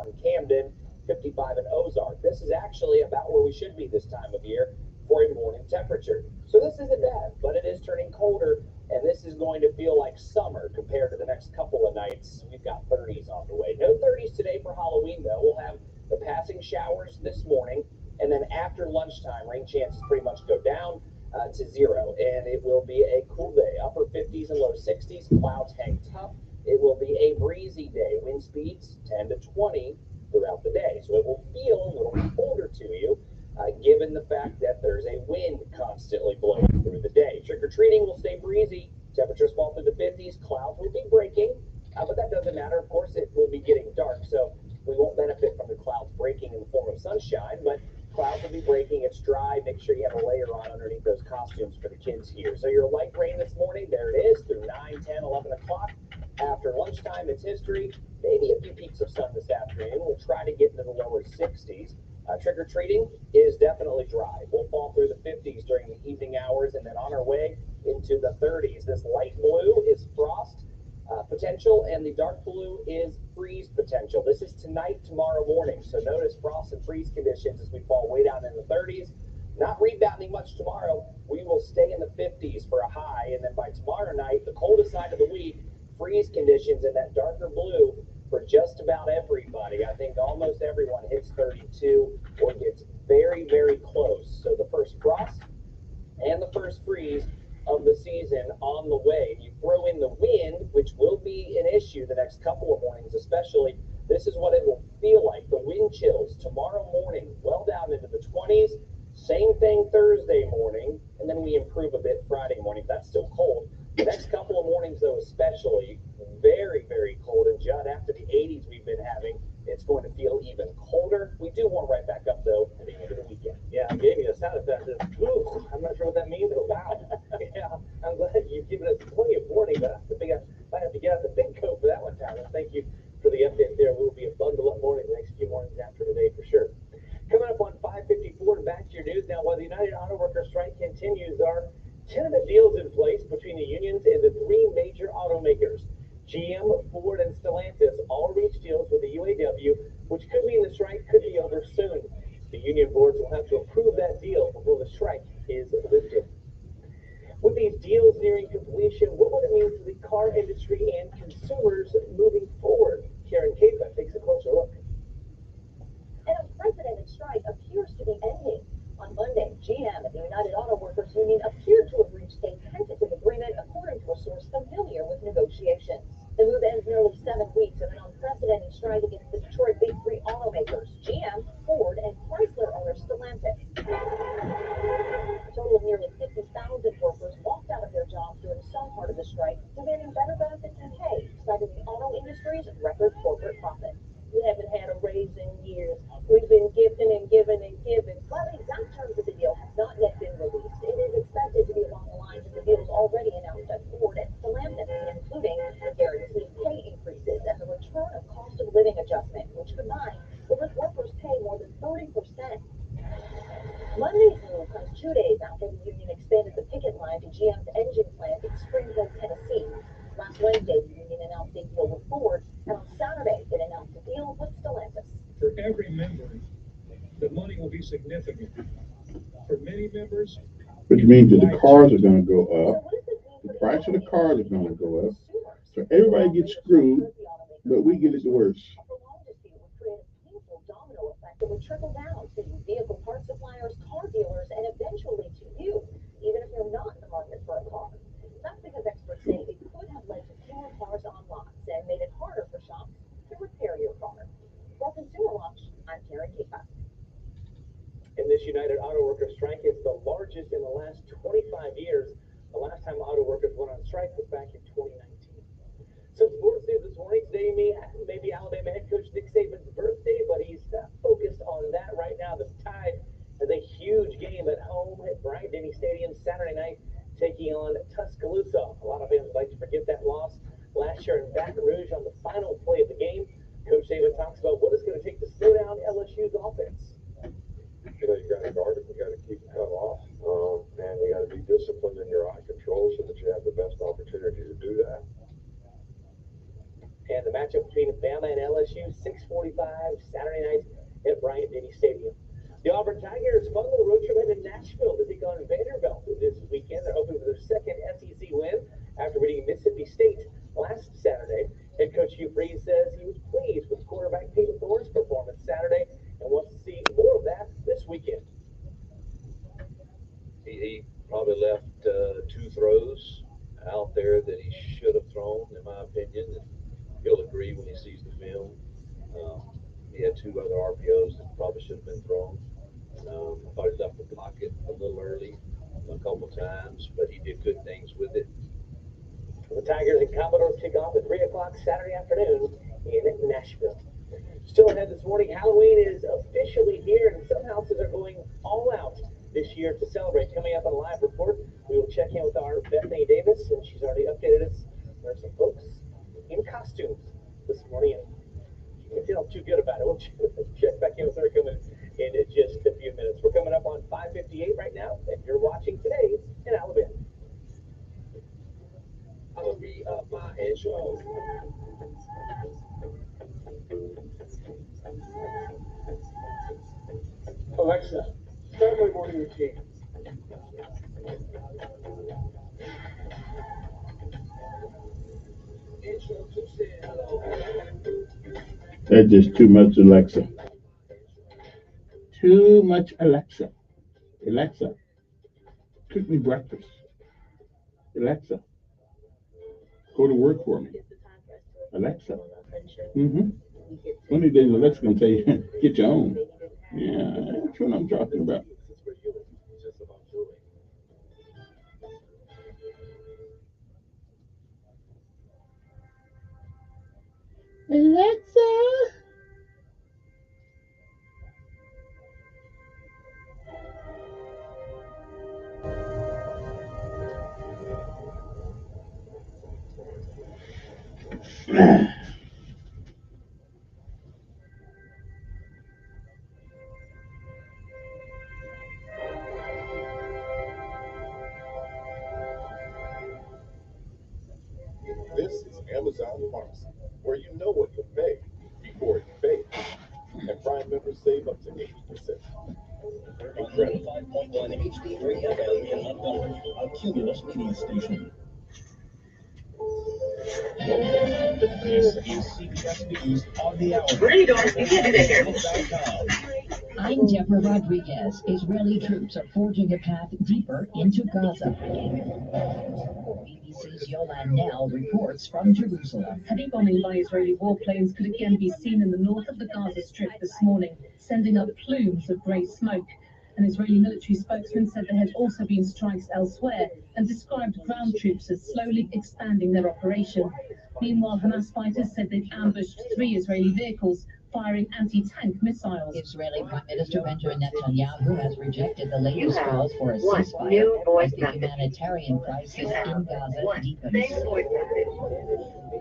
in Camden, 55 in Ozark. This is actually about where we should be this time of year for a morning temperature. So this isn't bad, but it is turning colder, and this is going to feel like summer compared to the next couple of nights. We've got 30s on the way. No 30s today for Halloween, though. We'll have the passing showers this morning, and then after lunchtime, rain chances pretty much go down to zero, and it will be a cool day. Upper 50s and low 60s. Clouds hang tough. It will be a breezy day. Wind speeds 10 to 20 throughout the day. So it will feel a little colder to you, given the fact that there's a wind constantly blowing through the day. Trick-or-treating will stay breezy. Temperatures fall through the 50s. Clouds will be breaking, but that doesn't matter. Of course, it will be getting dark, so we won't benefit from the clouds breaking in the form of sunshine, but clouds will be breaking. It's dry. Make sure you have a layer on underneath those costumes for the kids here. So your light rain this morning, there it is, through 9, 10, 11 o'clock. After lunchtime, it's history. Maybe a few peaks of sun this afternoon. We'll try to get into the lower 60s. Trick-or-treating is definitely dry. We'll fall through the 50s during the evening hours and then on our way into the 30s. This light blue is frost potential, and the dark blue is freeze potential. This is tonight, tomorrow morning. So notice frost and freeze conditions as we fall way down in the 30s. Not rebounding much tomorrow. We will stay in the 50s for a high, and then by tomorrow night, the coldest side of the week, freeze conditions in that darker blue for just about everybody. I think almost everyone hits 32 or gets very, very close. So the first frost and the first freeze of the season on the way. You throw in the wind, which will be an issue the next couple of mornings, especially. This is what it will feel like. The wind chills tomorrow morning, well down into the 20s. Same thing Thursday morning, and then we improve a bit Friday morning. That's still cold. The next couple of mornings, though, especially, very, very cold. And Judd, after the 80s we've been having, it's going to feel even colder. We do warm right back up, though, at the end of the weekend. Yeah, I gave you a sound effect. I'm not sure what that means, but wow. Yeah, I'm glad you've given us plenty of warning. But I think I might have to get out the big coat for that one, Tyler. Thank you for the update there. We will be a bundle up morning the next few mornings after today for sure. Coming up on 5:54, back to your news now. While the United Auto Workers strike continues, our tentative deals in place between the unions and the three major automakers. GM, Ford, and Stellantis all reached deals with the UAW, which could mean the strike could be over soon. The union boards will have to approve that deal before the strike is lifted. With these deals nearing completion, what would it mean for the car industry and consumers moving forward? Karen Caifa takes a closer look. An unprecedented strike appears to be ending. On Monday, GM and the United Auto Workers Union appeared to have reached a tentative agreement, according to a source familiar with negotiations. The move ends nearly 7 weeks of an unprecedented strike against the Detroit Big Three automakers, GM, Ford, and Chrysler owner Stellantis. A total of nearly 50,000 workers walked out of their jobs during some part of the strike, demanding better benefits and pay, citing the auto industry's record corporate profits. We haven't had a raise in years. We've been gifting and giving and giving. While the exact terms of the deal have not yet been released, it is expected to be along the lines of the deals already announced at Ford and Stellantis, including guaranteed pay increases and the return of cost of living adjustment, which combined will let workers pay more than 30%. Monday's move comes 2 days after the union expanded the picket line to GM's engine plant in Springfield, Tennessee. Last Wednesday, the union announced a deal with Ford, and on Saturday, it announced a deal with Stellantis. For every member, the money will be significant. For many members, which means that the cars are going to go up. The price of the cars is going to go up. So everybody gets screwed, but we get it the worst. A prolonged dispute would create a painful domino effect that would trickle down to vehicle parts suppliers, car dealers, and eventually to you, even if you're not in the market for a car. That's because experts say it could have led to fewer cars on lots and made it harder for shops to repair your car. For Consumer Watch, I'm Karen Caifa. And this United Auto Workers strike is the largest in the last 25 years. The last time auto workers went on strike was back in 2019. So sports news this morning. Today, maybe Alabama head coach Nick Saban's birthday, but he's not focused on that right now. The Tide has a huge game at home at Bryant-Denny Stadium Saturday night, taking on Tuscaloosa. A lot of fans would like to forget that loss last year in Baton Rouge on the final play of the game. Coach Saban talks about what it's going to take to slow down LSU's offense. You know, you got to guard it, you got to keep it cut off, and you got to be disciplined in your eye control so that you have the best opportunity to do that. And the matchup between Bama and LSU, 6:45 Saturday night at Bryant-Denny Stadium. The Auburn Tigers fun little road trip headed to Nashville to take on Vanderbilt this weekend. They're hoping for their second SEC win after beating Mississippi State last Saturday. Head coach Hugh Freeze says he was pleased with quarterback Peyton Thorne's performance Saturday and wants to see more of that this weekend. He probably left two throws out there that he should have thrown, in my opinion, and he'll agree when he sees the film. He had two other RPOs that probably should have been thrown. I thought he left the pocket a little early a couple times, but he did good things with it. The Tigers and Commodores kick off at 3 o'clock Saturday afternoon in Nashville. Still ahead this morning, Halloween is officially here, and some houses are going all out this year to celebrate. Coming up on a live report, we will check in with our Bethany Davis, and she's already updated us. There's some folks in costumes this morning, and you can feel too good about it. We'll check back in with her coming in just a few minutes. We're coming up on 5:58 right now, and you're watching Today in Alabama. I'll be up my intro. Alexa, start my morning routine. That's just too much Alexa. Too much Alexa. Alexa, cook me breakfast. Alexa, go to work for me. Alexa. One of these days, Alexa gonna say, get your own. Yeah, that's what I'm talking about. Alexa. This is Amazon Pharmacy, where you know what you pay before you pay. And Prime members save up to 80%. Incredible 5.1 HD3 FM in Montgomery, a Cumulus media station. This is CBS News on the hour. Where are you going? You can't do that here. I'm Deborah Rodriguez. Israeli troops are forging a path deeper into Gaza. BBC's Yolan Nell reports from Jerusalem. Heavy bombing by Israeli warplanes could again be seen in the north of the Gaza Strip this morning, sending up plumes of grey smoke. An Israeli military spokesman said there had also been strikes elsewhere and described ground troops as slowly expanding their operation. Meanwhile, Hamas fighters said they'd ambushed 3 Israeli vehicles, firing anti-tank missiles. Israeli Prime Minister Benjamin Netanyahu has rejected the latest calls for a ceasefire as the humanitarian crisis in Gaza deepens.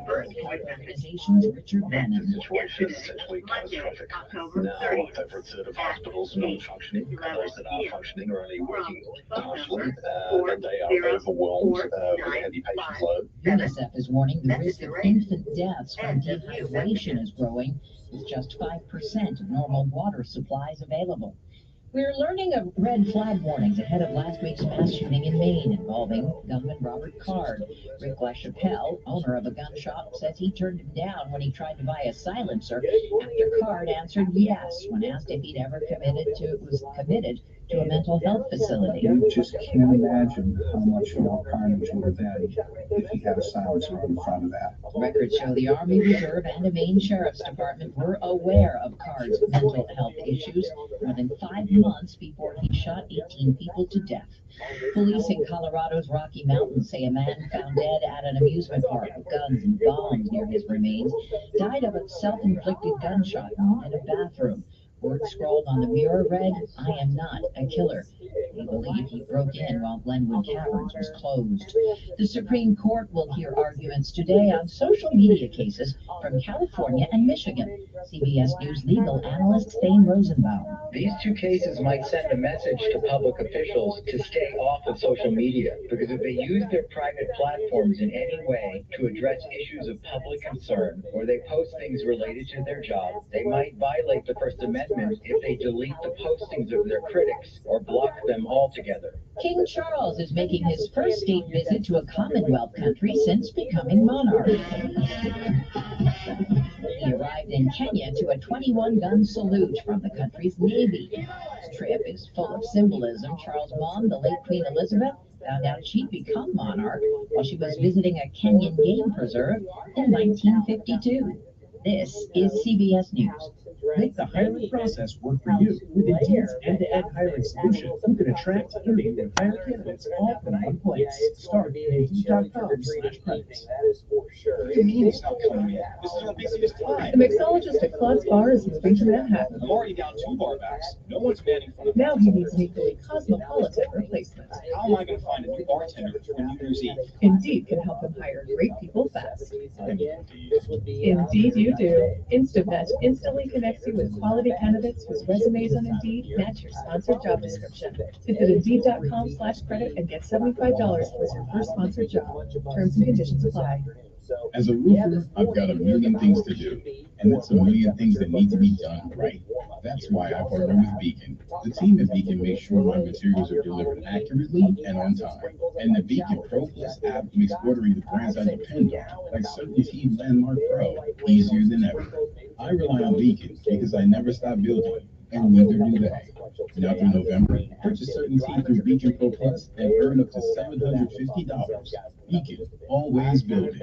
Organization's Richard Bannon. This is essentially catastrophic. Now, over a third of hospitals non-functioning. Those that are functioning are only working partially, and they are overwhelmed with a heavy patient load. UNICEF is warning the risk of infant deaths from dehydration is growing, with just 5% of normal water supplies available. We're learning of red flag warnings ahead of last week's mass shooting in Maine involving gunman Robert Card. Rick LaChapelle, owner of a gun shop, says he turned him down when he tried to buy a silencer after Card answered yes when asked if he'd ever was committed to a mental health facility. You just can't imagine how much more carnage would have been if he had a silencer in front of that. Records show the Army Reserve and a Maine Sheriff's Department were aware of Card's mental health issues more than 5 months before he shot 18 people to death. Police in Colorado's Rocky Mountains say a man found dead at an amusement park with guns and bombs near his remains died of a self-inflicted gunshot wound in a bathroom. Words scrawled on the mirror read, "I am not a killer." They believe he broke in while Glenwood Caverns was closed. The Supreme Court will hear arguments today on social media cases from California and Michigan. CBS News legal analyst Thane Rosenbaum. These two cases might send a message to public officials to stay off of social media, because if they use their private platforms in any way to address issues of public concern, or they post things related to their job, they might violate the First Amendment if they delete the postings of their critics or block them altogether. King Charles is making his first state visit to a Commonwealth country since becoming monarch. He arrived in Kenya to a 21-gun salute from the country's Navy. This trip is full of symbolism. Charles' mom, the late Queen Elizabeth, found out she'd become monarch while she was visiting a Kenyan game preserve in 1952. This is CBS News. Make the hiring process work for you. With Indeed's end-to-end hiring solution, you can attract, interview, and hire candidates all from one place. Start at Indeed.com/credits. What do you mean it's not coming in? This is our busiest time. The mixologist at Claude's Bar is moving to Manhattan. I'm already down 2 bar backs. No one's manning for the Now he needs an equally cosmopolitan replacement. How am I going to find a new bartender for New Year's Eve? Indeed can help him hire great people fast. Indeed you do. InstaVet instantly connects you with quality candidates whose resumes on Indeed match your sponsored job description. Visit Indeed.com/credit and get $75 towards your first sponsored job. Terms and conditions apply. As a roofer, I've got a million things to do, and that's a million things that need to be done right. That's why I partner with Beacon. The team at Beacon makes sure my materials are delivered accurately and on time. And the Beacon Pro Plus app makes ordering the brands I depend on, like Certainty Landmark Pro, easier than ever. I rely on Beacon because I never stop building, and neither do they. Now through November, purchase Certainty through Beacon Pro Plus and earn up to $750. Beacon, always building.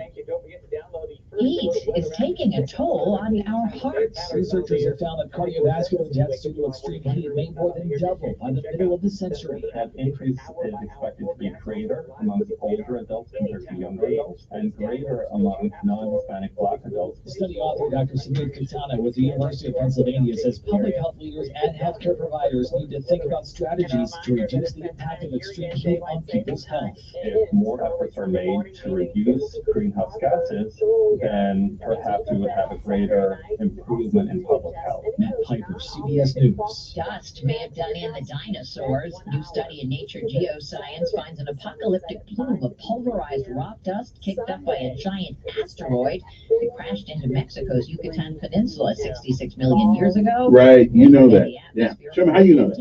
Heat is taking a toll on our hearts. Researchers have found that cardiovascular deaths due to extreme heat may more than double by the middle of the century. That increase is expected to be greater amongst older adults compared to younger adults, and greater among non-Hispanic Black adults. Study author Dr. Samir Katana with the University of Pennsylvania says public health leaders and healthcare providers need to think about strategies to reduce the impact of extreme heat on people's health. If more efforts are made to reduce greenhouse gases, then perhaps we would have a greater improvement in public health. Matt Piper, CBS News. Dust may have done in the dinosaurs. New study in Nature Geoscience finds an apocalyptic plume of pulverized rock dust kicked up by a giant asteroid that crashed into Mexico's Yucatan Peninsula 66 million years ago. Right, you know that. Yeah. Show me how you know that.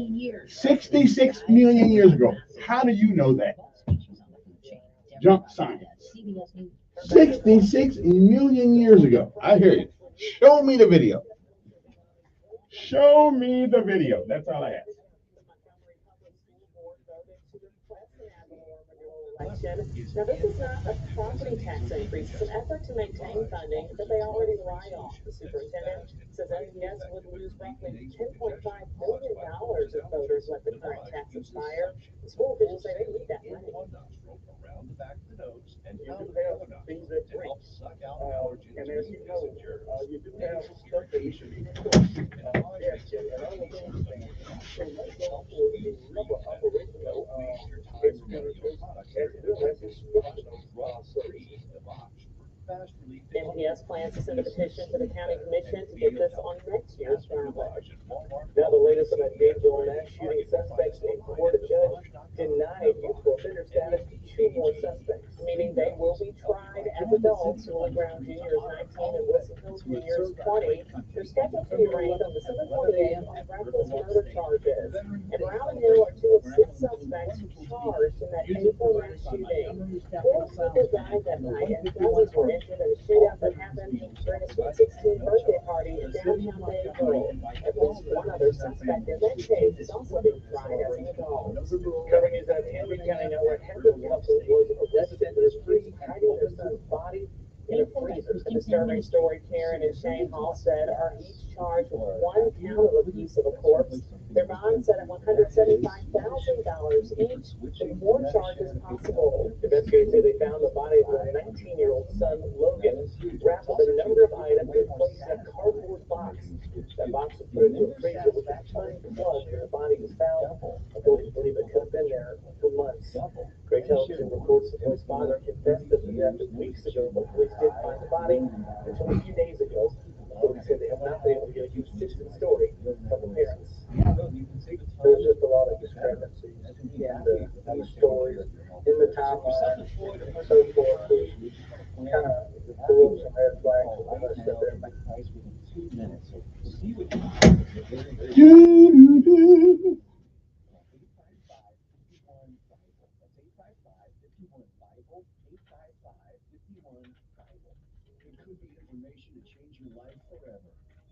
66 million years ago. How do you know that? Jump science. 66 million years ago. I hear you. Show me the video. Show me the video. That's all I ask. Now, this is not a property tax increase. It's an effort to maintain funding that they already write off. The superintendent says NPS would lose roughly $10.5 billion if voters let the current tax expire. The school officials say they need that money. Around the back of the nose, and you do have things that to help suck out allergens. And as you know, you do have stuff that you should be doing. NPS plans to send a petition to the county commission to get this on next year's ballot. Now the latest on that Gainesville mass shooting suspects in court, a judge denied youthful offender status to 2 more suspects. Meaning they will be tried as adults. Willie Brown Jr. is 19 and Wilson Hill Jr. is 20. They're scheduled to be arraigned on December 28th on reckless murder charges. And Brown and Hill are 2 of 6 suspects charged in that April mass shooting. 4 people died that night and dozens were injured in a shootout that happened during a Sweet 16 birthday party in downtown Mayville. At least one other suspect in that case is also being tried as an adult. Covering is that Henry County now where Henry couple was arrested with his priest hiding their son's body in a freezer. The disturbing story, Karen and Shane Hall said, are each charged with 1 count of abuse of a corpse. Their bond set at $175,000 each, with more charges possible. Investigators say they found the body of their 19-year-old son, Logan, wrapped with a number of items and placed in a cardboard box. That box was put into a freezer, which was time flushed, and the body was found. Authorities believe it could have been there for months. Kevin Elkins reports the boy's father confessed to the death weeks ago, but police did find the body until a few days ago. Authorities said they have not been able to get a consistent story from the parents. There's just a lot of discrepancies in the stories, in the timeline, and so forth, which kind of threw up some red flags and all that stuff there. It could be information to change your life forever.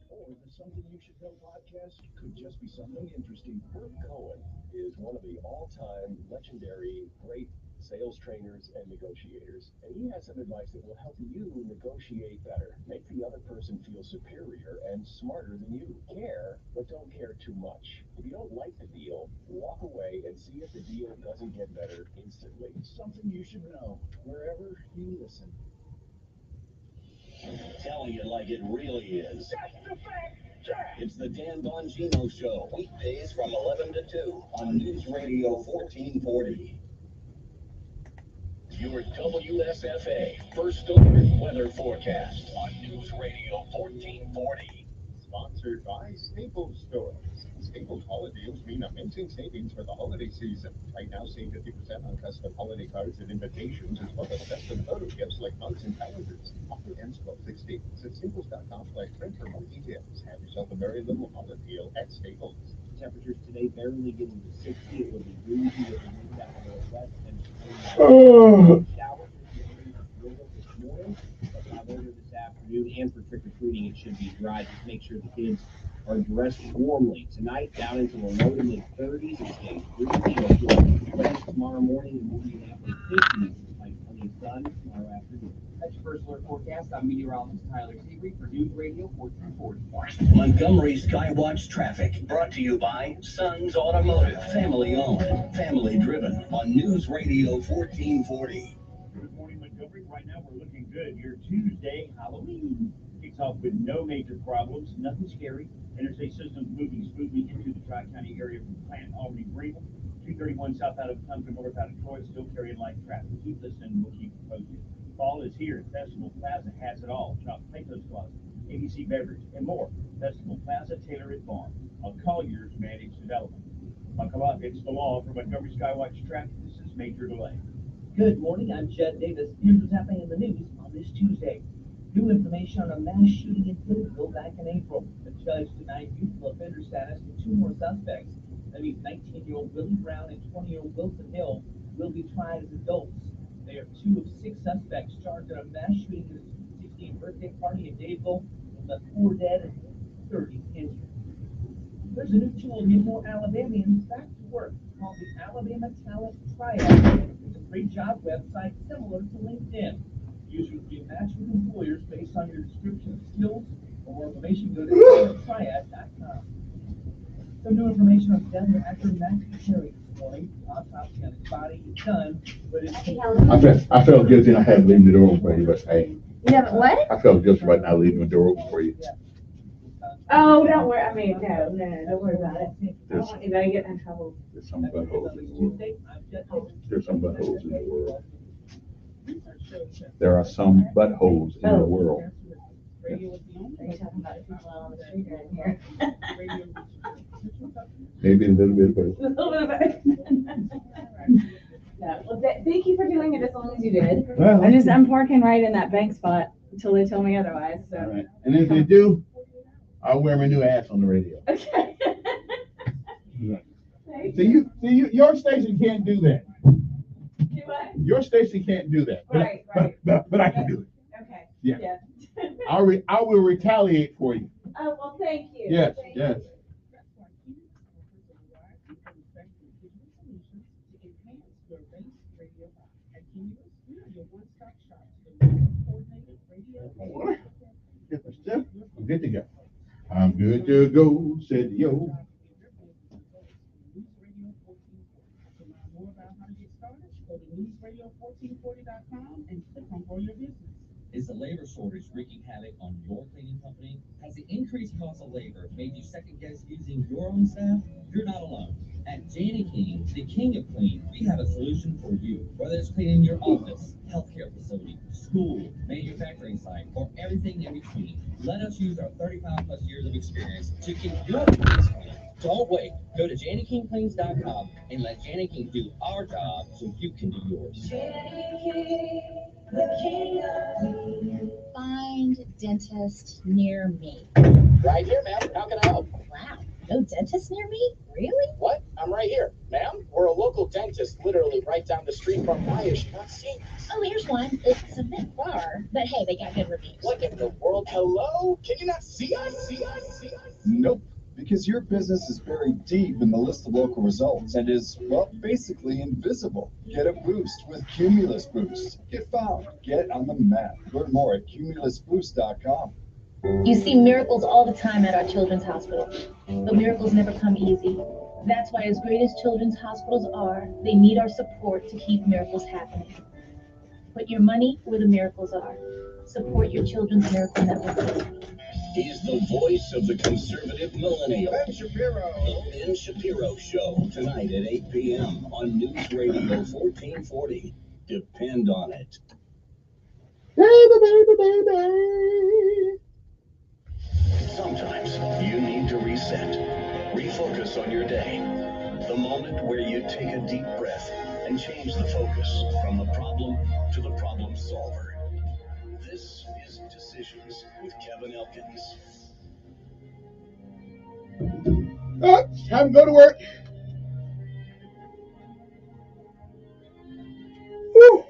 Or the Something You Should Know podcast could just be something interesting. Herb Cohen is one of the all-time legendary great sales trainers and negotiators. And he has some advice that will help you negotiate better. Make the other person feel superior and smarter than you. Care, but don't care too much. If you don't like the deal, walk away and see if the deal doesn't get better instantly. Something You Should Know, wherever you listen. Telling it like it really is. It's the Dan Bongino Show, weekdays from 11 to 2 on News Radio 1440. Your WSFA First Story weather forecast on News Radio 1440. Sponsored by Staples Stores. Staples holiday deals mean amazing savings for the holiday season. Right now, save 50% on custom holiday cards and invitations, as well as custom photo gifts like mugs and calendars. Offer ends 12/16. Visit staples.com/print for more details. Have yourself a very little holiday deal at Staples. Temperatures today barely getting to 60. It will be breezy with the wind out of the west and showers this morning. But by later this afternoon and for trick-or-treating, it should be dry. Just make sure the kids are dressed warmly. Tonight, down into the low to mid-30s. It stays breezy. Rain tomorrow morning and we'll be in the upper 50s. Despite plenty of sun tomorrow afternoon. That's your first alert forecast. I'm meteorologist Tyler Seagree for News Radio 1440. Montgomery Skywatch traffic brought to you by Sons Automotive. Family owned, family driven on News Radio 1440. Good morning, Montgomery. Right now we're looking good. Your Tuesday, Halloween, kicks off with no major problems, nothing scary. Interstate systems moving smoothly into the Tri-County area from Plant, Albany, Greenville. 231 south out of Tunka, north out of Troy, still carrying light traffic. Keep listening, we'll keep you posted. Fall is here. Festival Plaza has it all. Shop Plato's Closet, ABC Beverage, and more. Festival Plaza, Taylor at Farm. On Collier's Managed Development. Buckle up, it's the law for Montgomery Skywatch traffic. This is major delay. Good morning, I'm Judd Davis. Here's what's happening in the news on this Tuesday. New information on a mass shooting in Louisville back in April. The judge denied youthful offender status to two more suspects. That means 19-year-old Willie Brown and 20-year-old Wilson Hill will be tried as adults. They are two of six suspects charged in a mass shooting at a 16th birthday party in Dadeville that left 4 dead and 30 injured. There's a new tool to get more Alabamians back to work called the Alabama Talent Triad. It's a free job website similar to LinkedIn. Users will be matched with employers based on your description of skills. For more information, go to talenttriad.com. Some new information on Denver actor Matthew Perry this morning. Autopsy on his body is done, but it's... I felt guilty and I had to leave the door open for you, but hey. You haven't what? I felt guilty right now leaving the door open for you. Oh, don't worry. I mean, no, don't worry about it. I don't want anybody getting in trouble. There's some buttholes in the world. There's some buttholes in the world. There are some buttholes in the world. Are you talking about the people on the street right here? Maybe a little bit of both. A little bit of both. No. Well, thank you for doing it as long as you did. Well, I'm parking right in that bank spot until they tell me otherwise. So. All right. And if they do, I'll wear my new ass on the radio. Okay. See, your station can't do that. Do what? Your station can't do that. Right. But I can do it. Okay. Yeah. I I will retaliate for you. Oh, well, thank you. Yes, Thank yes. You. I'm good to go. I'm good to go, said yo. Go to newsradio1440.com and click on Grow Your Business. Is the labor shortage wreaking havoc on your cleaning company? Has the increased cost of labor made you second guess using your own staff? You're not alone. At Janie King, the king of clean, we have a solution for you. Whether it's cleaning your office, healthcare facility, school, manufacturing site, or everything in between, let us use our 35 plus years of experience to keep your place clean. Don't wait. Go to JannieKingCleans.com and let Janie King do our job so you can do yours. Find dentist near me. Right here, ma'am. How can I help? Wow, no dentist near me? Really? What? I'm right here. Ma'am, we're a local dentist literally right down the street from. Why is she not seeing us? Oh, here's one. It's a bit far, but hey, they got good reviews. What in the world? Hello? Can you not see us? See us? See us? Nope. Because your business is buried deep in the list of local results and is, well, basically invisible. Get a boost with Cumulus Boost. Get found. Get on the map. Learn more at cumulusboost.com. You see miracles all the time at our children's hospital, but miracles never come easy. That's why, as great as children's hospitals are, they need our support to keep miracles happening. Put your money where the miracles are. Support your Children's Miracle Network. He's the voice of the conservative millennial. Ben Shapiro. The Ben Shapiro Show, tonight at 8 p.m. on News Radio 1440. Depend on it. Sometimes you need to reset, refocus on your day. The moment where you take a deep breath and change the focus from the problem to the problem solver. This is Decisions with Kevin Elkins. Oh, it's time to go to work. Whew.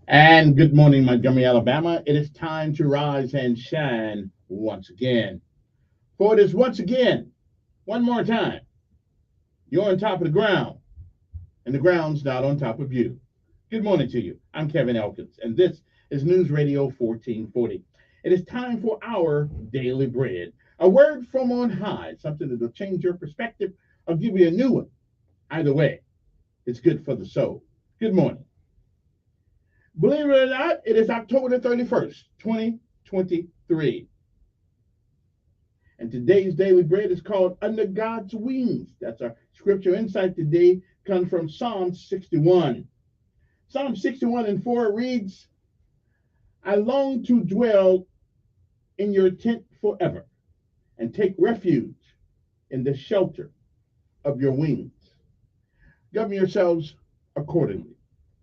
And good morning, Montgomery, Alabama. It is time to rise and shine once again. For it is once again, one more time, you're on top of the ground, and the ground's not on top of you. Good morning to you. I'm Kevin Elkins, and this is News Radio 1440. It is time for our daily bread, a word from on high, something that will change your perspective or give you a new one. Either way, it's good for the soul. Good morning. Believe it or not, it is October the 31st, 2023. And today's daily bread is called Under God's Wings. That's our scripture insight today, comes from Psalm 61. Psalm 61:4 reads, I long to dwell in your tent forever and take refuge in the shelter of your wings. Govern yourselves accordingly.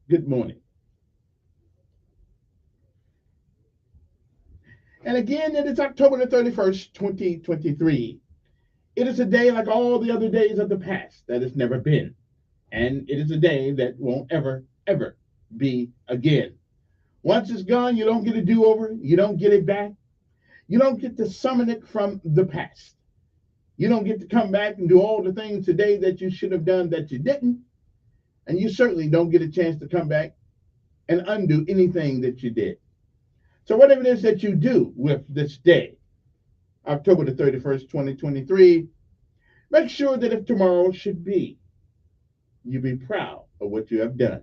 Good morning. And again, it is October the 31st, 2023. It is a day like all the other days of the past that has never been. And it is a day that won't ever, ever be again. Once it's gone, you don't get a do-over. You don't get it back. You don't get to summon it from the past. You don't get to come back and do all the things today that you should have done that you didn't. And you certainly don't get a chance to come back and undo anything that you did. So whatever it is that you do with this day, October the 31st, 2023, make sure that if tomorrow should be, you be proud of what you have done.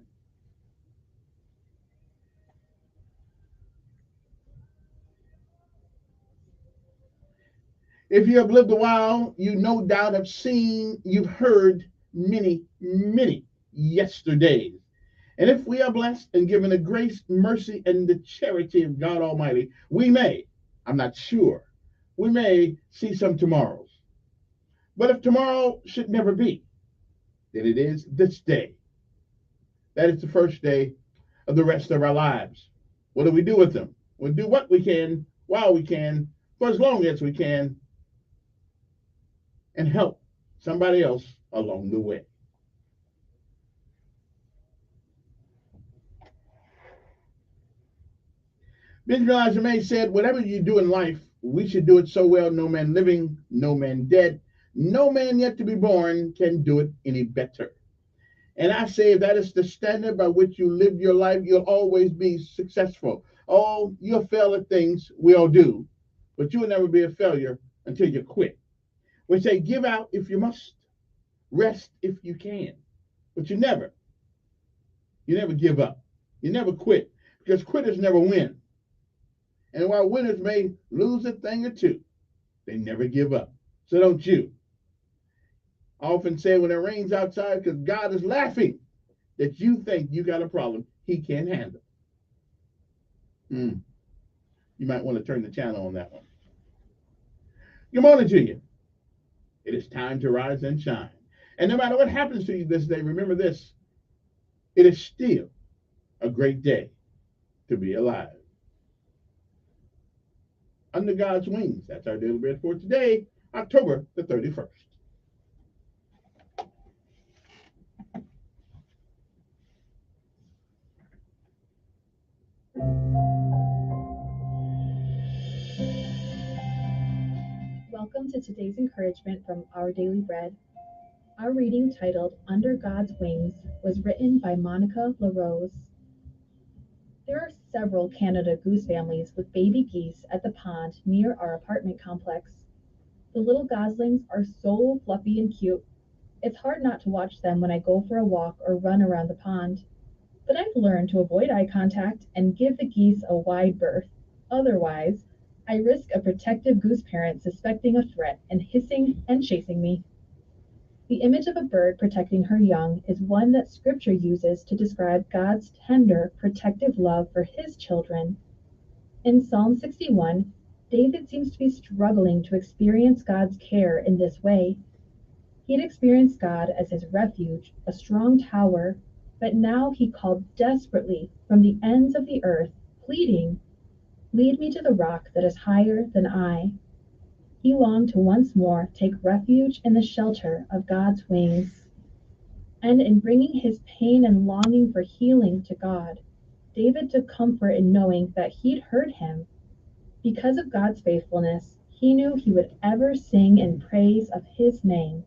If you have lived a while, you no doubt have seen, you've heard many, many yesterdays. And if we are blessed and given the grace, mercy, and the charity of God Almighty, we may, I'm not sure, we may see some tomorrows. But if tomorrow should never be, then it is this day. That is the first day of the rest of our lives. What do we do with them? We'll do what we can, while we can, for as long as we can, and help somebody else along the way. Benjamin Elijah May said, whatever you do in life, we should do it so well, no man living, no man dead, no man yet to be born can do it any better. And I say if that is the standard by which you live your life, you'll always be successful. Oh, you'll fail at things, we all do, but you'll never be a failure until you quit. We say give out if you must, rest if you can, but you never give up. You never quit, because quitters never win. And while winners may lose a thing or two, they never give up. So don't you. I often say when it rains outside, because God is laughing that you think you got a problem he can't handle. You might want to turn the channel on that one. Good morning to you. It is time to rise and shine. And no matter what happens to you this day, remember this. It is still a great day to be alive. Under God's wings. That's our daily bread for today, October the 31st. Welcome to today's encouragement from Our Daily Bread. Our reading, titled Under God's Wings, was written by Monica LaRose. There are several Canada goose families with baby geese at the pond near our apartment complex. The little goslings are so fluffy and cute. It's hard not to watch them when I go for a walk or run around the pond. But I've learned to avoid eye contact and give the geese a wide berth. Otherwise, I risk a protective goose parent suspecting a threat and hissing and chasing me. The image of a bird protecting her young is one that Scripture uses to describe God's tender, protective love for his children. In Psalm 61, David seems to be struggling to experience God's care in this way. He had experienced God as his refuge, a strong tower, but now he called desperately from the ends of the earth, pleading, "Lead me to the rock that is higher than I." He longed to once more take refuge in the shelter of God's wings. And in bringing his pain and longing for healing to God, David took comfort in knowing that he'd heard him. Because of God's faithfulness, he knew he would ever sing in praise of his name.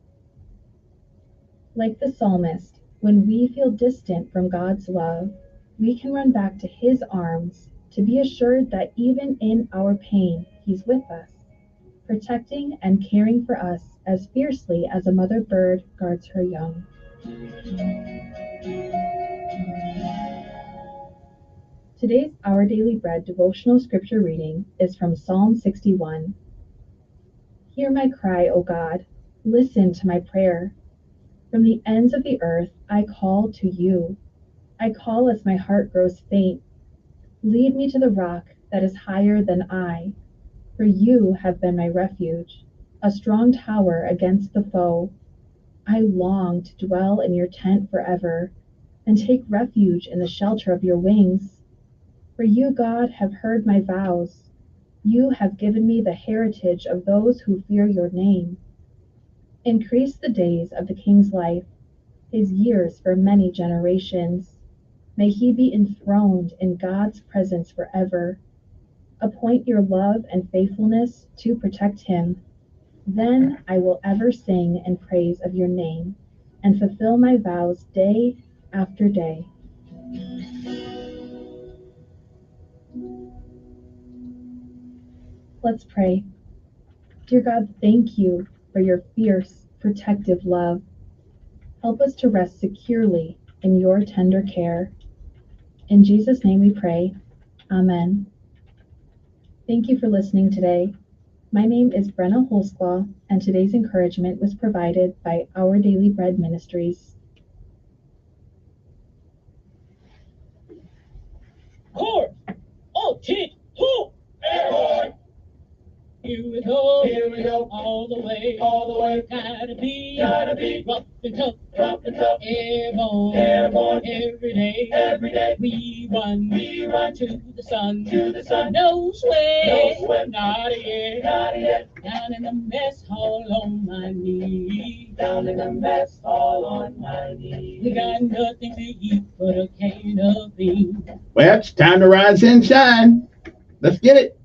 Like the psalmist, when we feel distant from God's love, we can run back to his arms to be assured that even in our pain, he's with us, protecting and caring for us as fiercely as a mother bird guards her young. Today's Our Daily Bread devotional scripture reading is from Psalm 61. Hear my cry, O God. Listen to my prayer. From the ends of the earth, I call to you. I call as my heart grows faint. Lead me to the rock that is higher than I, for you have been my refuge, a strong tower against the foe. I long to dwell in your tent forever and take refuge in the shelter of your wings. For you, God, have heard my vows. You have given me the heritage of those who fear your name. Increase the days of the king's life, his years for many generations. May he be enthroned in God's presence forever. Appoint your love and faithfulness to protect him. Then I will ever sing in praise of your name and fulfill my vows day after day. Let's pray. Dear God, thank you for your fierce, protective love. Help us to rest securely in your tender care. In Jesus' name we pray. Amen. Thank you for listening today. My name is Brenna Holsclaw, and today's encouragement was provided by Our Daily Bread Ministries. Chorus! Oh, teach! Who? Airborne! Here we go, all the way, gotta be, rough and tough, airborne, every day, we run to the sun, no sweat, not yet, down in the mess hall on my knees, we got nothing to eat but a can of beans. Well, it's time to rise and shine. Let's get it.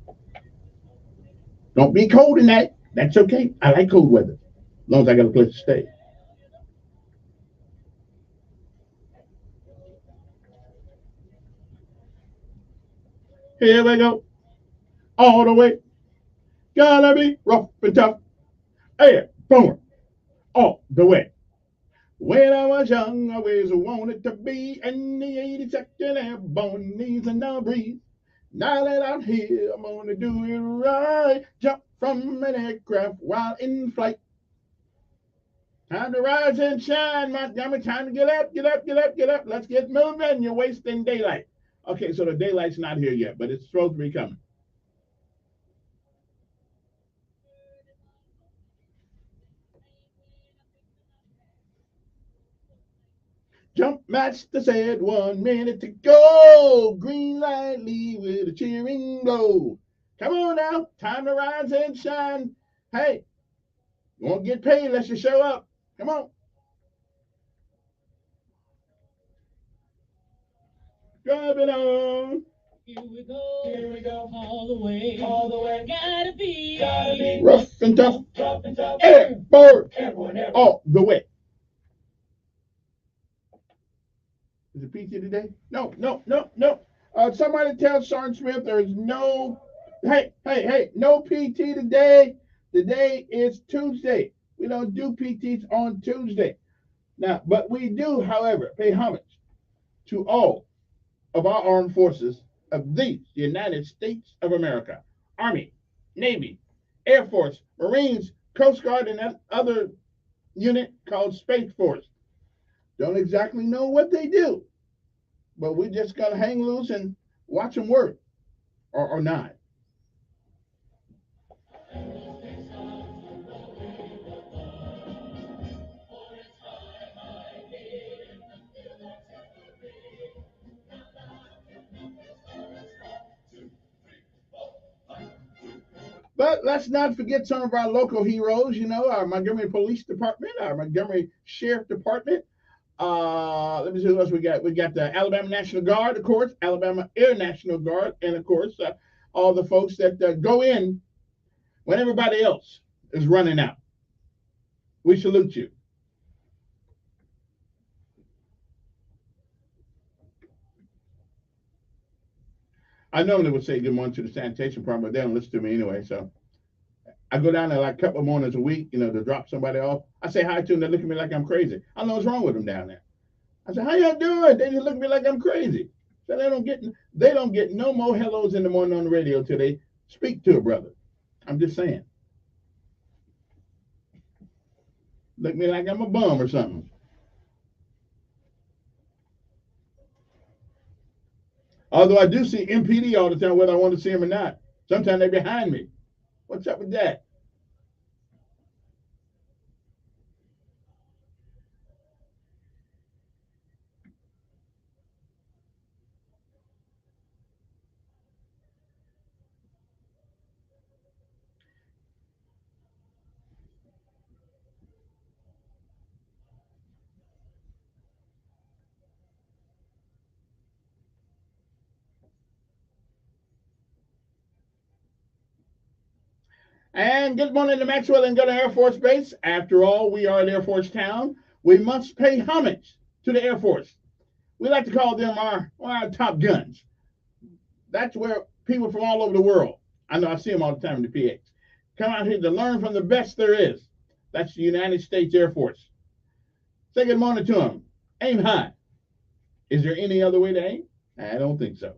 Don't be cold in that. That's okay. I like cold weather, as long as I got a place to stay. Here we go, all the way. Gotta be rough and tough. Hey, boom, all the way. When I was young, I always wanted to be in the 82nd Airborne, knees and no breeze. Now that I'm here, I'm gonna do it right. Jump from an aircraft while in flight. Time to rise and shine, Montgomery. Time to get up, get up, get up, get up. Let's get moving. You're wasting daylight. Okay, so the daylight's not here yet, but it's supposed to be coming. Jump match the said 1 minute to go. Green light leave with a cheering blow. Come on now, time to rise and shine. Hey, you won't get paid unless you show up. Come on. Drive it on. Here we go, all the way, gotta be rough and tough, airborne, all the way. Is it PT today? No. Somebody tell Sergeant Smith there's no, hey, no PT today. Today is Tuesday. We don't do PTs on Tuesday. Now, but we do, however, pay homage to all of our armed forces of these United States of America. Army, Navy, Air Force, Marines, Coast Guard, and that other unit called Space Force. Don't exactly know what they do, but we just got to hang loose and watch them work, or not. But let's not forget some of our local heroes, our Montgomery Police Department, our Montgomery Sheriff Department. Let me see who else we got. We got the Alabama National Guard, of course, Alabama Air National Guard, and of course, all the folks that go in when everybody else is running out. We salute you. I normally would say good morning to the sanitation department, but they don't listen to me anyway. So I go down there like a couple of mornings a week, to drop somebody off. I say hi to them. They look at me like I'm crazy. I don't know what's wrong with them down there. I said, how y'all doing? They just look at me like I'm crazy. So they don't get no more hellos in the morning on the radio till they speak to a brother. I'm just saying. Look at me like I'm a bum or something. Although I do see MPD all the time, whether I want to see them or not. Sometimes they're behind me. What's up with that? And good morning to Maxwell and Gunner Air Force Base. After all, we are an Air Force town. We must pay homage to the Air Force. We like to call them our top guns. That's where people from all over the world, I know I see them all the time in the PX, come out here to learn from the best there is. That's the United States Air Force. Say good morning to them. Aim high. Is there any other way to aim? I don't think so.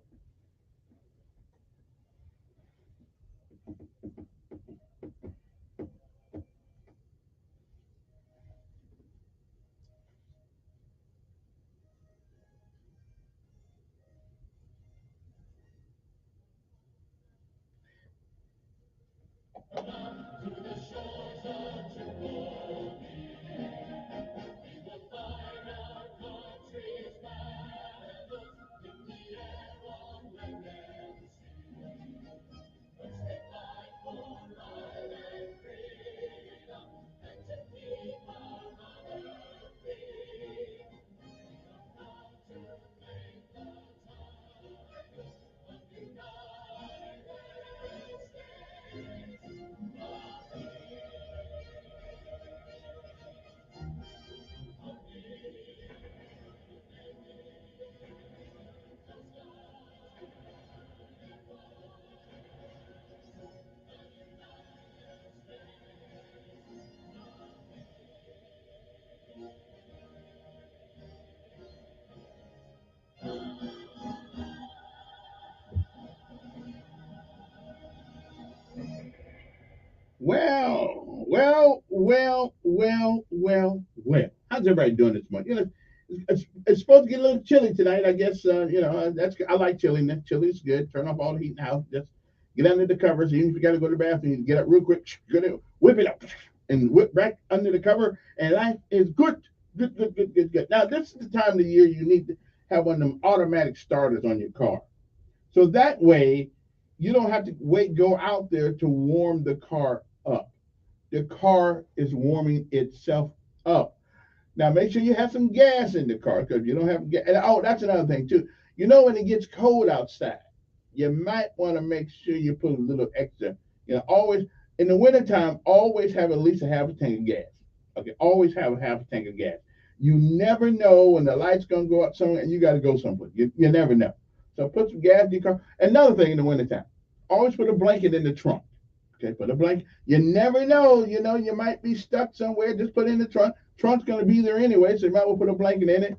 Well. How's everybody doing this morning? It's supposed to get a little chilly tonight. I guess that's I like chilly. Chilly's good. Turn off all the heat in the house. Just get under the covers. Even if you got to go to the bathroom, you get up real quick. Whip it up and whip back under the cover, and life is good. Good. Now this is the time of the year you need to have one of them automatic starters on your car, so that way you don't have to go out there to warm the car up. The car is warming itself up. Now make sure you have some gas in the car, because if you don't have gas, and that's another thing too. When it gets cold outside, you might want to make sure you put a little extra. Always in the wintertime, always have at least a half a tank of gas. Okay, always have a half a tank of gas. You never know when the light's gonna go up somewhere and you got to go someplace. You never know. So put some gas in your car. Another thing in the wintertime, always put a blanket in the trunk. Okay, put a blanket. You never know. You might be stuck somewhere. Just put it in the trunk. Trunk's going to be there anyway, so you might well put a blanket in it.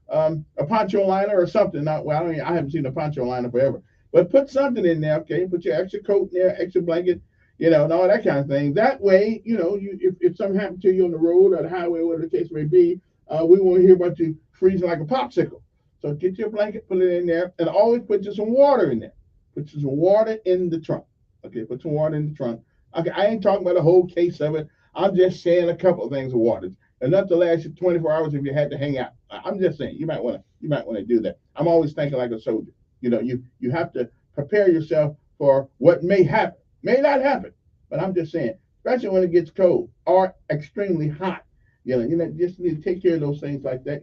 A poncho liner or something. I haven't seen a poncho liner forever. But put something in there. Okay, put your extra coat in there, extra blanket, and all that kind of thing. That way, if something happened to you on the road or the highway, whatever the case may be, we won't hear about you freezing like a popsicle. So get your blanket, put it in there, and always put just some water in there. Put some water in the trunk. Okay, put some water in the trunk. Okay, I ain't talking about a whole case of it. I'm just saying a couple of things of water. Enough to last you 24 hours if you had to hang out. I'm just saying you might want to do that. I'm always thinking like a soldier. You have to prepare yourself for what may happen. May not happen, but I'm just saying, especially when it gets cold or extremely hot. Just need to take care of those things like that.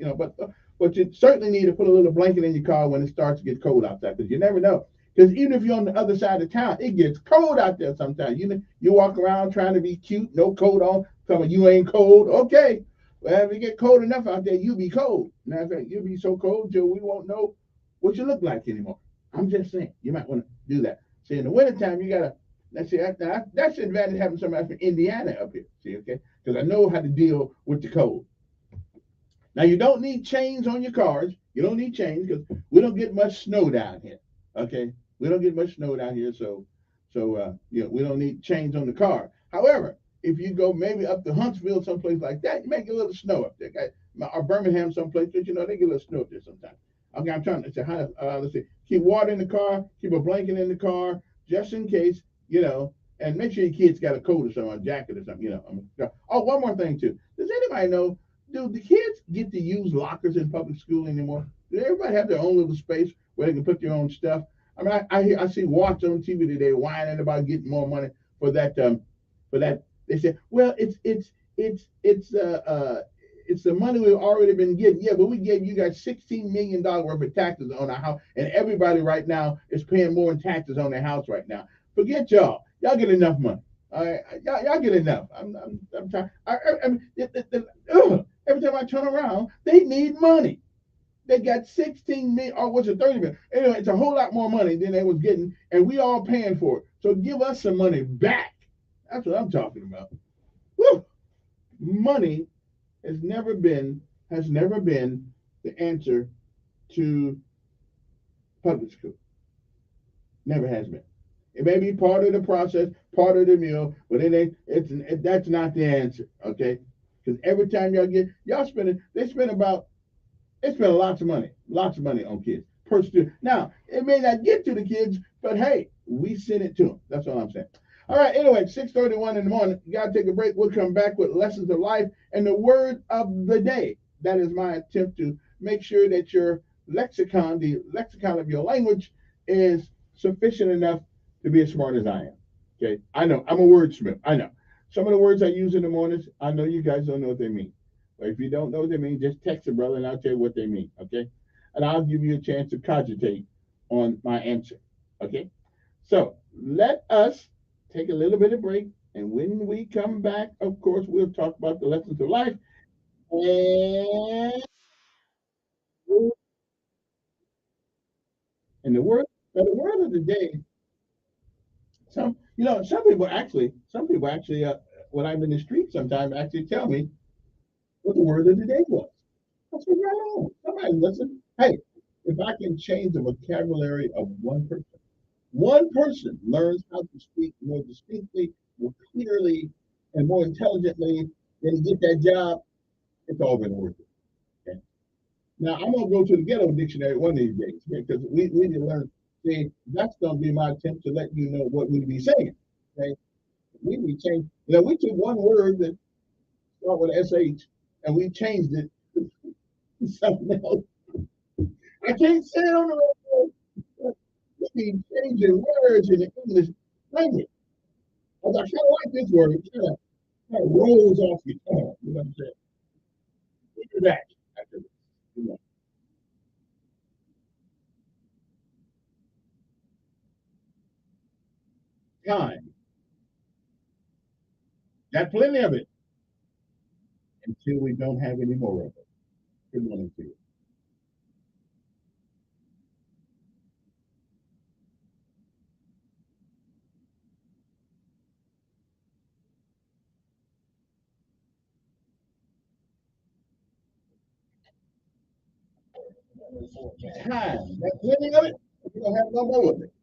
But you certainly need to put a little blanket in your car when it starts to get cold outside, because you never know. Because even if you're on the other side of town, it gets cold out there sometimes. You walk around trying to be cute, no coat on, telling you ain't cold. Okay. Well, if it get cold enough out there, you be cold. Matter of fact, you'll be so cold till we won't know what you look like anymore. I'm just saying, you might want to do that. See, in the wintertime, you got to, that's the advantage of having somebody from Indiana up here. See, okay? Because I know how to deal with the cold. Now, you don't need chains on your cars. You don't need chains because we don't get much snow down here. Okay? We don't get much snow down here, so we don't need chains on the car. However, if you go maybe up to Huntsville, someplace like that, you may get a little snow up there. Or Birmingham, someplace, but they get a little snow up there sometimes. Okay, I'm trying to say let's see. Keep water in the car, keep a blanket in the car, just in case, and make sure your kids got a coat or something, a jacket or something, Oh, one more thing too. Does anybody know, do the kids get to use lockers in public school anymore? Do everybody have their own little space where they can put their own stuff? I mean, I see Watts on TV today whining about getting more money for that. They said, well, it's the money we've already been getting. Yeah, but we gave you guys $16 million worth of taxes on our house, and everybody right now is paying more in taxes on their house right now. Forget y'all. Y'all get enough money. All right, y'all get enough. I'm trying. Every time I turn around, they need money. They got 16 million, or was it 30 million? Anyway, it's a whole lot more money than they was getting, and we all paying for it. So give us some money back. That's what I'm talking about. Woo! Money has never been the answer to public school. Never has been. It may be part of the process, part of the meal, but that's not the answer. Okay? Because every time y'all spend lots of money on kids per student. Now, it may not get to the kids, but hey, we send it to them. That's all I'm saying. All right, anyway, 6:31 in the morning. You got to take a break. We'll come back with lessons of life and the word of the day. That is my attempt to make sure that your lexicon, the lexicon of your language, is sufficient enough to be as smart as I am. Okay, I know. I'm a wordsmith. I know. Some of the words I use in the mornings, I know you guys don't know what they mean. But if you don't know what they mean, just text it, brother, and I'll tell you what they mean, okay? And I'll give you a chance to cogitate on my answer, okay? So let us take a little bit of break, and when we come back, of course, we'll talk about the lessons of life. And the word of the day, some people actually, when I'm in the street sometimes actually tell me what the word of the day was. I said, right on. Somebody listen. Hey, if I can change the vocabulary of one person learns how to speak more distinctly, more clearly, and more intelligently than to get that job, it's all been worth it. Okay? Now I'm gonna go to the ghetto dictionary one of these days because we need to learn. See, that's gonna be my attempt to let you know what we be saying. Okay, we change. You know, we took one word that start with SH and we changed it to something else. I can't say it on the radio. We be changing words in the English language. I kind of like this word. It kind of rolls off your tongue. You know what I'm saying? We do that after this. You know. Time. Got plenty of it until we don't have any more of it. Good morning to you. Time. Got plenty of it. We don't have no more of it.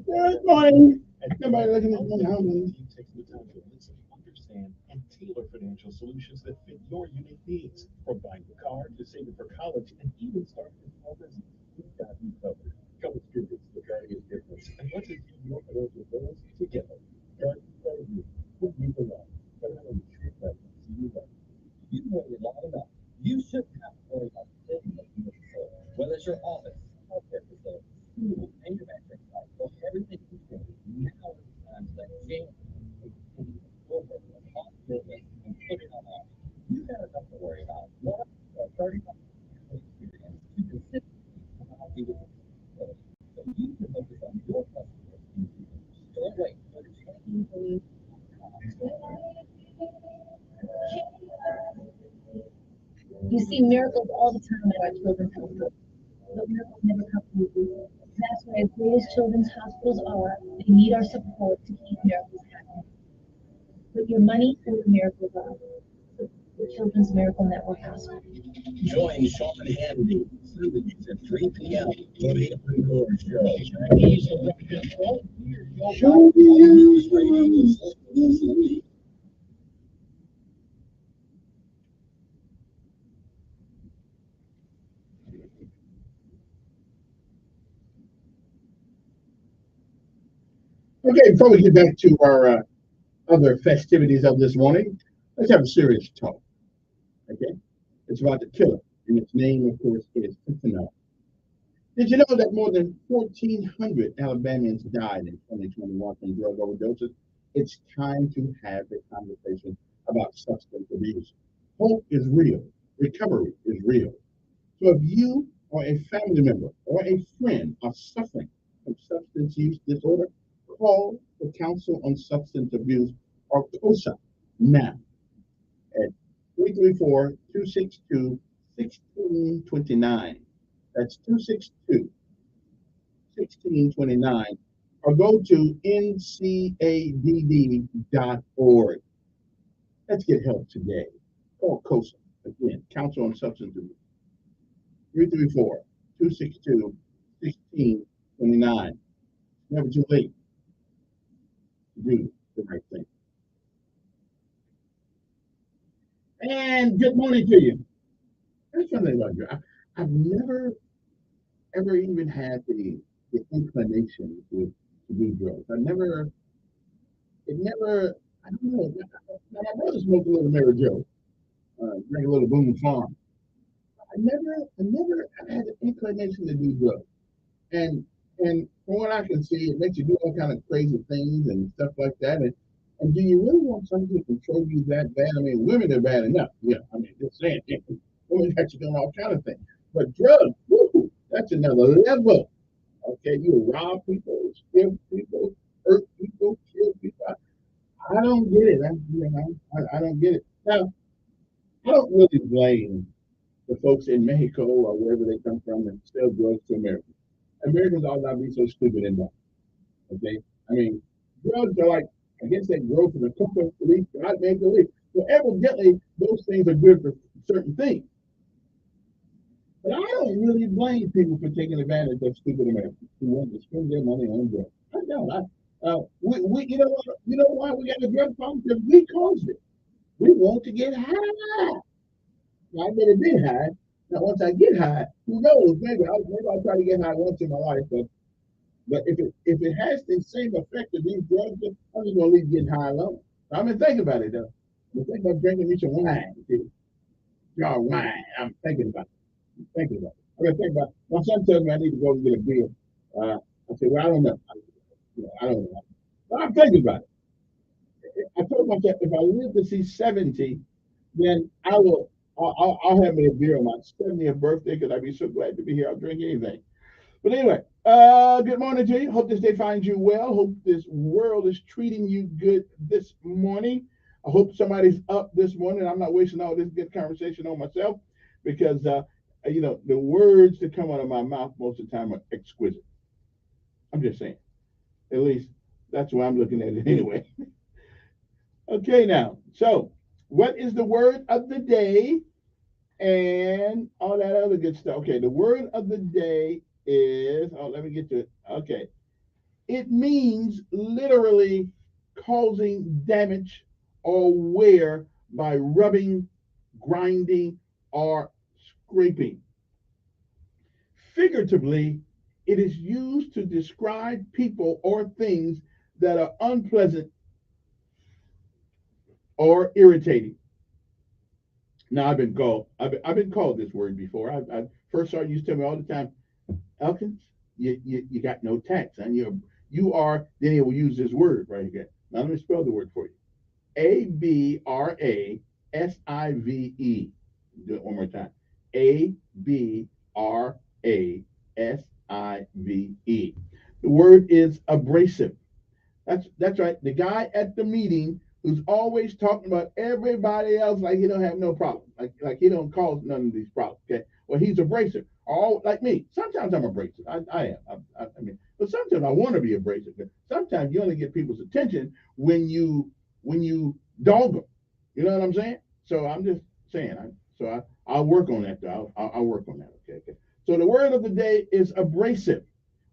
Good morning. Everybody looking at me. How many? Takes the time to listen, understand, and tailor financial solutions that fit your unique needs. From buying a car to saving for college and even starting a small business, we've got you covered. Come experience the Guardian difference and what it waited long enough. You shouldn't have to worry about decision-making necessarily. Whether it's your office, healthcare facility, school, manufacturing site, or everything you do, now is the time to let Jane take your responsibility and put it on us. You've got enough to worry about. What a 35 experience to consistently provide you with the so you can focus on your customers and people. So don't wait. Go to Jane. You see miracles all the time at our children's hospitals, but miracles never come from you. That's why as great as children's hospitals are, they need our support to keep miracles happening. Put your money where the miracles are. The Children's Miracle Network Hospital. Join Sean Hannity Sundays at 3 p.m. for the Entrepreneur Show. News Radio. Okay, before we get back to our other festivities of this morning, let's have a serious talk. Okay, it's about the killer, and its name, of course, is fentanyl. Did you know that more than 1,400 Alabamians died in 2021 from drug overdoses? It's time to have a conversation about substance abuse. Hope is real. Recovery is real. So if you or a family member or a friend are suffering from substance use disorder, call the Council on Substance Abuse, or COSA, now at 334-262-1629. That's 262-1629. Or go to ncadd.org. Let's get help today. Call COSA. Again, Council on Substance Abuse. 334-262-1629. Never too late to do the right thing. And good morning to you. That's something about you. I've never ever even had the inclination to do drugs. I don't know. I never smoked a little Mary Joe, drink a little Boone Farm. I never had the inclination to do drugs. And from what I can see, it makes you do all kind of crazy things and stuff like that. And do you really want somebody to control you that bad? I mean, women are bad enough. Yeah, I mean, just saying. Women got you doing all kind of things. But drugs, woo, that's another level. Okay, you rob people, steal people, hurt people, kill people. I don't get it. I don't get it. Now, I don't really blame the folks in Mexico or wherever they come from and sell drugs to Americans. Americans ought not be so stupid and dumb. Okay? I mean, drugs are like, I guess they grow from the cocoa leaf, God made the leaf. So evidently, those things are good for certain things. But I don't really blame people for taking advantage of stupid Americans who want to spend their money on drugs. I don't. You know what? You know why we got a drug problem? Because we caused it. We want to get high. Now, I never been high. Now, once I get high, who knows? Maybe I'll try to get high once in my life. But if it has the same effect of these drugs, I'm just gonna leave getting high alone. I mean, think about it though. I'm thinking about drinking me some wine. Jar wine. I'm thinking about it. I'm gonna think about it. My son tells me I need to go and get a beer. I said, well, I don't know. I don't know. But I'm thinking about it. I told myself if I live to see 70, then I'll have me a beer on my 70th birthday because I'd be so glad to be here. I'll drink anything. But anyway, good morning to you. Hope this day finds you well. Hope this world is treating you good this morning. I hope somebody's up this morning. I'm not wasting all this good conversation on myself because, the words that come out of my mouth most of the time are exquisite. I'm just saying. At least that's why I'm looking at it anyway. Okay, now. So, what is the word of the day? And all that other good stuff. Okay, the word of the day is, let me get to it. Okay. It means literally causing damage or wear by rubbing, grinding, or scraping. Figuratively, it is used to describe people or things that are unpleasant or irritating. Now I've been called this word before. I first started used to tell me all the time, Elkins, you got no tact, and you are. Then he will use this word right here. Now let me spell the word for you. Abrasive. Do it one more time. Abrasive. The word is abrasive. That's right. The guy at the meeting who's always talking about everybody else like he don't have no problem, like he don't cause none of these problems. Okay, well he's abrasive. All like me. Sometimes I'm abrasive. I am. I mean, but sometimes I want to be abrasive. Sometimes you only get people's attention when you dog them. You know what I'm saying? So I'm just saying. I'll work on that. Though. I'll work on that. Okay. Okay. So the word of the day is abrasive,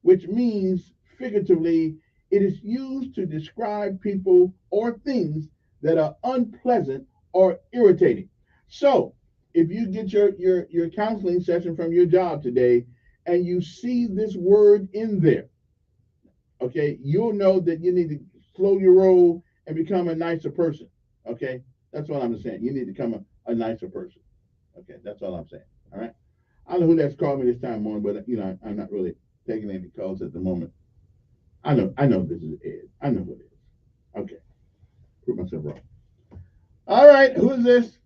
which means figuratively it is used to describe people or things that are unpleasant or irritating. So, if you get your counseling session from your job today and you see this word in there, okay, you'll know that you need to slow your roll and become a nicer person. Okay, that's what I'm saying. You need to become a nicer person. Okay, that's all I'm saying. All right. I don't know who that's called me this time on, but I'm not really taking any calls at the moment. I know this is Ed. I know who it is. Okay. Prove myself wrong. All right, who is this?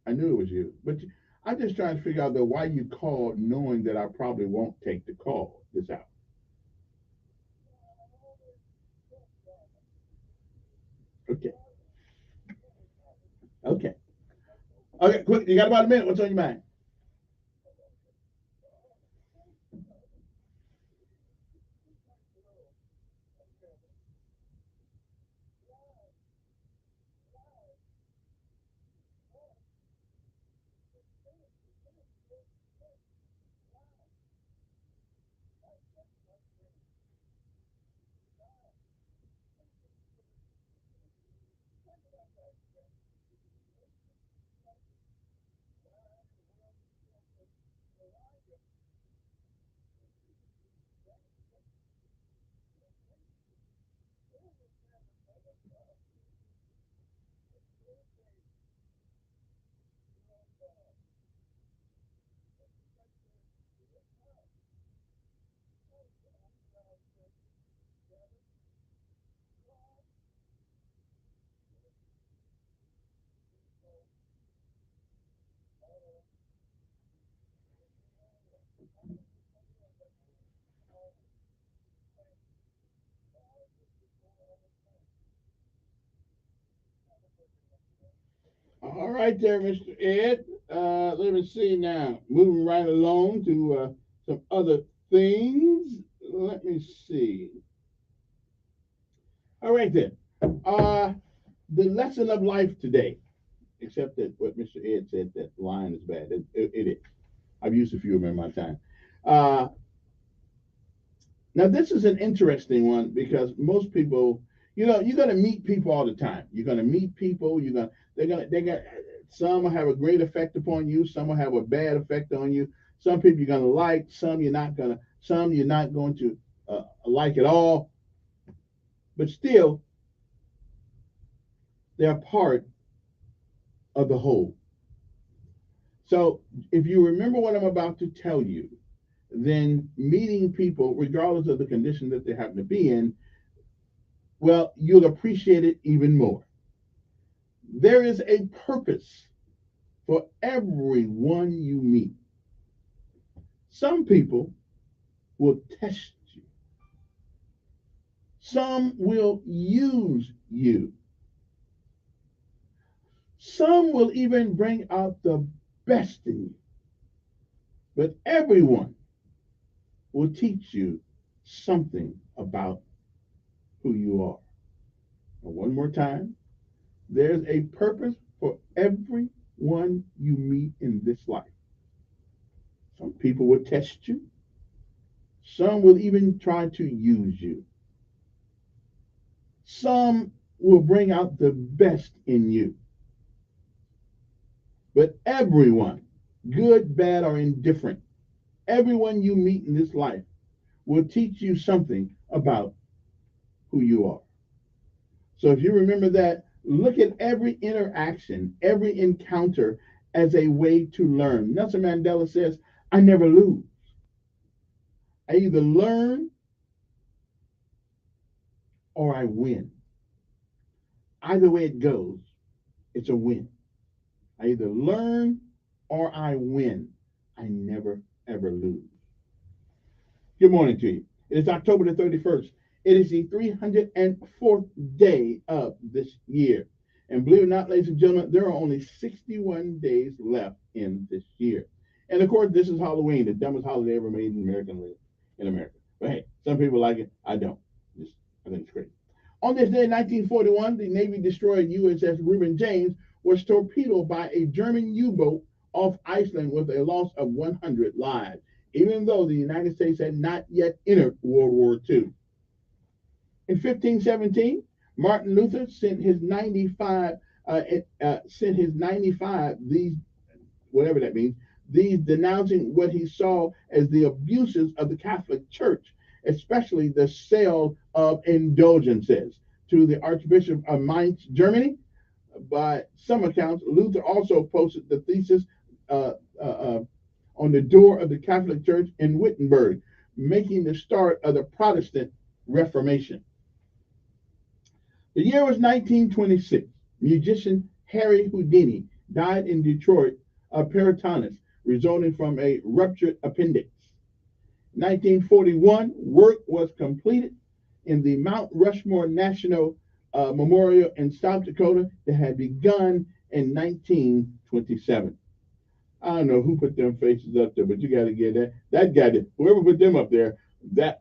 I knew it was you. But I'm just trying to figure out though why you called knowing that I probably won't take the call this hour. Okay. Okay. Okay, quick, you got about a minute. What's on your mind? All right there, Mr. Ed. Let me see now. Moving right along to some other things. Let me see. All right then. Uh, the lesson of life today, except that what Mr. Ed said, that line is bad. It is. I've used a few of them in my time. Uh, Now, this is an interesting one because most people, you're going to meet people all the time. You're going to meet people. They're going to, some will have a great effect upon you. Some will have a bad effect on you. Some people you're going to like. Some you're not going to like at all. But still, they're part of the whole. So if you remember what I'm about to tell you, then meeting people, regardless of the condition that they happen to be in, well, you'll appreciate it even more. There is a purpose for everyone you meet. Some people will test you. Some will use you. Some will even bring out the best in you. But everyone will teach you something about who you are. And one more time, there's a purpose for everyone you meet in this life. Some people will test you. Some will even try to use you. Some will bring out the best in you. But everyone, good, bad, or indifferent, everyone you meet in this life will teach you something about who you are. So if you remember that, Look at every interaction, every encounter as a way to learn. Nelson Mandela says, I never lose. I either learn or I win. Either way it goes, it's a win. I either learn or I win. I never, ever lose. Good morning to you. It is October the 31st. It is the 304th day of this year. And believe it or not, ladies and gentlemen, there are only 61 days left in this year. And of course, this is Halloween, the dumbest holiday ever made in America. But hey, some people like it. I don't. I think it's crazy. On this day in 1941, the Navy destroyer USS Reuben James was torpedoed by a German U-boat off Iceland with a loss of 100 lives, even though the United States had not yet entered World War II. In 1517, Martin Luther sent his 95, these, whatever that means, these denouncing what he saw as the abuses of the Catholic Church, especially the sale of indulgences, to the Archbishop of Mainz, Germany. By some accounts, Luther also posted the thesis on the door of the Catholic Church in Wittenberg, making the start of the Protestant Reformation. The year was 1926. Musician Harry Houdini died in Detroit of peritonitis resulting from a ruptured appendix. 1941, work was completed in the Mount Rushmore National Memorial in South Dakota that had begun in 1927. I don't know who put them faces up there, but you got to get that. That guy did. Whoever put them up there,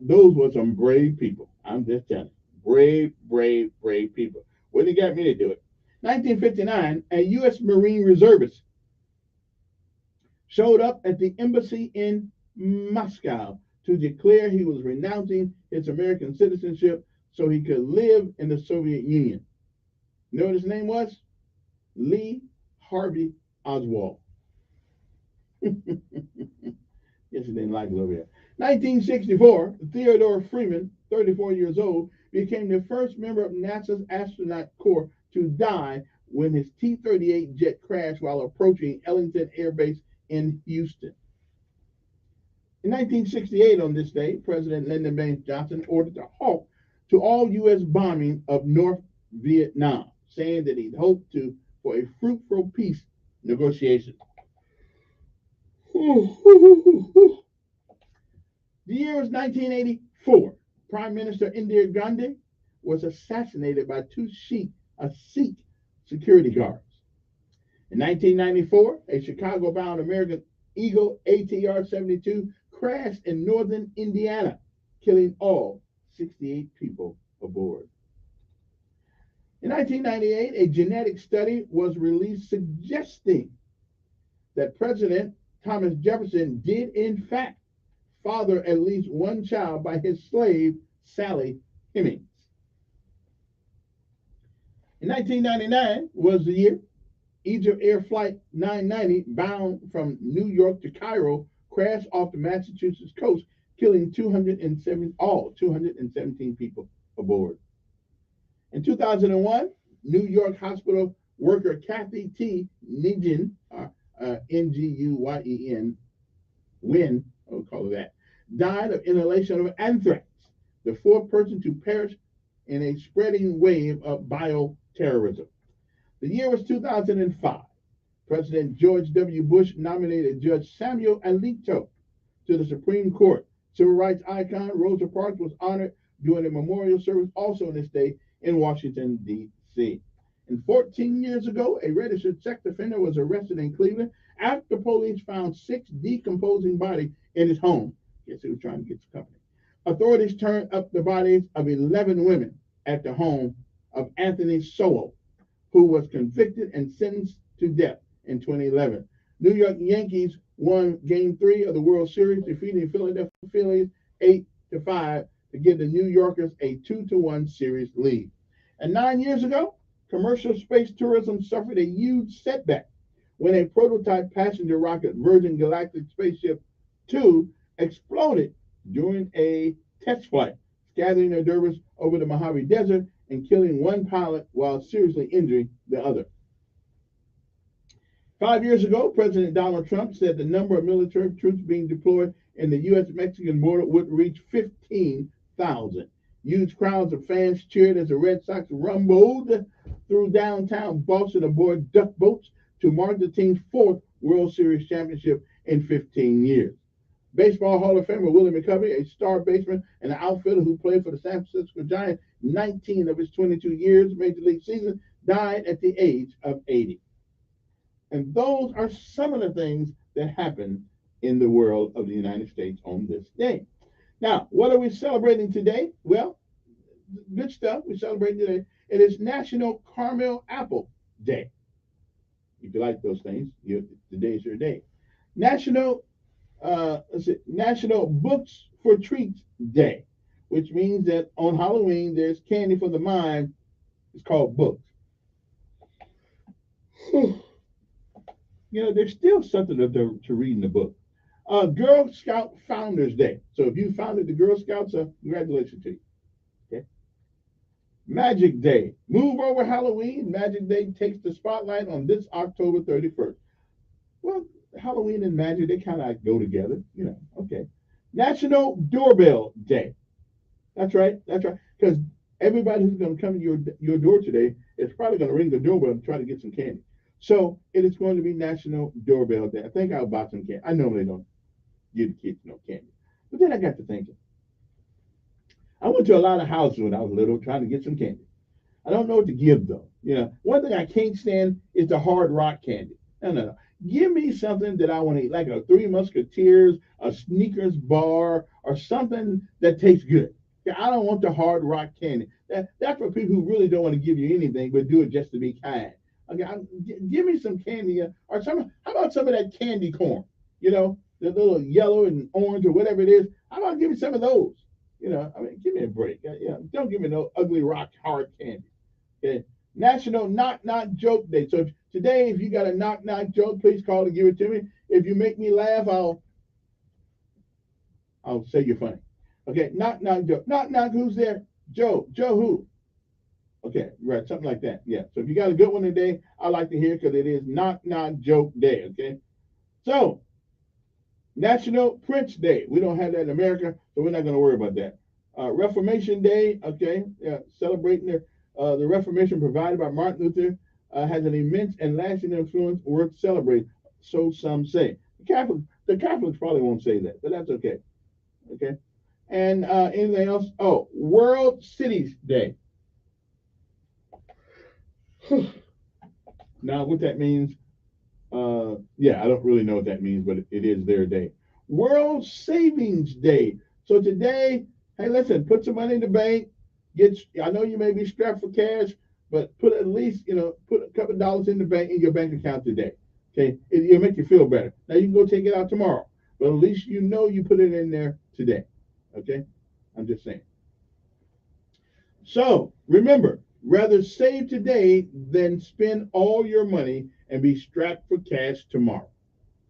those were some brave people. I'm just telling you. Brave, brave, brave people. Well, they got me to do it. 1959, a U.S. Marine reservist showed up at the embassy in Moscow to declare he was renouncing his American citizenship so he could live in the Soviet Union. You know what his name was? Lee Harvey Oswald. Yes, he didn't like it over here. 1964, Theodore Freeman, 34 years old, became the first member of NASA's astronaut corps to die when his T-38 jet crashed while approaching Ellington Air Base in Houston. In 1968, on this day, President Lyndon B. Johnson ordered a halt to all U.S. bombing of North Vietnam, saying that he hoped for a fruitful peace negotiation. The year was 1984. Prime Minister Indira Gandhi was assassinated by two Sikh security guards. In 1994, a Chicago-bound American Eagle ATR-72 crashed in northern Indiana, killing all 68 people aboard. In 1998, a genetic study was released suggesting that President Thomas Jefferson did, in fact, father at least one child by his slave, Sally Hemings. In 1999 was the year Egypt Air Flight 990, bound from New York to Cairo, crashed off the Massachusetts coast, killing 217 people aboard. In 2001, New York hospital worker Kathy T. Nguyen, Nguyen, Wynn, I'll call it that, died of inhalation of anthrax, the fourth person to perish in a spreading wave of bioterrorism. The year was 2005. President George W. Bush nominated Judge Samuel Alito to the Supreme Court. Civil rights icon Rosa Parks was honored during a memorial service also on this day in Washington, D.C. And 14 years ago, a registered sex offender was arrested in Cleveland after police found 6 decomposing bodies in his home. Guess he was trying to get some company. Authorities turned up the bodies of 11 women at the home of Anthony Sowell, who was convicted and sentenced to death in 2011. New York Yankees won Game 3 of the World Series, defeating Philadelphia Phillies 8-5 to give the New Yorkers a 2-1 series lead. And 9 years ago, commercial space tourism suffered a huge setback when a prototype passenger rocket, Virgin Galactic Spaceship 2, exploded during a test flight, scattering their debris over the Mojave Desert and killing one pilot while seriously injuring the other. 5 years ago, President Donald Trump said the number of military troops being deployed in the U.S.-Mexican border would reach 15,000. Huge crowds of fans cheered as the Red Sox rumbled through downtown Boston aboard duck boats to mark the team's fourth World Series championship in 15 years. Baseball Hall of Famer Willie McCovey, a star baseman and an outfielder who played for the San Francisco Giants 19 of his 22 years Major League season, died at the age of 80. And those are some of the things that happen in the world of the United States on this day. Now, what are we celebrating today? Well, good stuff. We celebrate today. It is National Caramel Apple Day. If you like those things, today's your day. National Books for Treats Day, which means that on Halloween there's candy for the mind. It's called books. There's still something to read in the book. Girl Scout Founders Day. So if you founded the Girl Scouts, congratulations to you. Okay. Magic Day. Move over Halloween. Magic Day takes the spotlight on this October 31st. Well, Halloween and magic, they kind of go together, okay. National Doorbell Day. That's right. Because everybody who's going to come to your door today is probably going to ring the doorbell and try to get some candy. So it is going to be National Doorbell Day. I think I'll buy some candy. I normally don't give the kids no candy. But then I got to thinking. I went to a lot of houses when I was little trying to get some candy. I don't know what to give, though. One thing I can't stand is the hard rock candy. No. Give me something that I want to eat, like a Three Musketeers, a Snickers bar, or something that tastes good. I don't want the hard rock candy. That's for people who really don't want to give you anything, but do it just to be kind. Okay, give me some candy, or some. How about some of that candy corn? The little yellow and orange or whatever it is. How about give me some of those? Give me a break. Don't give me no ugly rock hard candy. Okay. National Knock Knock Joke Day. So today, if you got a knock knock joke, please call and give it to me. If you make me laugh, I'll say you're funny. Okay, knock knock joke. Knock knock, who's there? Joe. Joe who? Okay, right, something like that. Yeah. So if you got a good one today, I'd like to hear because it is Knock Knock Joke Day. Okay. So National Prince Day. We don't have that in America, so we're not going to worry about that. Reformation Day. Okay, celebrating the Reformation provided by Martin Luther has an immense and lasting influence worth celebrating. So some say. The Catholics probably won't say that, but that's okay. Okay. And anything else? Oh, World Cities Day. Now, what that means, I don't really know what that means, but it is their day. World Savings Day. So today, hey, listen, put some money in the bank. I know you may be strapped for cash, but put at least, put a couple of dollars in your bank account today. Okay, it'll make you feel better. Now you can go take it out tomorrow, but at least you put it in there today. Okay, I'm just saying. So remember, rather save today than spend all your money and be strapped for cash tomorrow.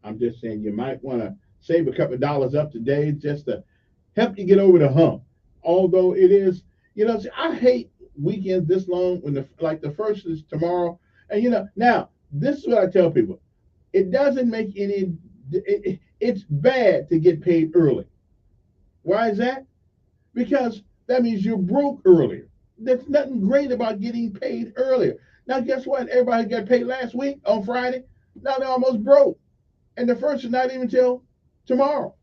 I'm just saying you might want to save a couple of dollars up today just to help you get over the hump. Although it is, I hate weekends this long when the first is tomorrow. And now this is what I tell people. It doesn't make it's bad to get paid early. Why is that? Because that means you're broke earlier. There's nothing great about getting paid earlier. Now, guess what? Everybody got paid last week on Friday. Now they're almost broke. And the first is not even till tomorrow.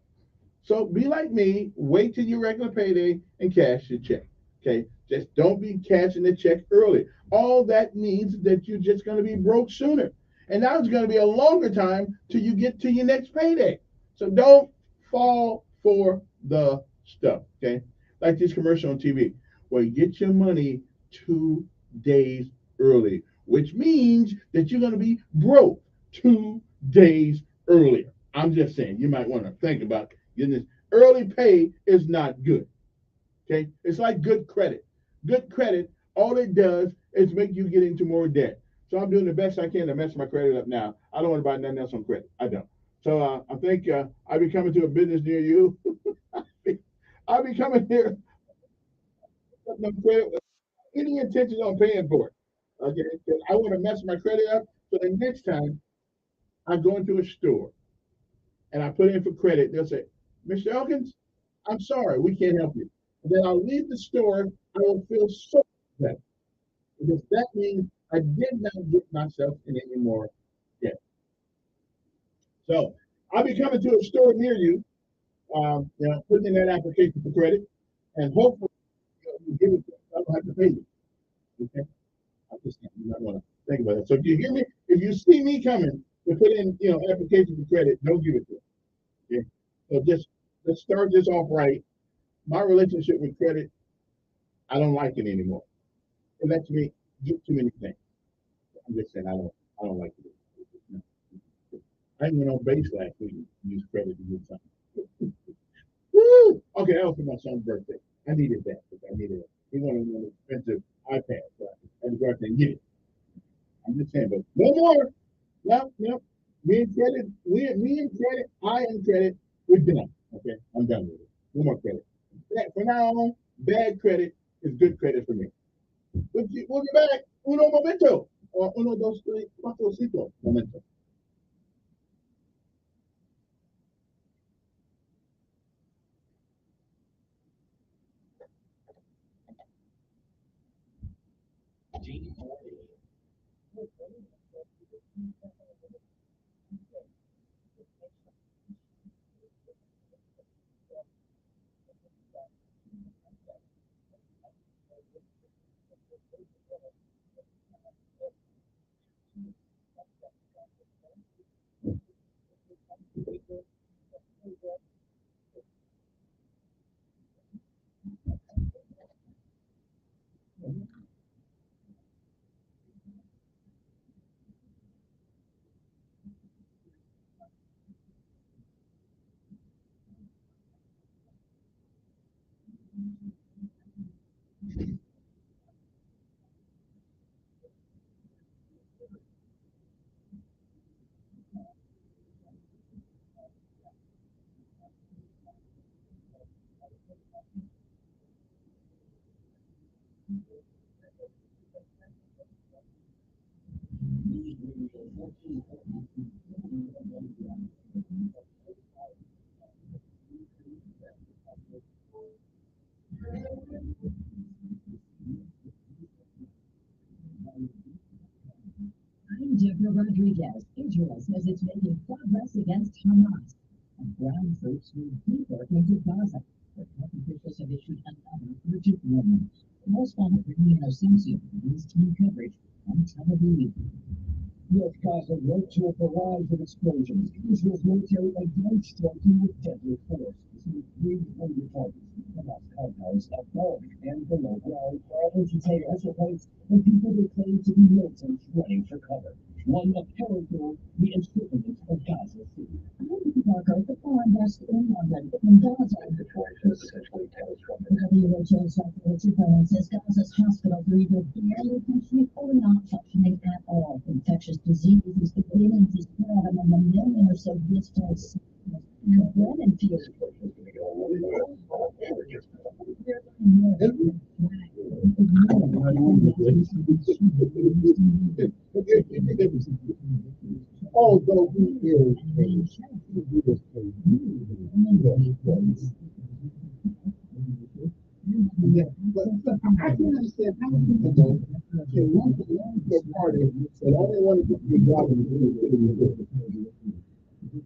So be like me. Wait till your regular payday and cash your check. Okay? Just don't be cashing the check early. All that means that you're just going to be broke sooner. And now it's going to be a longer time till you get to your next payday. So don't fall for the stuff. Okay? Like this commercial on TV. Well, get your money 2 days early, which means that you're going to be broke 2 days earlier. I'm just saying, you might want to think about getting this. Early pay is not good. Okay? It's like good credit. Good credit, all it does is make you get into more debt. So I'm doing the best I can to mess my credit up now. I don't want to buy nothing else on credit. I don't. So I think I'll be coming to a business near you. I'll be coming here. No credit. any intention on paying for it. Okay, because I want to mess my credit up. So the next time I go into a store and I put in for credit, they'll say, Mr. Elkins, I'm sorry, we can't help you. And then I'll leave the store, I will feel so better. Because that means I did not get myself in any more debt. So I'll be coming to a store near you, putting in that application for credit, and hopefully you give it to me. I don't have to pay you. Okay? I just you might want to think about it. So if you hear me, if you see me coming to put in, application for credit, don't give it to me. Okay? So just let's start this off right. My relationship with credit, I don't like it anymore. It lets me get too many things. I'm just saying I don't like it. No. I even went on base last week and used credit to get something. Woo! Okay, that was for my son's birthday. I needed that because I needed it. He wanted an expensive iPad, so I had to go out there and get it. I'm just saying, but no more. Yep. Me and credit, I and credit, we're done. Okay, I'm done with it. No more credit. From now on, bad credit is good credit for me. We'll be back. Uno momento. Or uno, dos, tres, cuatro, cinco momento. I'm Deborah Rodriguez. Israel says it's making progress against Hamas. And ground troops move deeper into Gaza. But health officials have issued another urgent warning. Correspondent Renee Simpson brings team coverage on Tel Aviv. North Gaza led to a barrage of explosions. Israel's military again striking with deadly force. Some 300 targets. Hamas compounds above and below ground. All detail also points the people they claim to be militants running for cover. One apparent goal, the encirclement of Gaza City. Marco, the foreign desk in London, in Gaza. The situation is essentially catastrophic. WHO's Dr. Cohen says Gaza's hospitals are either barely functioning or not functioning at all. Infectious disease is beginning to spread among a million or so displaced and bread and fuel. Although he is but I can understand how people can want to belong to a party and only want to get the job in the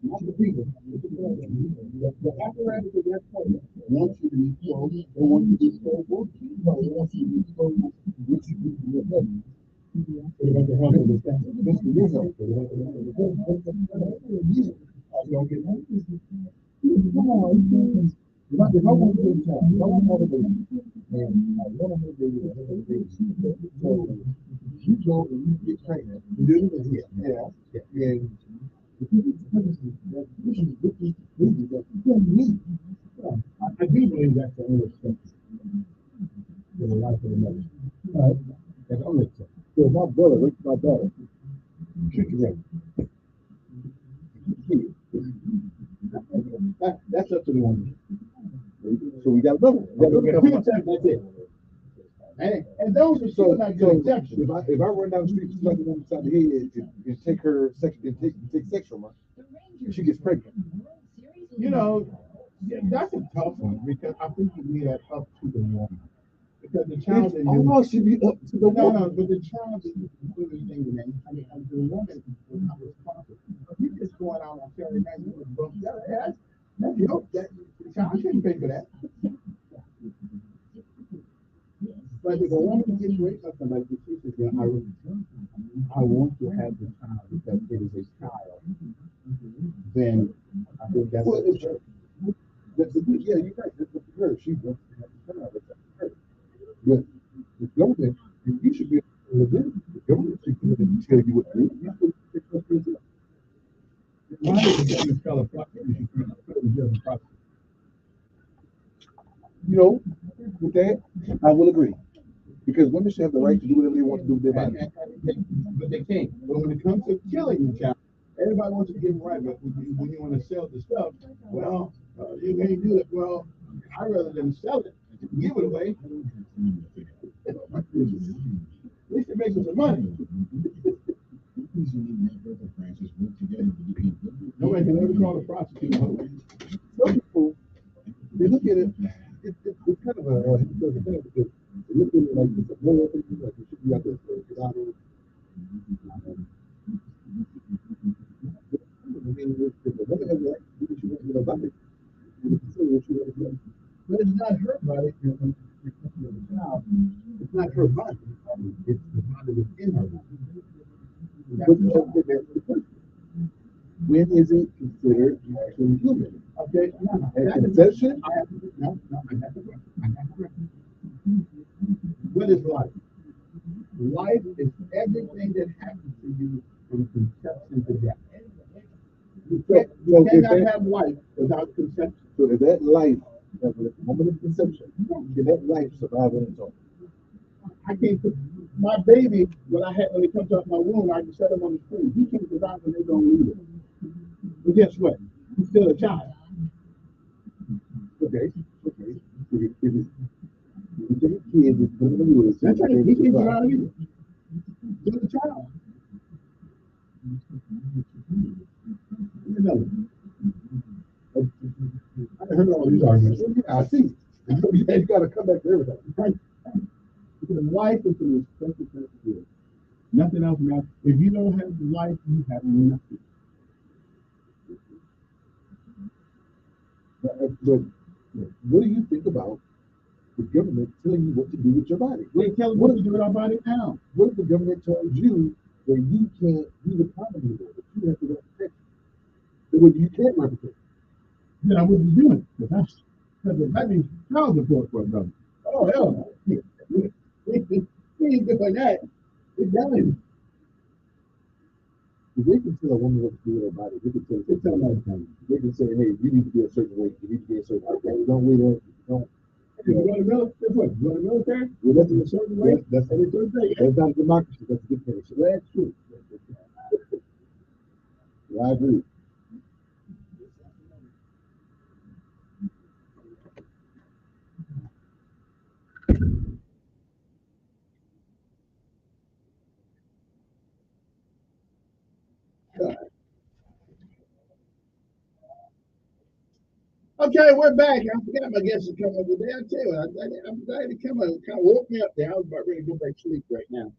not the people. The apparatus of that party wants you to be close, they want you to be close, they want you to be close, which you can do it. They want to help understand. This is your help. They want to help. I don't get that. Come on, you might be helping to do job. You don't want to do it. And I want to do it. So you go and you get pregnant. You do it here. Yeah. And I do believe that's the only step in the life of a mother. That's the only step. So my brother, look at my daughter. Shoot your head. That's up to the woman. So we got another one. That's it. And those are still not good exceptions. If I run down the street, slap her on the side of the head, and take her sex, and take sex from her, she gets pregnant. You know, that's a tough one because I think you leave that up to the woman. Because the child should be up to the woman. No, but the child is really thinking that the woman is not responsible. If you just going out on Saturday night and doing bump, that's your the child shouldn't pay for that. But if a woman gets raped by somebody, she says, yeah, I want to have the child because it is a child, then I think that's yeah, you're right. That's up to her. She wants to have the child. That's up to her. But the government, you should be able to live. The government should be able to tell you what to do. You should take those things up. Why does the government tell a prosecution to put in jail the prosecutor? You know, with that, I will agree. Because women should have the right to do whatever they want to do with their body. But they can't. But when it comes to killing the child, everybody wants to get it right. But when you want to sell the stuff, well, you can't do it. Well, I'd rather than sell it, give it away. At least it makes us some money. Nobody can ever call a prosecutor. Some people, they look at it, it's kind of a thing because they look at it like it's a moral thing, like you should be out there for a lot of. The woman has the right to do what she wants with her body. But it's not her body. It's not her body. It's the body within her body. When is it considered actually human? Okay, at conception? What is life? Life is everything that happens to you from conception to death. You cannot have life without conception. So if that life, at the moment of conception, can that life survive on its own? I can't put my baby, when it comes out my womb, I can set him on the screen. He can't survive when they don't leave it. But guess what? He's still a child. Okay. That's right. He can't survive either. He's a child. I heard all these arguments. Yeah, I see. You got to come back to everything. Right. Because life is the most precious thing to do. Nothing else matters. If you don't have life, you have nothing. But what do you think about the government telling you what to do with your body? They tell you what to do with our body now. What if the government tells you that you can't do the problem anymore, that you have to replicate? That you can't replicate. Then I wouldn't be doing it. Because that means child support for a government. Oh, hell no. We ain't doing that. It's done. They can tell a woman what to do with her body. They can tell her. They can say, hey, you need to be a certain weight. You need to be a certain weight. Okay, don't wait on. Don't. You go to the military? What? You go to the military? Well, that's a certain way. That's not a democracy. That's a dictatorship. That's true. Yeah, I agree. Okay, we're back. I forgot my guest is coming over there. I tell you, I'm glad he kind of woke me up there. I was about ready to go back to sleep right now.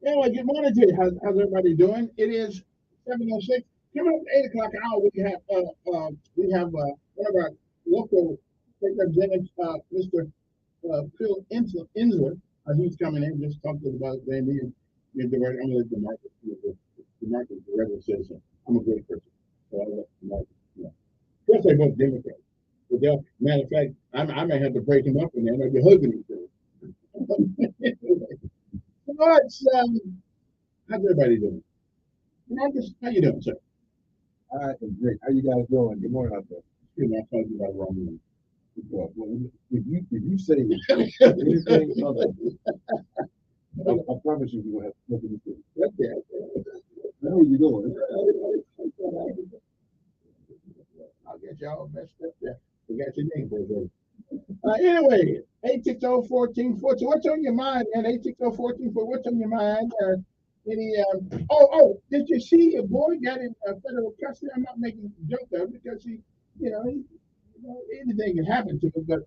Anyway, good morning to you. How's everybody doing? It is 7:06. Coming up at 8 o'clock hour, we have one of our local representatives, Mr. Phil Insler. He's coming in. Just talk to us about Randy and I'm going to let DeMarcus. DeMarcus is a regular citizen. I'm a great person. So I'll let DeMarcus, Of course, they both Democrats. But matter of fact, I may have to break him up and they might be hugging each other. All right, how's everybody doing? Marcus, how you doing, sir? All right, great. How you guys doing? Good morning out there. Excuse me, I told you about the wrong one. Well, if you say anything other, I promise you, we're going to have nothing to do. Okay. I know what you're doing. I'll get y'all messed up there. We got your name, boy. Anyway, 860-1414. What's on your mind, man? 860-1414. What's on your mind? Any? Did you see your boy got in federal custody? I'm not making a joke of it because anything can happen to him, but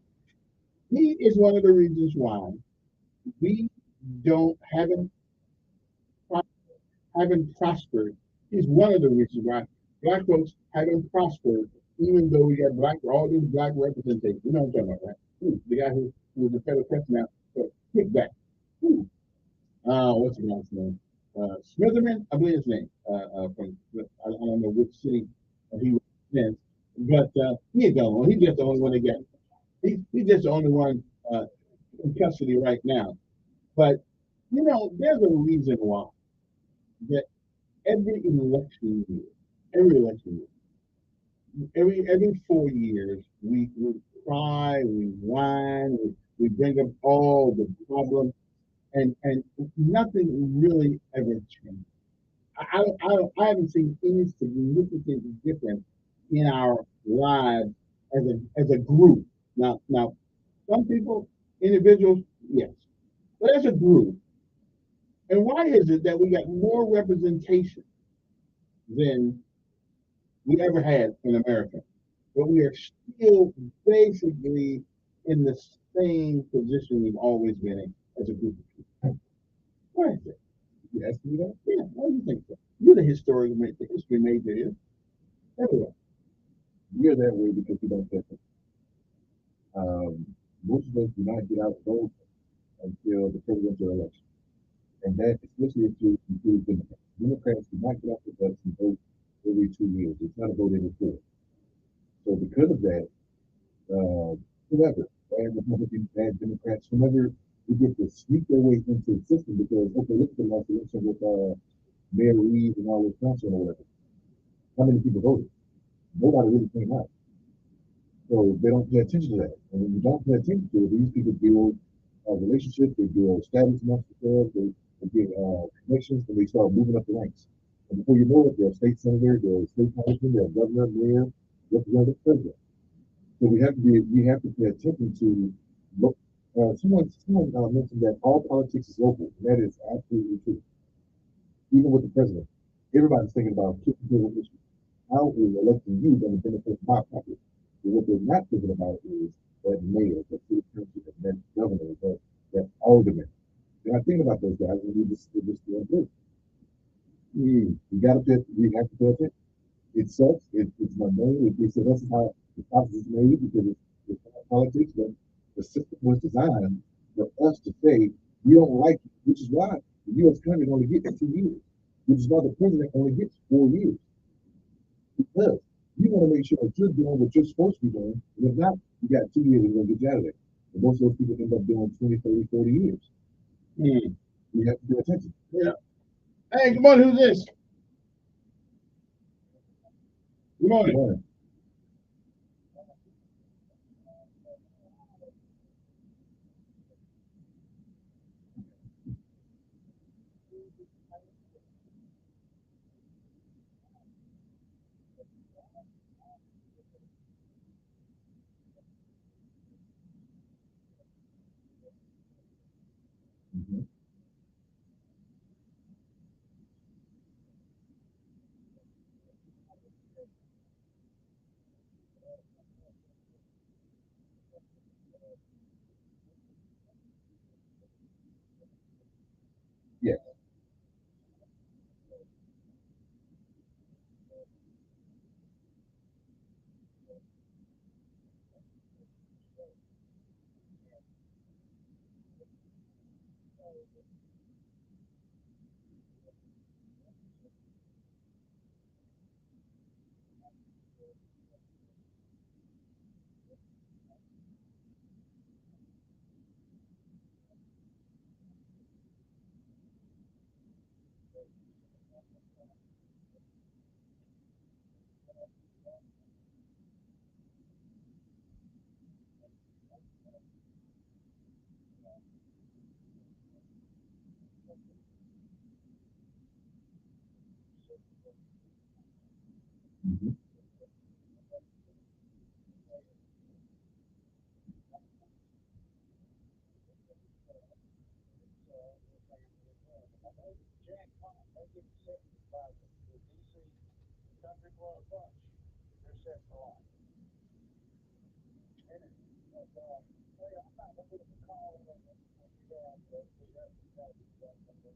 he is one of the reasons why we don't haven't prospered. He's one of the reasons why black folks haven't prospered, even though we got all these black representation. You know what I'm talking about, right? The guy who's a federal president now, but kickback. What's the guy's name? Smitherman, I believe his name. From I don't know which city he represents, but he ain't the only one. He's just the only one they got. He's just the only one in custody right now. But there's a reason why that every election year, every 4 years, we cry, we whine, we bring up all the problems, and nothing really ever changed. I haven't seen any significant difference in our lives as a group. Now, some people, individuals, yes, but as a group. And why is it that we got more representation than we ever had in America, but we are still basically in the same position we've always been in as a group of people? Why is it? You ask me that? Yeah, why do you think so? You're the historian, the history major here. Everywhere. You're that way because you don't get it. Most of us do not get out and vote until the presidential election. And that, especially if you include Democrats. Democrats do not get out the bus and vote every 2 years. It's not a vote every 4. So because of that, whoever, bad Republicans, bad Democrats, whoever, we get to sneak their way into the system because, okay, look at the last election with Mayor Reed and all this council or whatever. How many people voted? Nobody really came out. So they don't pay attention to that. And when you don't pay attention to it, these people build relationships, they build status amongst themselves, they get connections, and they start moving up the ranks. And before you know it, they're a state senator, they're a state congressman, they're a governor, mayor, representative, president. So we have to pay attention to look. Someone mentioned that all politics is local, and that is absolutely true. Even with the president, everybody's thinking about people issues. How is electing you going to benefit my pocket? But what they're not thinking about is that mayor, that city council, that governor, that alderman. They're not thinking about those guys, and we just doing good. We have to pay attention. It sucks. It's mundane. They said that's how the process is made because it's not politics, but the system was designed for us to say we don't like it, which is why the U.S. Congress only gets 2 years, which is why the president only gets 4 years. Because you want to make sure that you're doing what you're supposed to be doing, and if not, you got 2 years and we're going to get you out of there. And most of those people end up doing 20, 30, 40 years. We have to pay attention. Yeah. Hey, good morning. Who's this? Good morning. Good morning. Yes.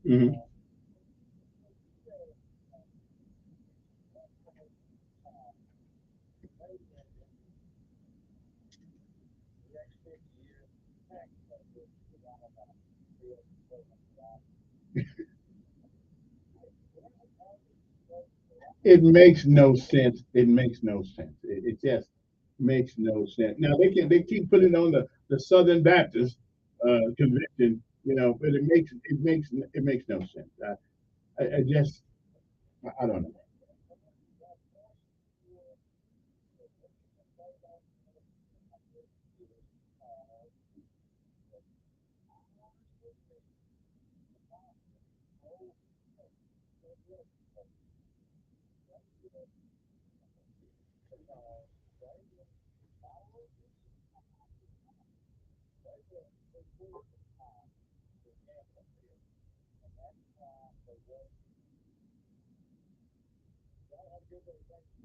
Mm-hmm. It makes no sense. It makes no sense. It just makes no sense. Now they keep putting on the Southern Baptist convention, but it makes no sense. I just I don't know.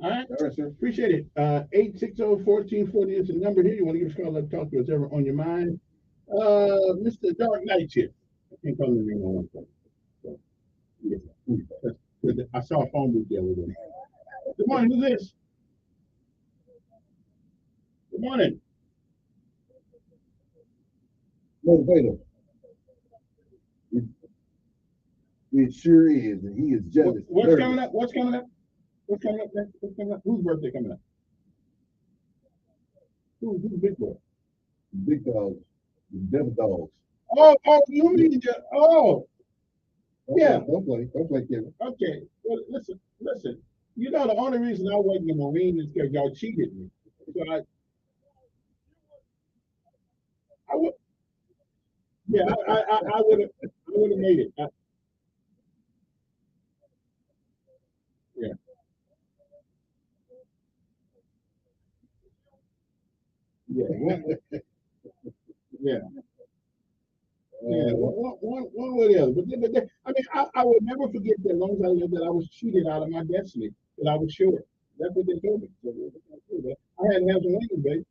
All right, sir. Appreciate it. 860-1440 is the number here. You want to give us a call and talk to us ever on your mind. Mr. Dark Knight here. I can't call him name on one phone. So, yeah. I saw a phone booth there with him. Good morning. Who's this? Good morning. Motivator. It sure is, and he is jealous. What's coming up? What's coming up? What's coming up next? What's coming up? Whose birthday coming up? Who's big boy? Big dogs, the devil dogs. Oh, you mean yeah. Don't play, Kevin. Okay. Well, listen. You know the only reason I wasn't a Marine is because y'all cheated me. So I would, yeah, I would have made it. Yeah, yeah, yeah. Yeah, one way or the other. But I mean, I would never forget that as long as I lived that I was cheated out of my destiny, that I was sure. That's what they told me. So, I had to have some wings, baby.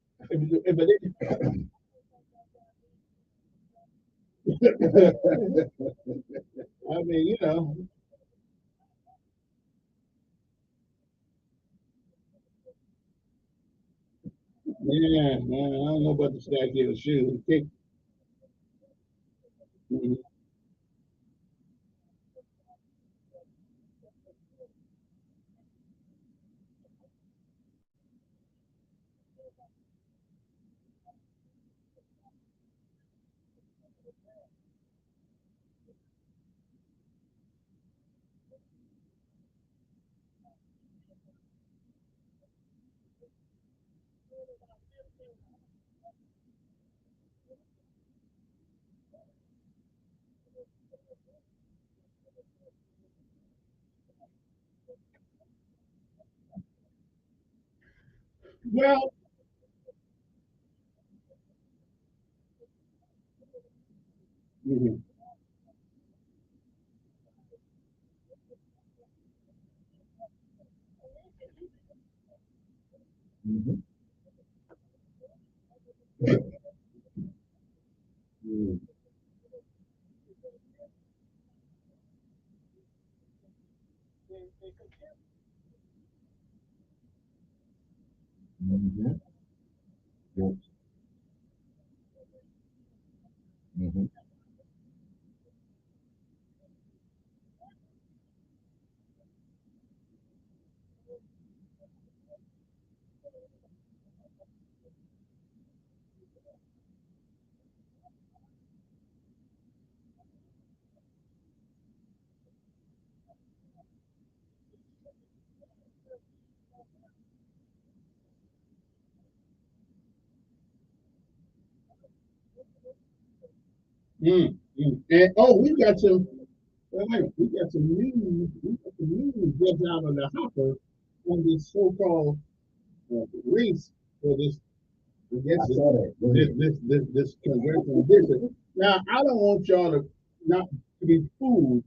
If I didn't. I mean, yeah, man, I don't know about the stack of the shoes. Mhm. Well, mhm, Mhm. Mhm. Mhm. Yep. Mhm. And we got some. Well, wait, we got some news. We got some news just out of the hopper on this so-called race for this. I guess I saw that. Go ahead. this congressional district. Now, I don't want y'all to not to be fooled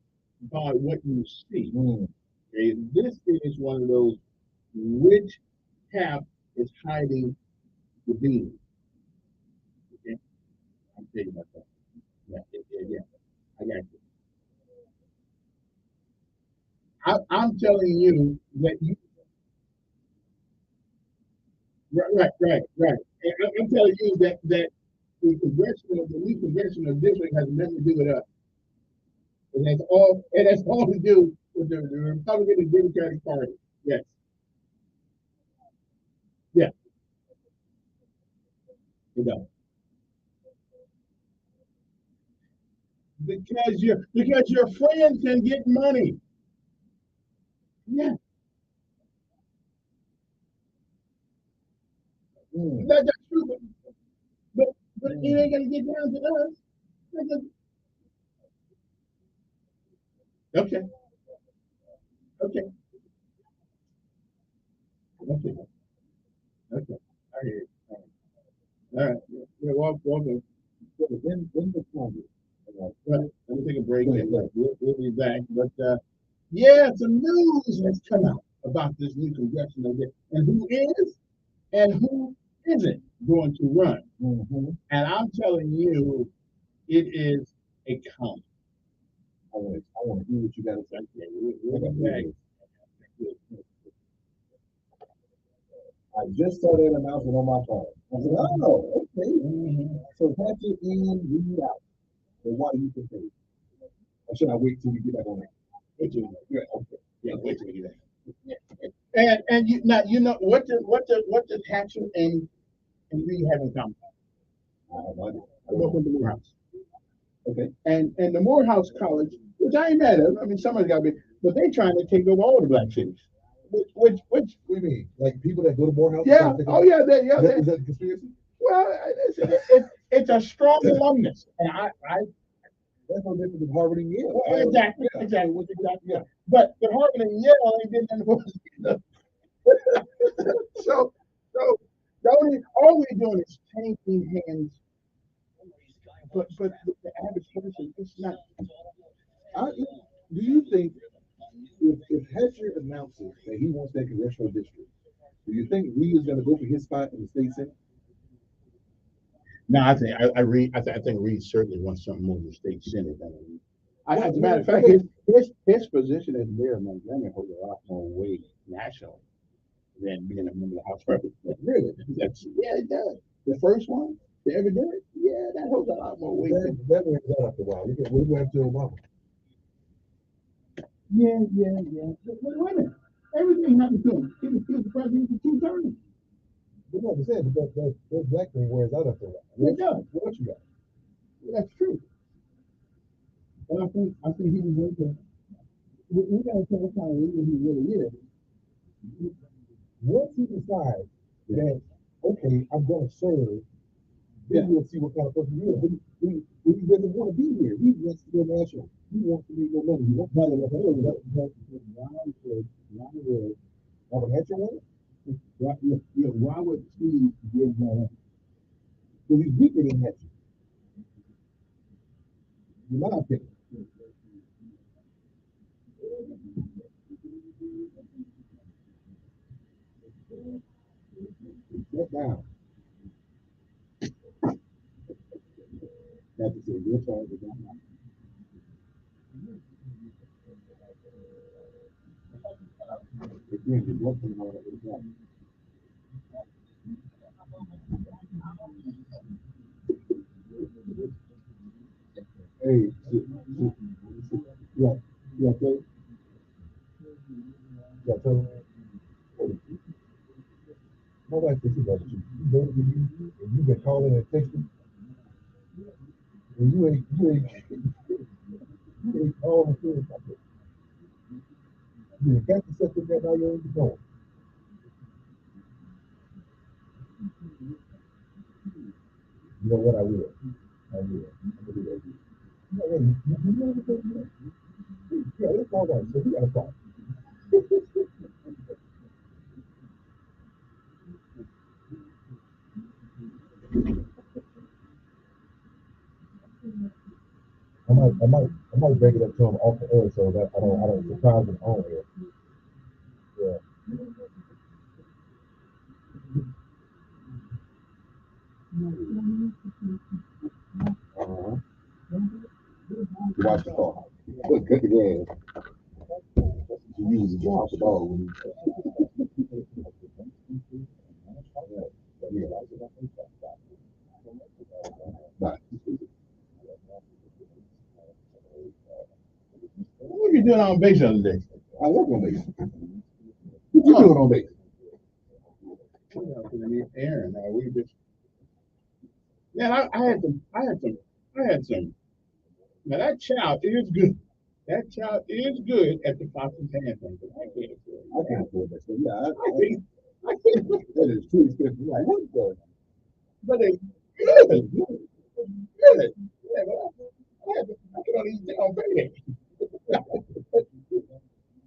by what you see. Mm. Okay, this is one of those which tap is hiding the beam. Okay, I'm taking that back. Yeah, I got you. I'm telling you that you right. And I'm telling you that the new congressional district has nothing to do with us. And that's all to do with the Republican and Democratic Party. Yes. Yeah. You know. Because your friends can get money. Yeah. That's true, but it ain't gonna get down to us. Okay. Okay. Okay. Okay. I hear you. All right. Yeah, welcome. Then the Congress. Let me take a break and we'll be back. But yeah, some news has come out about this new congressional district and who is and who isn't going to run. And I'm telling you, it is a count. I want to hear what you got to say. Okay. I just saw that announcement on my phone. I said, oh, okay. So patch it in, read out. So why do you think that? Or should I wait till we get back on that? Wait till we get back. Okay. Yeah, wait till we get back. And you know what does Hatcher and Reed have in common? I work with the Morehouse. Okay. And the Morehouse College, which I ain't mad at. I mean, somebody's got to be, but they're trying to take over all the black cities. Which what do you mean? Like people that go to Morehouse? Yeah. Oh yeah. Is that a conspiracy? Well, it's a strong alumnus, and I that's no different than Harvard and Yale. Well, exactly. Yeah. But Harvard and Yale ain't getting anything. So all we're doing is changing hands. But the average person, it's not. Do you think if Hatcher announces that he wants that congressional district, do you think Reed is going to go for his spot in the state senate? No, I think Reed certainly wants something more in the state senate. As a matter of fact, his position as mayor of Montgomery holds a lot more weight nationally than being a member of the House of Representatives. Really? Yeah, it does. The first one to ever do it, yeah, that holds a lot more weight. That went down after a while. We went to Obama. Yeah. Wait a minute. Everything happened to him. He was the president for 2 terms. You know what I'm saying? But that black thing wears out after a while. It does. What you got? Well, that's true. But I think he was going to. We got to tell kind of who he really is. Once he decides that, okay, I'm going to serve, then we'll see what kind of person he is. But he doesn't want to be here. He wants to go national. He wants to make more money. He wants to be Robert Hatcher won? Why would Steve give that up? Because he's weaker than Hatcher. In my opinion. Sit down. That's a good part of that. Hey, yeah, okay. Yeah, so my wife said she loves you. And you've been calling and texting. And you ain't calling and saying something. You got to set that now you're in the phone. You know what? I will. I'm gonna do that. You know what I'm saying? Yeah, let's talk about it. So we gotta talk. I might break it up to him off the air so that I don't surprise him on air. Watch the car. Look, cut the gas. You use the gas the ball when you. Right. What were you doing on base the other day? I work on base. What you doing on base? Aaron, we just. Yeah, I had some. Now that child is good. That child is good at the Fox's hand thing. I can't afford that. So yeah, I can't. That is too expensive. Like, what the? But it's good. Good. Yeah, I can only eat on payday.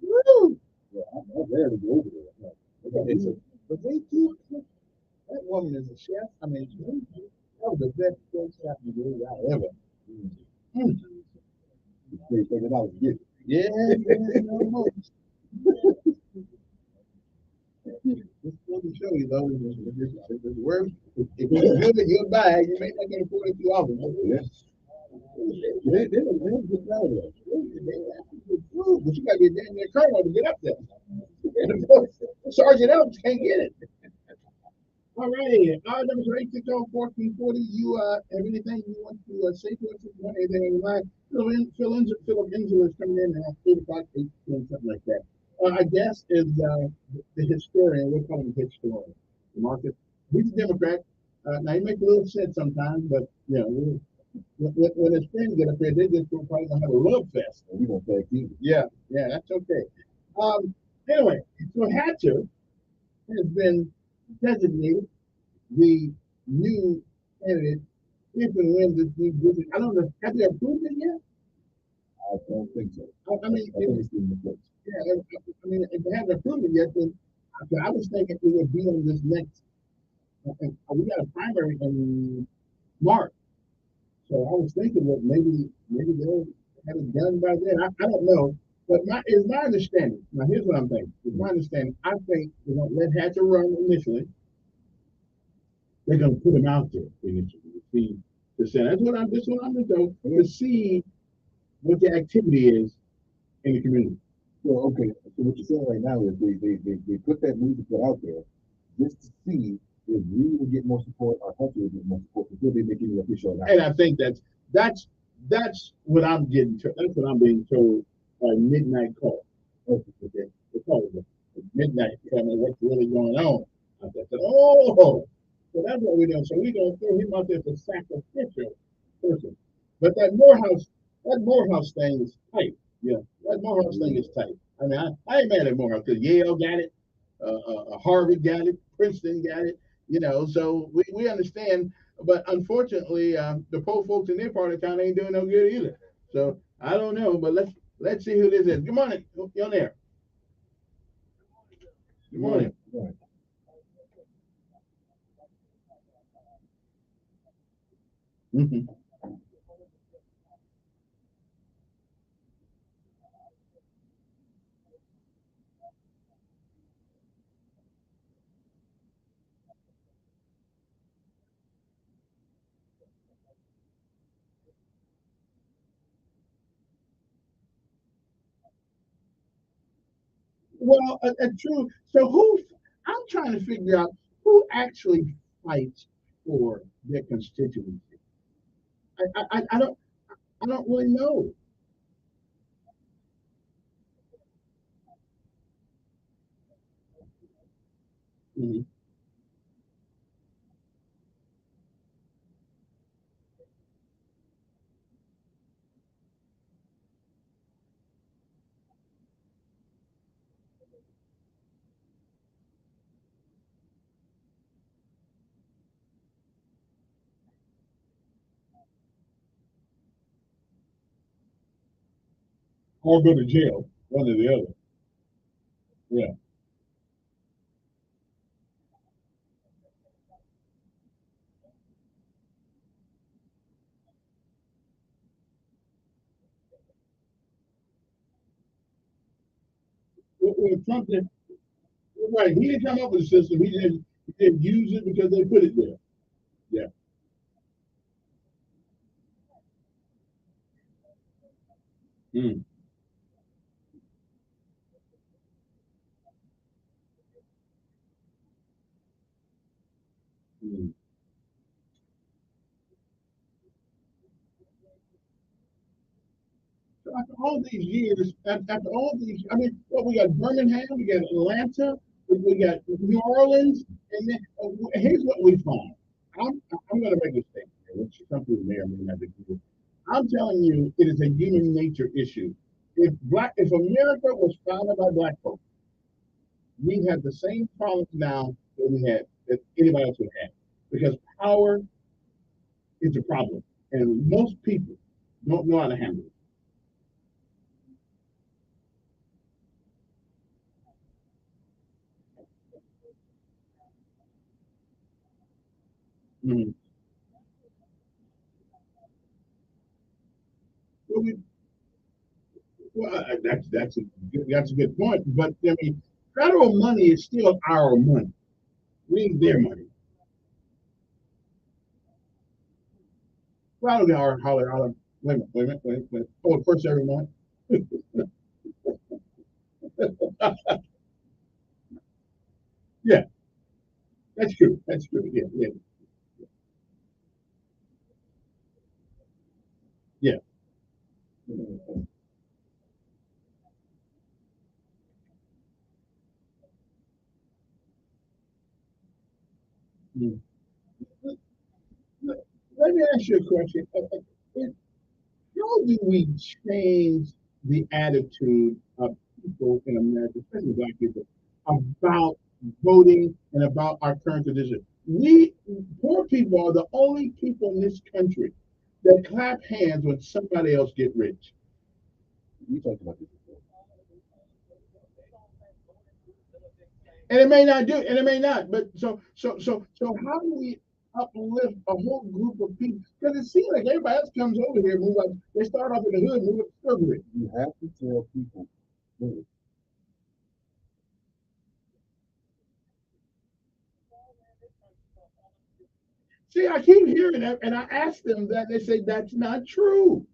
Woo! Yeah, I'm ready to go over there. But they do. That woman is a chef. I mean, that was the best place chef I ever. They figured out good. Yeah, no. Just want to show you though, if it works, if it's good in your bag, you may not get afford it too often. Yes. They get out of there. But you gotta be a damn near colonel to get up there. Sergeant Elks can't get it. All righty. Our numbers are 860-1440. You have anything you want to say to us? If you want anything on your mind, Phil Enzo is coming in at 8 o'clock, 8, something like that. Our guest is the historian. We're calling him historian. Marcus. He's a Democrat. Now he makes a little sense sometimes, but you know, when his friends get up here, they just probably gonna have a love fest. We're gonna thank you. Yeah, that's okay. Anyway, so Hatcher has been designated the new candidate if and when this new visit. I don't know. Have they approved it yet? I don't think so. I mean, if they haven't approved it yet, then I was thinking it would be on this next. We got a primary in March, so I was thinking that maybe they'll have it done by then. I don't know, but it's my understanding. Now, here's what I'm thinking. It's my understanding. I think they're going to let Hatcher run initially. They're going to put him out there initially to see the Senate. That's what I'm going to do, to see what the activity is in the community. Well, okay. So what you're saying right now is they put that music out there just to see if we will get more support or Hunter will get more support before they make any official announcement. And I think that's what I'm getting. That's what I'm being told by midnight call. Okay. They call it midnight. Tell me what's really going on. I said, oh. So that's what we're doing. So we're going to throw him out there as a sacrificial person. But that Morehouse thing is tight. Yeah, that Morehouse thing is tight. I mean, I ain't mad at Morehouse because Yale got it, Harvard got it, Princeton got it. You know, so we understand. But unfortunately, the poor folks in their part of town ain't doing no good either. So I don't know. But let's see who this is. Good morning. You're on there. Good morning. Good morning. Mm-hmm. Well, true. So I'm trying to figure out who actually fights for their constituency. I don't really know. Mm-hmm. Or go to jail, one or the other. Yeah. Well, Trump did, right. He didn't come up with a system. He didn't use it because they put it there. Yeah. Mm. Mm. So after all these years, after all these, I mean, well, we got Birmingham, we got Atlanta, we got New Orleans, and then here's what we find. I'm going to make a statement here, which some people may or may not agree. I'm telling you, it is a human nature issue. If America was founded by black folks, we have the same problems now that we had that anybody else would have, because power is a problem, and most people don't know how to handle it. Mhm. Well, that's a good point. But I mean, federal money is still our money. We ain't their money. Well, they are holler. Wait a minute, wait a minute, wait a minute. Oh, first every month. Yeah, that's true. That's true. Yeah, yeah, yeah. Mm. Let me ask you a question. How do we change the attitude of people in America, especially black people, about voting and about our current condition? We poor people are the only people in this country that clap hands when somebody else get rich. We talked about this before. And it may not do, and it may not. But so how do we uplift a whole group of people? Because it seems like everybody else comes over here, move up. They start off in the hood, move up to suburban. You have to tell people. "Look, see, I keep hearing that, and I ask them that. They say that's not true.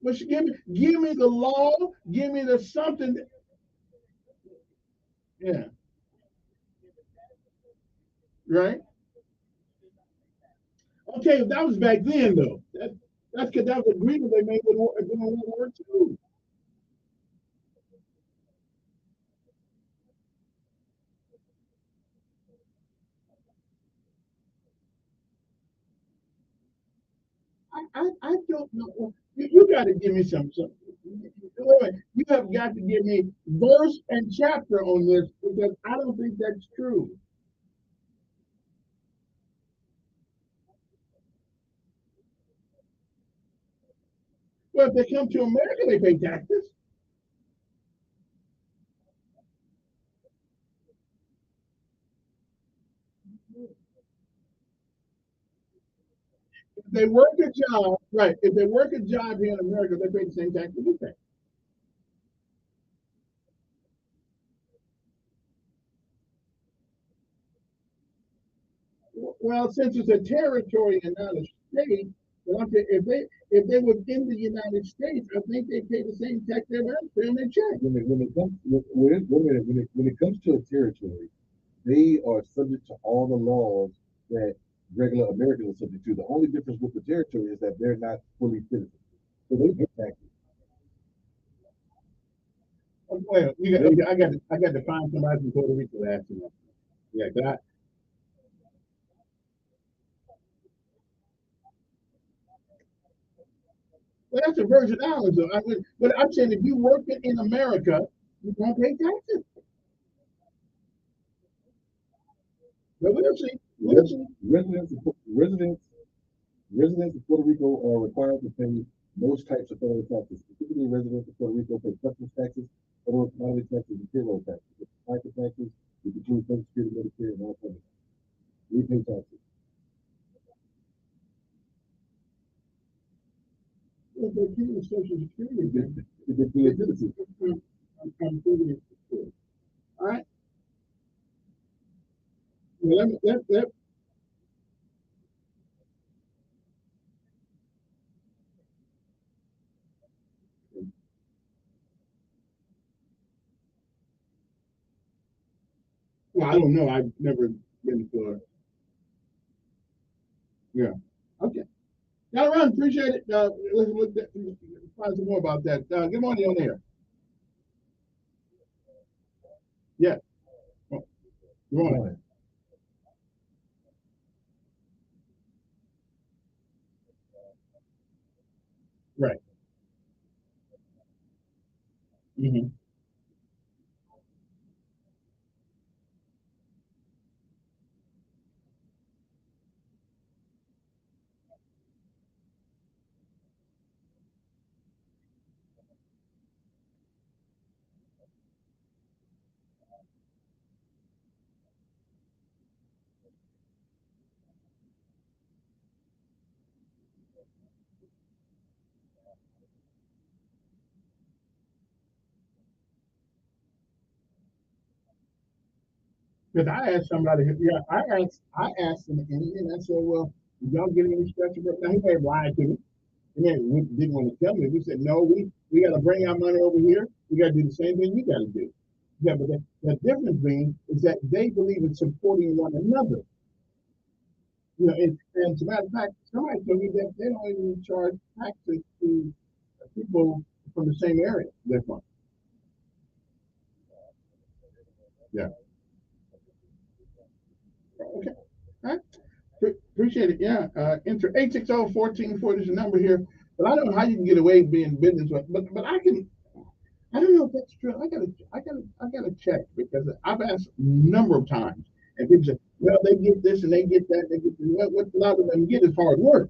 But give me the law, give me the something. Yeah, right. Okay, that was back then though. That's because that was an agreement they made with during World War II. I don't know. You got to give me some. Wait, wait. You have got to give me verse and chapter on this because I don't think that's true. Well, if they come to America, they pay taxes. If they work a job, right? If they work a job here in America, they pay the same taxes we pay. Well, since it's a territory and not a state, well, if they were in the United States, I think they pay the same tax everybody else pay on their check. When it comes to a territory, they are subject to all the laws that regular Americans are subject to. The only difference with the territory is that they're not fully citizens. So they pay taxes. Well, okay, I got to find somebody from Puerto Rico to ask them that. Yeah, 'cause well, that's a Virgin Islands, though. But I'm saying if you working in America, you don't pay taxes. But we'll see. We'll see. Residents of Puerto Rico are required to pay most types of federal taxes. Specifically, residents of Puerto Rico pay customs taxes, federal commodity taxes, and payroll taxes. FICA taxes, which include Social Security, Medicare, and all kinds. We pay taxes. Well, they're paying Social Security. They're paying citizens. I'm thinking it's all right. Well, Well, I don't know. I've never been to Florida. Yeah. Okay. Gotta run. Appreciate it. Let's find some more about that. Good morning on there. Yeah. Oh, good morning. Right. Mm-hmm. Because I asked somebody, yeah, I asked him, and I said, well, did y'all get any special? Now he may have lied to me. He didn't want to tell me. We said, no, we got to bring our money over here. We got to do the same thing you got to do. Yeah, but the difference being is that they believe in supporting one another. You know, and as a matter of fact, somebody told me that they don't even charge taxes to people from the same area they're from. Yeah. Okay. All right. Appreciate it. Yeah. Enter 860-1440 is the number here. But I don't know how you can get away being business, but I don't know if that's true. I gotta check because I've asked a number of times, and people say, well, they get this and they get that. They get this. What a lot of them get is hard work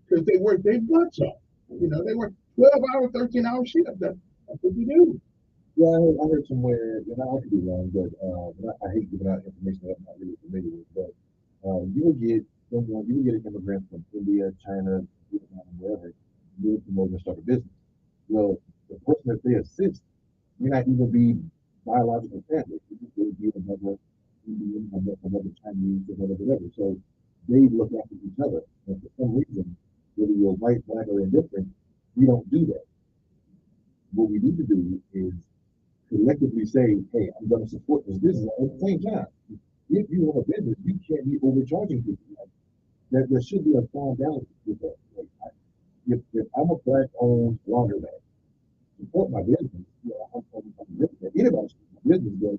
because they work their butts off. You know, they work 12-hour, 13-hour shifts. That's what you do. Yeah, I heard somewhere, and I could be wrong, but I hate giving out information that I'm not really familiar with. But you would get someone, you would get an immigrant from India, China, Vietnam, wherever, you would come over and start a business. Well, the person that they assist may not even be biological family. It just would be another Indian, another Chinese, or whatever. So they look after each other. And for some reason, whether you're white, black, or indifferent, we don't do that. What we need to do is collectively say, hey, I'm going to support this business. At the same time, if you have a business, you can't be overcharging people. There should be a fine balance with that. Like, if I'm a black-owned laundromat, support my business. You know, anybody should support my business, but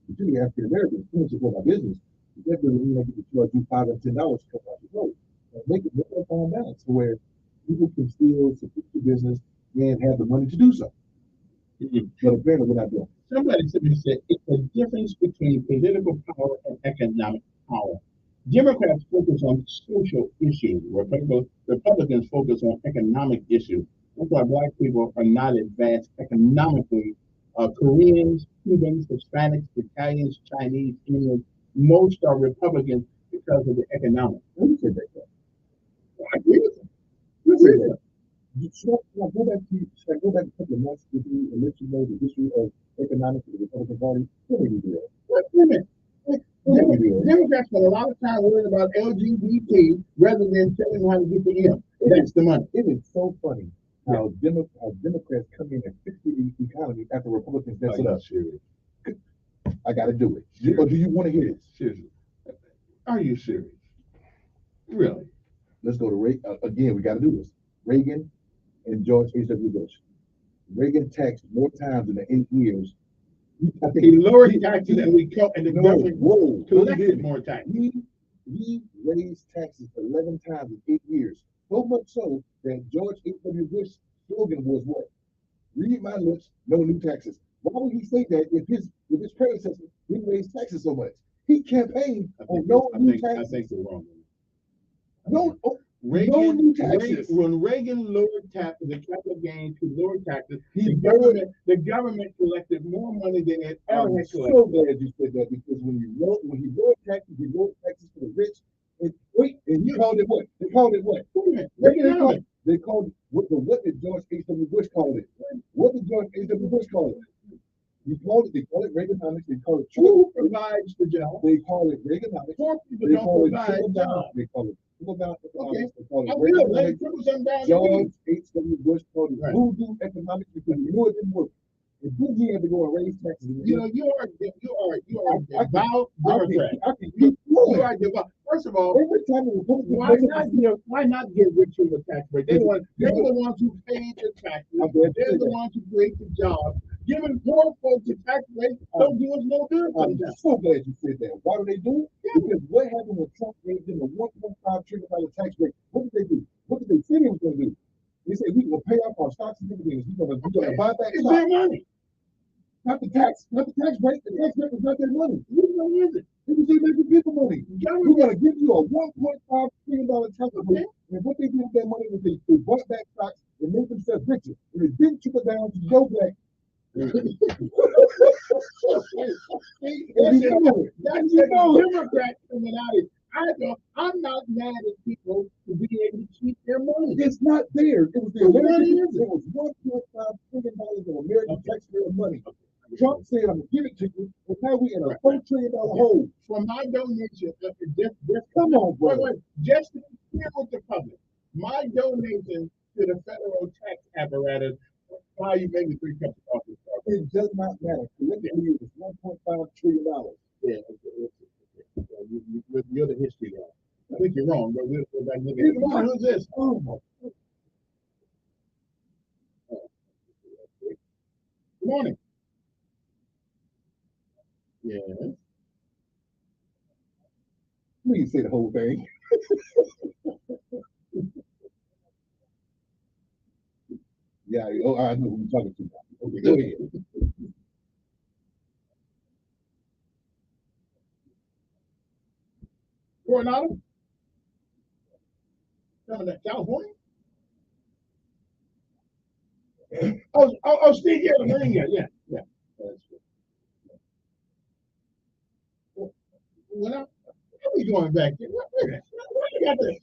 particularly African Americans, you support my business. That doesn't mean that you can charge you $5 or $10 to come out your road. Make a fine balance where people can still support your business and have the money to do so. But apparently, we're not doing. Somebody simply said it's a difference between political power and economic power. Democrats focus on social issues, where Republicans focus on economic issues. That's why black people are not advanced economically. Koreans, Cubans, Hispanics, Italians, Chinese, Indians, most are Republicans because of the economics. Who said that? I agree with them. Who said that? Should I go back a couple of months with you and let you know the history of economics of the Republican Party? Let me do that. Wait a minute. Democrats spend a lot of time worrying about LGBT rather than telling them how to get the M. That's the money. It is so funny how Democrats come in and fix the economy after Republicans mess it up. Serious? I got to do it. Or do you want to hear this? Seriously. Are you serious? Really? Let's go to Reagan. Again, we got to do this. Reagan and George H.W. Bush. Reagan taxed more times in the 8 years. I think he lowered taxes and the government collected more taxes. He raised taxes 11 times in 8 years. So much so that George H.W. Bush's slogan was what? Read my lips, no new taxes. Why would he say that if his predecessor didn't raise taxes so much? He campaigned on no new taxes. I think you're wrong. No new taxes. When Reagan lowered the capital gain to lower taxes, the government collected more money than it ever had collected. I'm so glad you said that because when he lowered taxes for the rich. And he called it what? They called it what? They called it what did George H.W. Bush call it? What did George H.W. Bush call it? They call it Reaganomics. They call it who provides the job. They call it Reaganomics. Poor people don't provide jobs. They call it okay. George H.W. Bush called it voodoo economics because he knew it didn't work. If BG had to go and raise taxes, You are devout I Democrat. can You keep going. are devout. First of all, Every time the Republicans why not get rich with the tax break? They're the ones who paid the taxes. They're the ones who create the jobs. Giving poor folks a tax break don't do us no good. I'm so glad you said that. Why do they do it? Because what happened when Trump gave them a $1.5 trillion tax break? What did they do? What did they say they were going to do? They said we're going to pay off our stocks and dividends. We're going to buy back It's stocks. their money. Not the tax break. The tax break is not their money. Whose money is it? It was their making people money. We're going to give you a $1.5 trillion tax break. And what they did with that money was they bought back stocks and made themselves richer. And it didn't trickle down to Joe Black. That's a Democrat coming out of it. I'm not mad at people for being able to keep their money. It's not theirs. It was the American. It was $1.5 trillion of American taxpayer money. Trump said, "I'm gonna give it to you," and now we're in a $4 trillion hole. For my donation, Come on, bro. Just to be clear with the public, my donation to the federal tax apparatus. How you make me 3 cups of coffee? It does not matter. Collectively, it was $1.5 trillion. Yeah, you're the history guy. I think you're wrong, but we'll go back and look at it. Come on, who's this? Oh my. Good morning. Yes. Please say the whole thing. Yeah, I know who you're talking to now. Okay, go ahead. Coronado? California? Steve, yeah, yeah. That's good. Well, how are we going back there? Where you got this?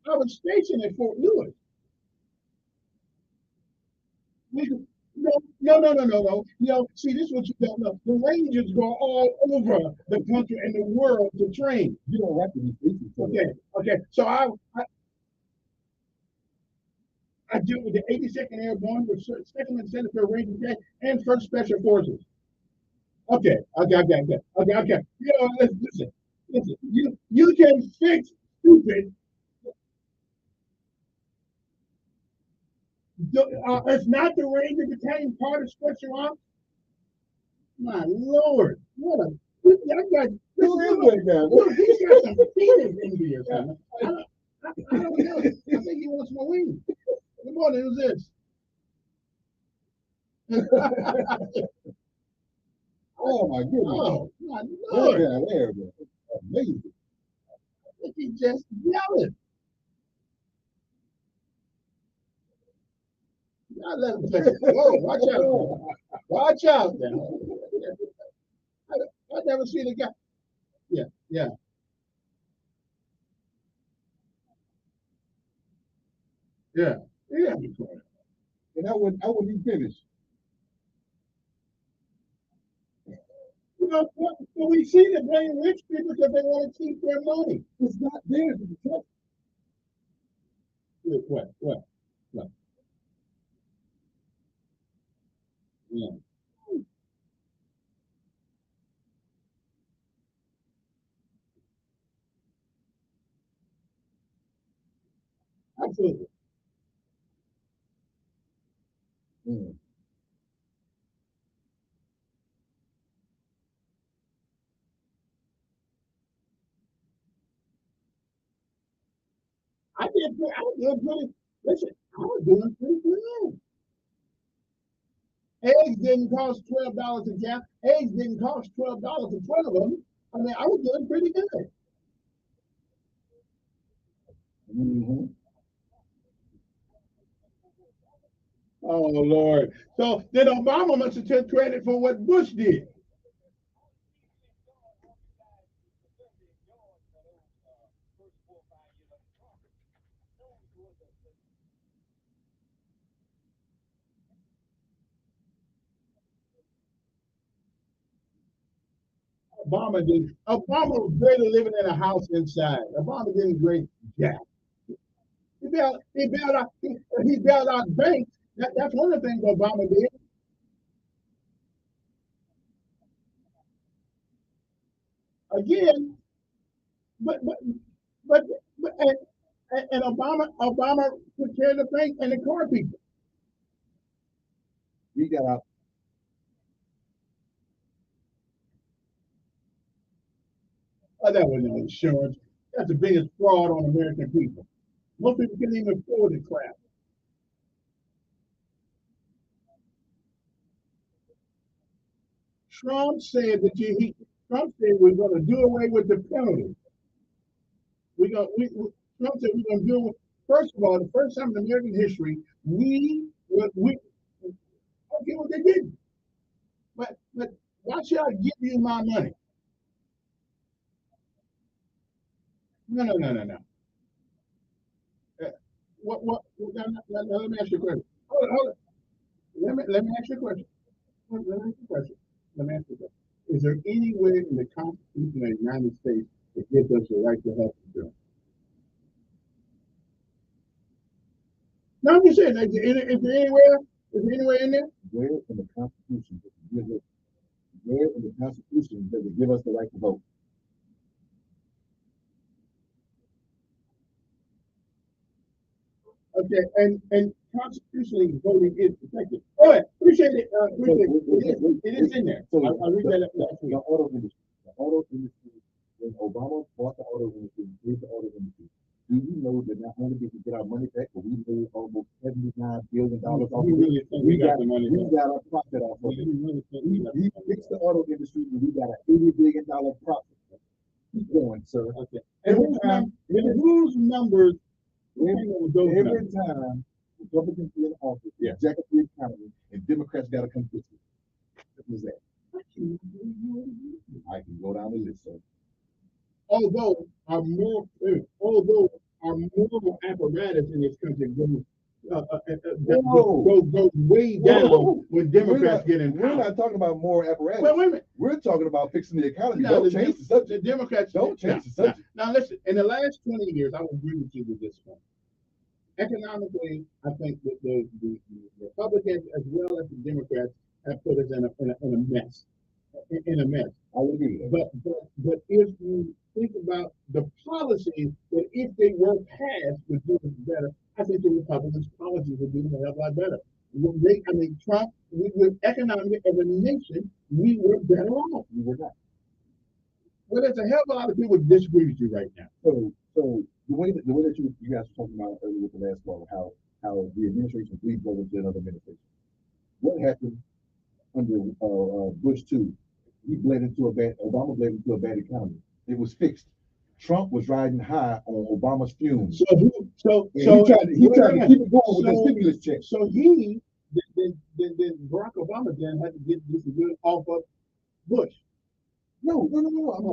I was stationed at Fort Lewis. No. See, this is what you don't know. The Rangers go all over the country and the world to train. You don't have to be stationed. Okay. So I deal with the 82nd Airborne, with 2nd and Senator Ranger J, and 1st Special Forces. Okay. Listen. You can fix stupid. It's not the Ranger Battalion part of Special Ops. My Lord, what a! I got he's got some penis envy or something. I don't know. I think he wants my wings. Good morning. Who's this? Oh my goodness! Oh my Lord! Amazing. Look, he just yelling. I let him say, whoa, watch out. Watch out now. I never seen a guy. Yeah. And I wouldn't even finish. Well, we see the blame rich people because they want to keep their money. It's not theirs to protect. What? Yeah. Absolutely. I was doing pretty. Listen, I was doing pretty good. Eggs didn't cost $12 a gallon. Eggs didn't cost $12 for 12 of them. I mean, I was doing pretty good. Mm-hmm. Oh Lord! So then Obama must have took credit for what Bush did. Obama did. Obama was great at living in a house inside. Obama didn't great jack. He bailed out banks. That's one of the things Obama did. Again, but but but, and Obama took care of the bank and the car people. We got out. Oh, that was no insurance. That's the biggest fraud on American people. Most people can't even afford the crap. Trump said Trump said we're going to do away with the penalty. Trump said we're going to do it. First of all, the first time in American history, we okay, well they didn't. But why should I give you my money? No. Let me ask you a question. Hold on. Let me ask you a question. Let me ask you a question. Is there anywhere in the Constitution of the United States that gives us the right to health insurance? No, I'm just saying, is there anywhere? Is there anywhere in there? Where in the Constitution does it give us the right to vote? Okay, and constitutionally voting is protected. All right, appreciate it. It is in there. I'll read that last week. The auto industry, when Obama bought the auto industry, gave the auto industry, do you know that not only did we get our money back, but we made almost $79 billion off of it? We got a profit off of it. He fixed the auto industry and we got an $80 billion profit. Keep going, sir. Okay. And whose numbers? Every time Republicans get in office, jack up the economy, and Democrats got to come fix it. What was that? I can go down the list, sir. Although our moral apparatus in this country goes way down when Democrats get in power. We're not talking about moral apparatus. Well, wait a minute. We're talking about fixing the economy. No, don't change the subject. The Democrats don't change the subject. Now listen, in the last 20 years, I will agree with you with this one. Economically, I think that the Republicans as well as the Democrats have put us in a mess. In a mess. I would agree. But if you think about the policies that if they were passed would do us better, I think the Republicans' policies would do a hell of a lot better. Trump, we were economically as a nation, we were better off. We were not. Well, there's a hell of a lot of people who disagree with you right now. So the way that you guys were talking about earlier with the last call, how the administration bleeds over to another administration. What happened under Bush 2? Obama bled into a bad economy. It was fixed. Trump was riding high on Obama's fumes. So he tried to keep it going with the stimulus check. So Barack Obama then had to get this good off of Bush. No. I'm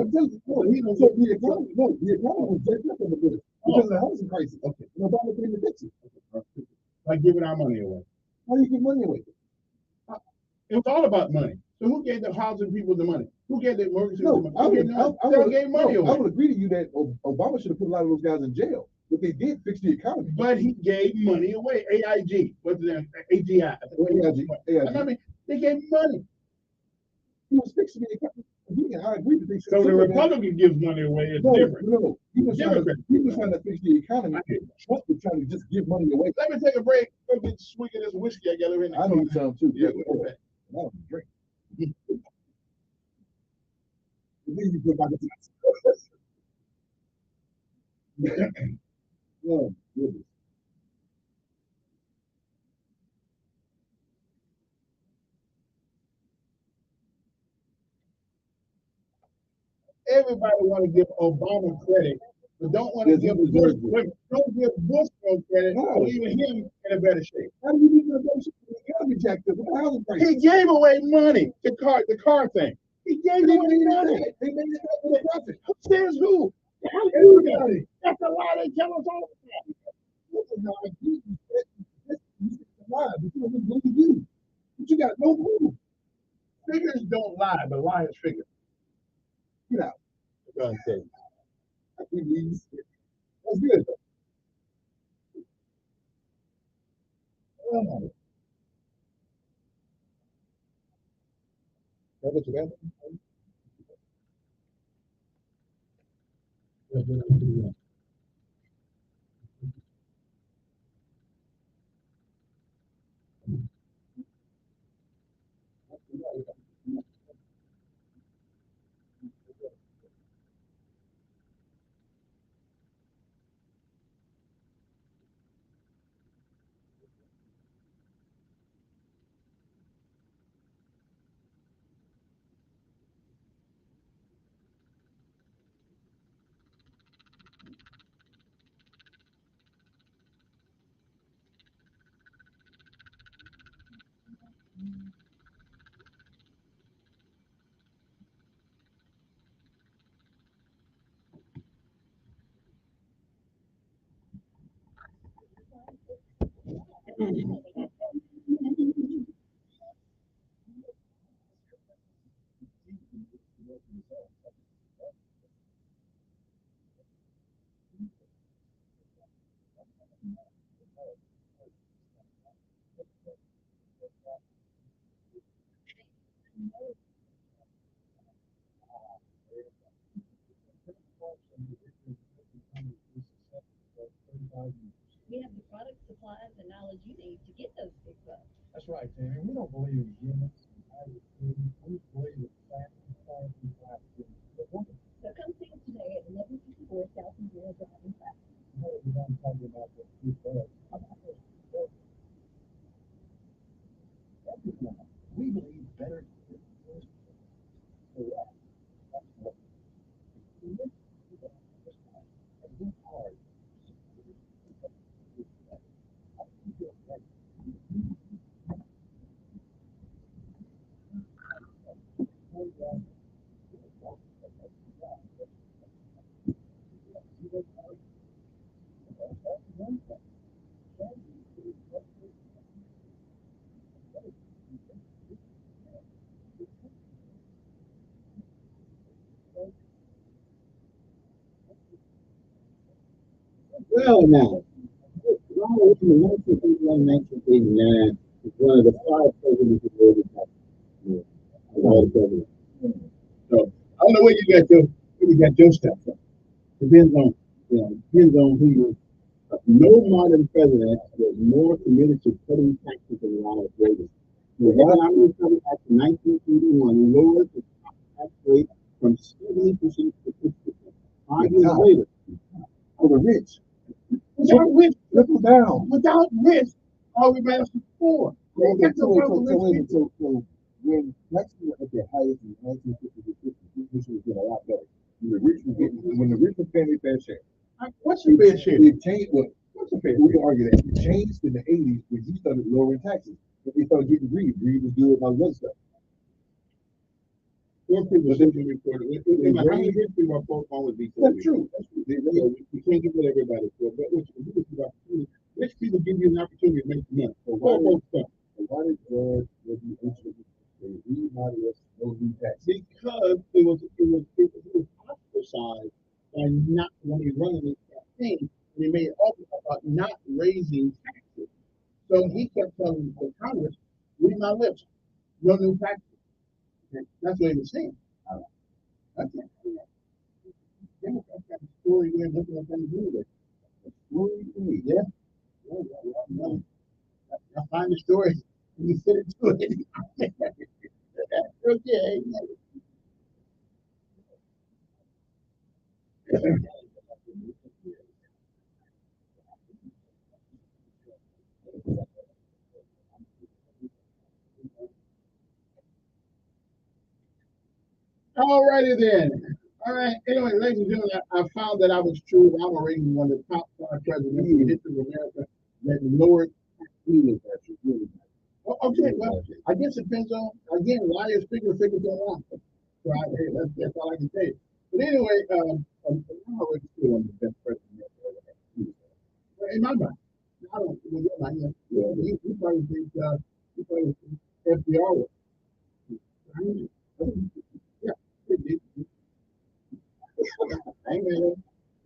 telling you, the economy was jacked up in the Bush because of the housing crisis. Okay. And Obama came to fix it. By giving our money away. How do you give money away? It was all about money. So who gave the housing people the money? Who gave the mortgage people the money? They gave money away. I would agree to you that Obama should have put a lot of those guys in jail. But they did fix the economy. But he gave money away. AIG. What's the name? AGI. AIG. I mean, they gave money. He was fixing the economy. I agree with this. So the Republican gives money away. It's different. No. He was trying to fix the economy. Trump was trying to just give money away. Let me take a break. Go get a swig of this whiskey I got over in the I need some too. Yeah, I want to drink. You put back oh, goodness. Everybody want to give Obama credit, but don't want to give Bush. Don't give Bush no credit for leaving him in a better shape. How do you leave him in a better shape? The economy jacked up with the housing price. He gave away money. The car thing. He gave away money. They made it up with a profit. Who says who? Everybody. That's a lie they tell us all the time. But you got no proof. Figures don't lie, but liars figure. Get out. Go ahead and say. That's good. what you got? We have the product, supplies, and knowledge you need to get those big bucks. That's right, Tammy. We don't believe in gimmicks. We believe in facts and science and facts. So come see us today at 1154 South Imperial Drive in Fact. No, we're not talking about the big bucks. We believe better. Well, now, Ronald Reagan, 1981, 1989, is one of the five presidents of the world. All the presidents. So I don't know where you got your stuff from. Depends on, depends on who you. No modern president was more committed to cutting taxes than Ronald Reagan. The Economic Recovery Act of 1981 lowered the tax rate from 70% to 50%. 5 years later, For the rich. Without rich, trickle down. Without rich, all we managed to afford. So when taxes were at their highest in 1950 to 60, this was getting a lot better. When the rich were paying their fair share. What's your fair share? It changed. What's the fair share? We can argue that. It changed in the 80s when he started lowering taxes. But they started getting greed. Greed was good about other stuff. Poor people should be reported. In the highest history, my folks always be poor. That's true. That's true. We can't give it everybody for, but what you do is rich people give you an opportunity to make money. So why did God let you we might as well do that? Because it was ostracized by not when he running his campaign, and he made it up about not raising taxes. So he kept telling the Congress, read my lips, no new taxes. That's what he was saying. That's it. Democrats got a story we're looking up on the news. Yeah. I find the story and you fit it to it. Okay. All righty then. All right. Anyway, ladies and gentlemen, I found that I was true. Ronald Reagan, one of the top 5 presidents in the history of America, that lowered taxes. Okay, well, I guess it depends on, again, liars, figures don't lie. So that's all I can say. But anyway, Ronald Reagan still one of the best presidents in my mind. I don't, in your mind, you probably think, FDR was. Yeah, Amen.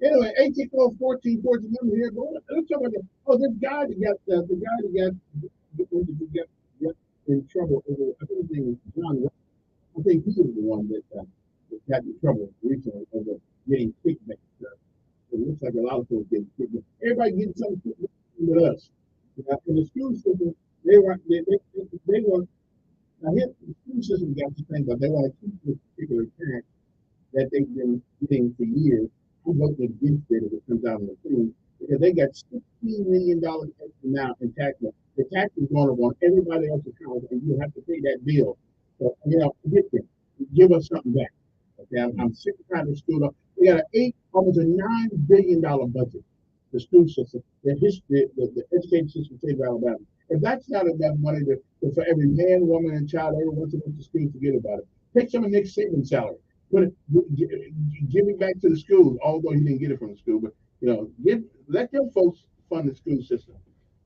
Anyway, 18 14 14 number here. Let's talk about this guy that got when did you get in trouble over, I think his name was John Wayne. I think he was the one that got in trouble recently over getting kickbacks. It looks like a lot of folks getting kickbacks. Everybody getting something with us. In the school system, they want, now here, the school system got this thing, but they want to keep this particular parent that they've been getting for years. I'm voting against it if it comes out in the thing, because they got $16 million extra now in taxes. The tax is going up on everybody else's account, and you have to pay that bill. So, get them. Give us something back. Okay, I'm sick and tired of school. We got almost a $9 billion budget. The school system, the education system, state of Alabama. If that's not enough money for every man, woman, and child ever wants to go to school, forget about it. Take some of Nick Saban's salary, give it back to the schools. Although he didn't get it from the school, but let them folks fund the school system.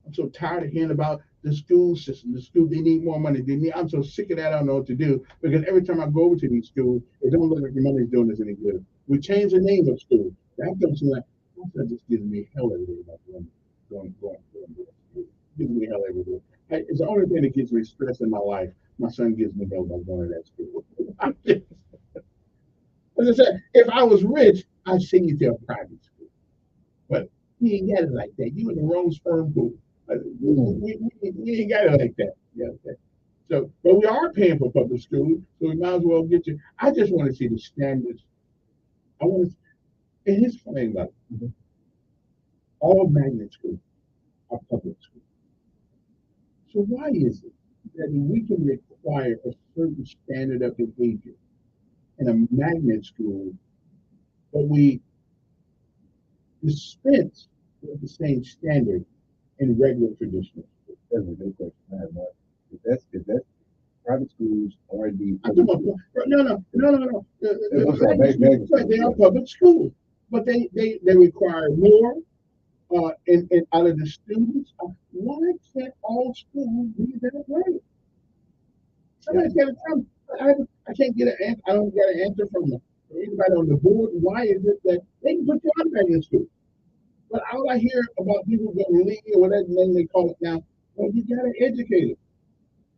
I'm so tired of hearing about the school system. The school, they need more money. I'm so sick of that. I don't know what to do, because every time I go over to these schools, it don't look like the money's doing us any good. We changed the name of school. That don't seem like that just gives me hell every day about going. Gives me hell every day. It's the only thing that gives me stress in my life. My son gives me hell about going to that school. As I said, if I was rich, I'd send you to a private school. But we ain't got it like that. You in the wrong sperm pool. We ain't got it like that. Yeah, okay. So, but we are paying for public schools, so we might as well get you. I just want to see the standards. I want to, and here's the thing about it. All magnet schools are public schools. So why is it that we can require a certain standard of behavior in a magnet school, but we dispense with the same standard in regular traditional schools? That's a good question, man. If that's private schools already. No. They are public schools, but they require more. And out of the students, why can't all schools be that way? Somebody's got to tell me. I can't get an answer. I don't get an answer from anybody on the board. Why is it that they can put you out of magnet school? But all I hear about people going to leave or whatever name they call it now, well, you got to educate it.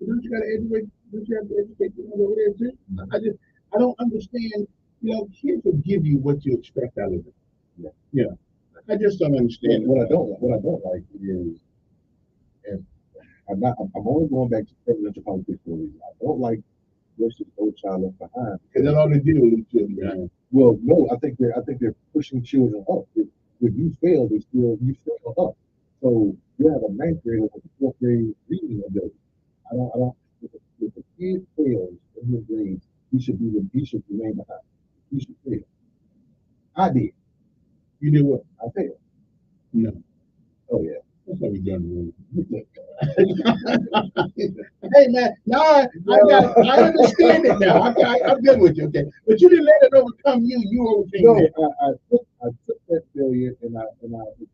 Don't you got to educate? Don't you have to educate them over there too? I don't understand. Kids will give you what you expect out of them. Yeah. I just don't understand. What I don't like is, and I'm only going back to presidential politics for a reason. I don't like this No Child Left Behind. Because that's all they do is children behind. Well, no, I think they're pushing children up. If you fail, you fail up. So you have a ninth grader with a fourth grade reading ability. I don't. If a kid fails in his grades, he should remain behind. He should fail. I did. You did what? I failed. No. Oh yeah. That's how we done. Hey man, now I understand it now. I'm good with you, okay. But you didn't let it overcome you. You overcame it. No, I took that failure and I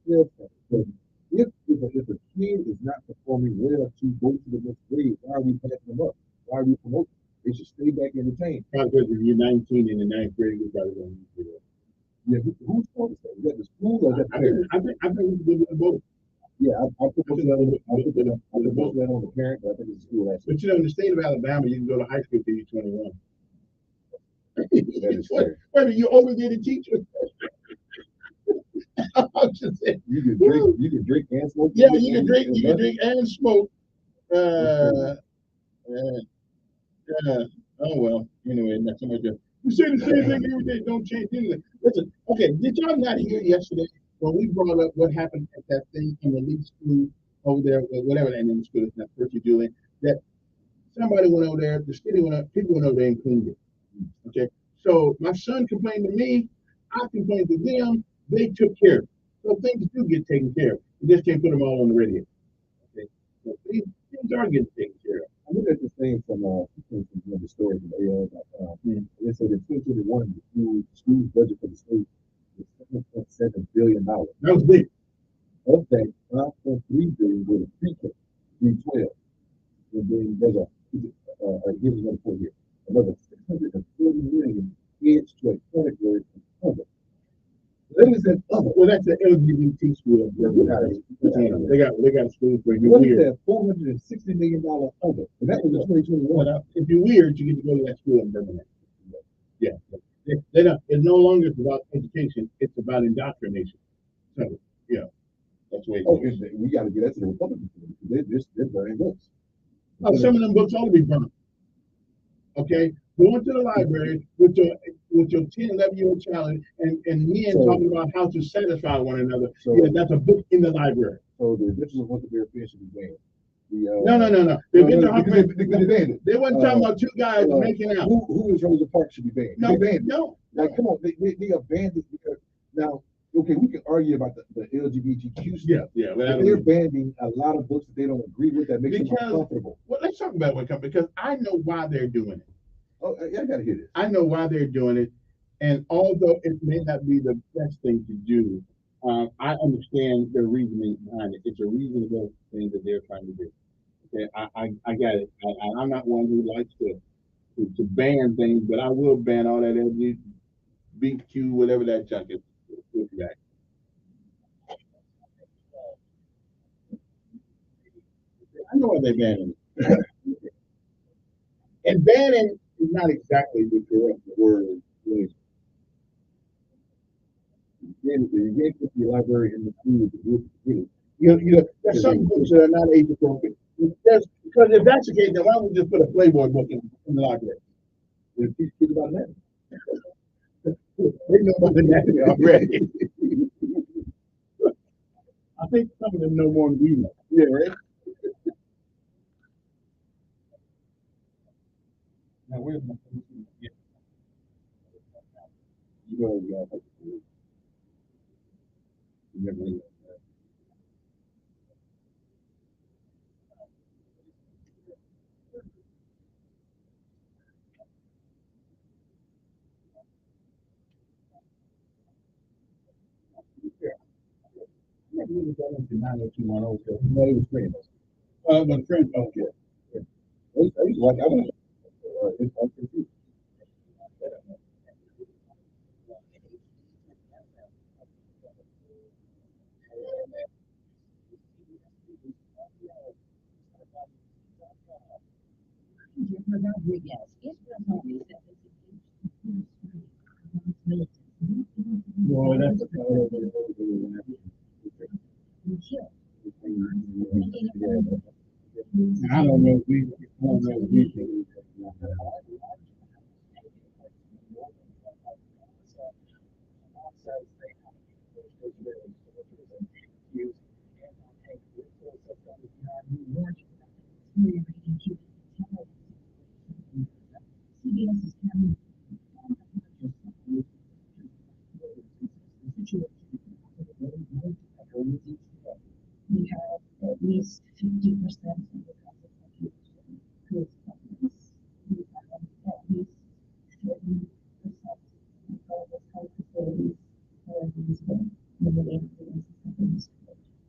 failed from it. If a kid is not performing well to go to the next grade, why are we passing them up? Why are we promoting? They should stay back in the team. Because if you're 19 in the ninth grade, you probably don't need to do that. Yeah, who's fault is that? Is that the school or that the parent? I think we did both. Yeah, I put that on the parent, but I think it's the school. But in the state of Alabama, you can go to high school till you're 21. That is fair. Wait a minute, you obligated teacher. I'm just saying. You can drink and smoke. Yeah, you can drink and smoke. Oh well. Anyway, that's so much. You say the same thing every day. Don't change anything. Listen. Okay. Did y'all not hear yesterday when we brought up what happened at that thing in the elite school over there, whatever that name of school is, not Percy Julian? That somebody went over there. The city went up. People went over there and cleaned it. Okay. So my son complained to me. I complained to them. They took care of it. So things do get taken care of. You just can't put them all on the radio. Okay. So things are getting taken care of. I looked at this thing from the story from AL.com. It said in 2021, the school's budget for the state was $7.7 billion. That was big. Of that, $5.3 billion go to pre-K, 312. And then there's here's another point here. Another $640 million heads to a category of public. Then it says other. Well, that's the LGBT school. They got schools for you. What is that? $460 million other. And that was in 2021. If you're weird, you get to go to that school in Birmingham. Yeah. They don't, it's no longer about education, it's about indoctrination. So, yeah, that's the way it goes. We got to get that to the Republicans. They're burning books. Oh, some of them books ought to be burned. Okay? Go into the library with your 10, 11-year-old child and men talking about how to satisfy one another. So, yeah, that's a book in the library. So the Adventures of Huckleberry Finn should be banned. No. They wasn't talking about two guys making out. Who is Rosa Parks should be banned? No, no. Like, come on, they are banned because now, okay, we can argue about the LGBTQ stuff. Yeah. But they're banning a lot of books that they don't agree with that makes them uncomfortable. Well, let's talk about what comes because I know why they're doing it. Oh, I gotta hear this. I know why they're doing it, and although it may not be the best thing to do, I understand their reasoning behind it. It's a reasonable thing that they're trying to do. Okay, I got it. I'm not one who likes to ban things, but I will ban all that LGBTQ, whatever that junk is. I know why they're banning it. And banning is not exactly the correct word. You can't put the library in the school. There's some books that are not age appropriate. Because if that's the case, then why don't we just put a Playboy book in the library? Teach kids about that. They know about the anatomy already. I think some of them know more than we know. Yeah, right? Now, where's my yeah. You know, you never know. Yeah, we really got into 90210 because we know he was friends. But friends don't care. Yeah. I used to watch, I was, it's confused. Rodriguez is presently set No, that's I don't know if we can. we have at least 50% of the population who is homeless. We have at least 30% of all the health facilities are using limited influences.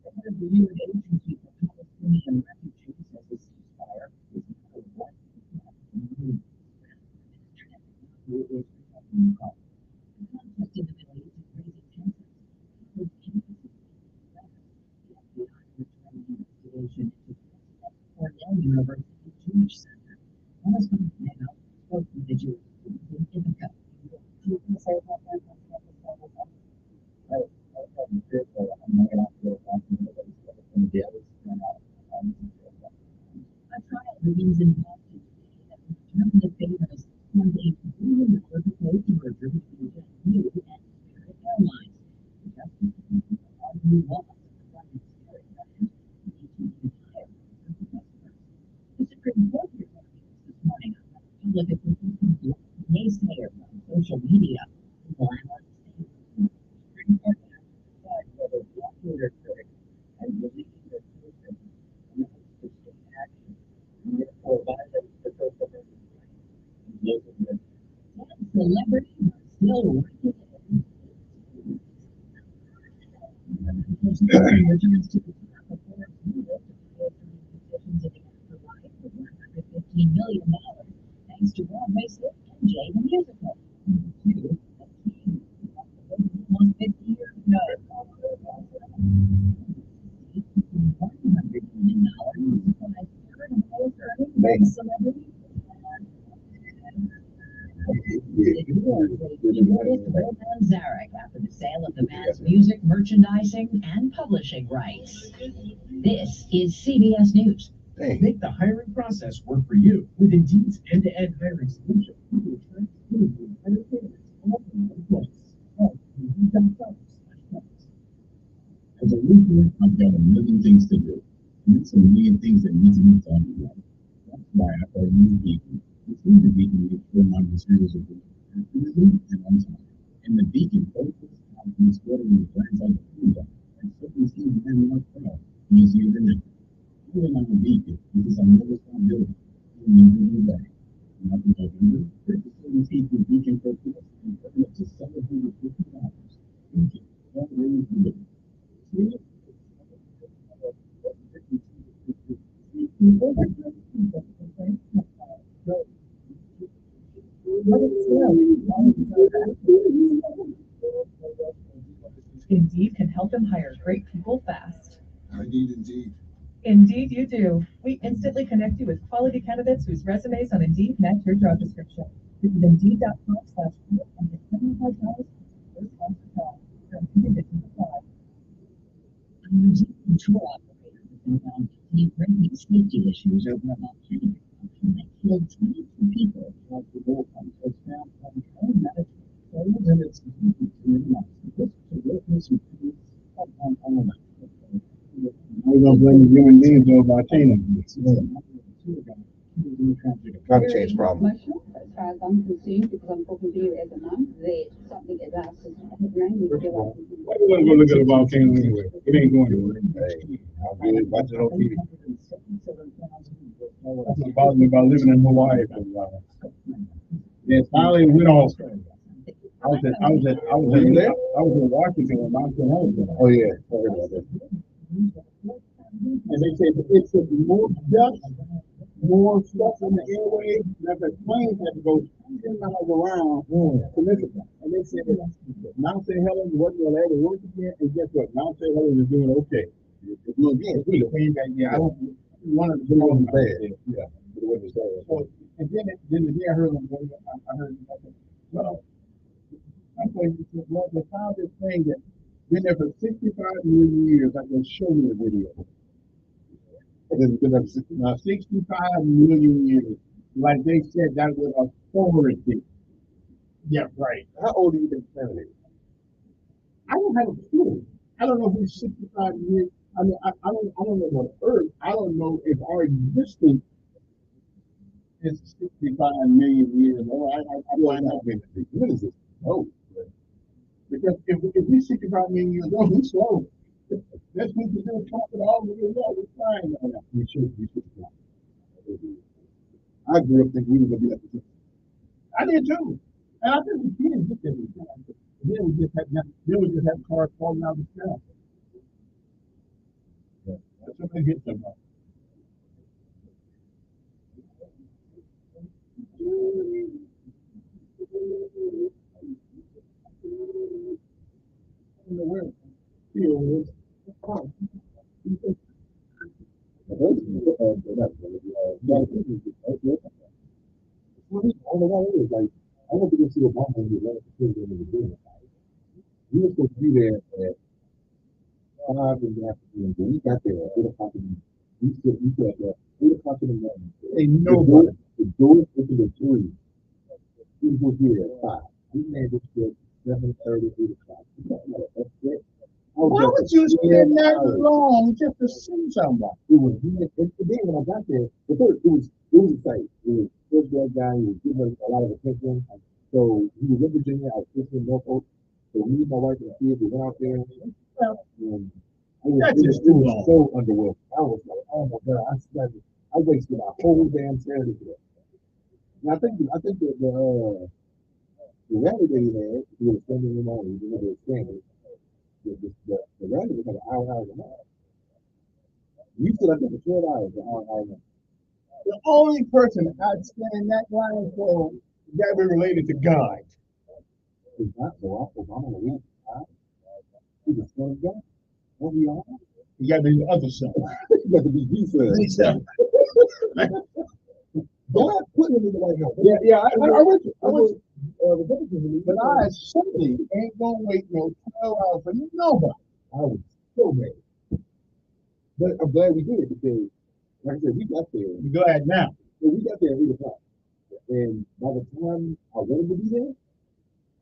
The head of the UN agency for Palestinian refugees says a ceasefire is not a one. The conflict in the Middle East is raising tensions with emphasis investigation into Cornell University Jewish Center. Muslim now spoke with the Jewish students in Ithaca. You can say about that? A trial begins in Boston today that will determine the fate of a Sunday ruling proposed merger between JetBlue and Spirit Airlines. The justice committee argued loss of the private Spirit brand and to retire from the customers. The Supreme Court heard this morning on the public opinion block naysayers on social media. The Supreme Court has to decide whether blockade could and believe that citizens use to take action and therefore violates the First Amendment right. Celebrities are still working returns to the top of Forbes new list of highest earning positions in the afterlife with $115 million, thanks to Broadway's hit MJ the Musical. Almost 50 man. celebrity. Roman Zarek after the sale of the band's music, merchandising, and publishing rights. This is CBS News. Make the hiring process work for you with Indeed's end-to-end hiring solution. As a weekend, I've got a million things to do. And it's a million things that need to be done together. That's why I thought New Beacon. It's in the Beacon to make sure my materials are good and on time. And the Beacon focuses on exploring the plans on the food and something seems to be much better, easier than ever. Even on the Beacon, because I'm no responsibility. And you can do that. Not in November, purchase certain tea from Beacon Purchase and earn up to $750. Beacon, always good. Indeed can help them hire great people fast. I need Indeed. Indeed, you do. We instantly connect you with quality candidates whose resumes on Indeed match your job description. Visit Indeed.com/career and get $75 for your first month of job. Terms and conditions apply. A New Zealand tour operator has been found to be bringing safety issues over a volcanic eruption that killed 22 people. Like the volcano has found on paramedic failed in its duty to minimize the risk to witness and produce on that. I'm going to blame the human beings over volcanoes. Climate change problem. As far as I'm concerned, because I'm talking to you as a mum, that something is happening. Why do you want to go look at a volcano anyway? It ain't going anywhere. Hey, I'm good. Watch it on TV. That's what bothers me about living in Hawaii for a while. Yeah, finally we went off. I was in Washington when Mount Helena. Oh yeah, I heard about that. And they say it's more dust, more stuff in the airways, that the planes had to go 10 miles around to miss it. And they said that Mount St. Helens wasn't going to ever work again, and guess what? Mount St. Helens is doing okay. It's doing good. It's clean back there. I don't want to do it bad. Yeah, but it wasn't bad. So, and then I heard them. I heard them. Well, they found this thing that been there for 65 million years. I can show you the video. It's been there for 65 million years. Like they said, that was authority. Yeah, right. How old do you think planet is? I don't have a clue. I don't know who's 65 years. I mean, I don't know about Earth. I don't know if our existence is 65 million years old. I find out what is it? Oh. Because if we 65 million years old, we're slow. That's what we do, talk it all the way up. We're fine right now. We should. I grew up thinking we were going to be like this. I did too. And I think we didn't get there. Then we just had cars falling out of the sky. Yeah. That's what they hit them up. In the world. I went to go see Obama when he left the president in the beginning. We were supposed to be there at 5 in the afternoon, but we got there at 8 o'clock in the morning. We got there at 8 o'clock in the morning. Ain't nobody. The doors opened at 3. We were supposed to be there at 5. We made it to 7:30, 8 o'clock. That's it. Why would you spend that long just to see somebody? It was then when I got there, it was exciting. It was first grade guy, he was giving us a lot of attention. So he was in Virginia, I was in Norfolk. So me, my wife, and kids, we went out there. And it was so underwhelming. I was like, oh my God, I wasted a whole damn Saturday for that. And I think the rally that he had, he was spending the money, he was standing. The rally was like an hour and a half. You stood up there for 12 hours, an hour and a half. The only person I'd stand in that line for got to be related to God. It's not so Obama was he's a son of God. What we are? You got to be the other son. You got to be Jesus. been in the White House. Yeah, I went to, The Republicans, but I certainly ain't gonna wait no 12 hours for nobody. I was so mad. But I'm glad we did because, like I said, we got there. I'm glad now. We got there at 8 o'clock. And by the time I wanted to be there,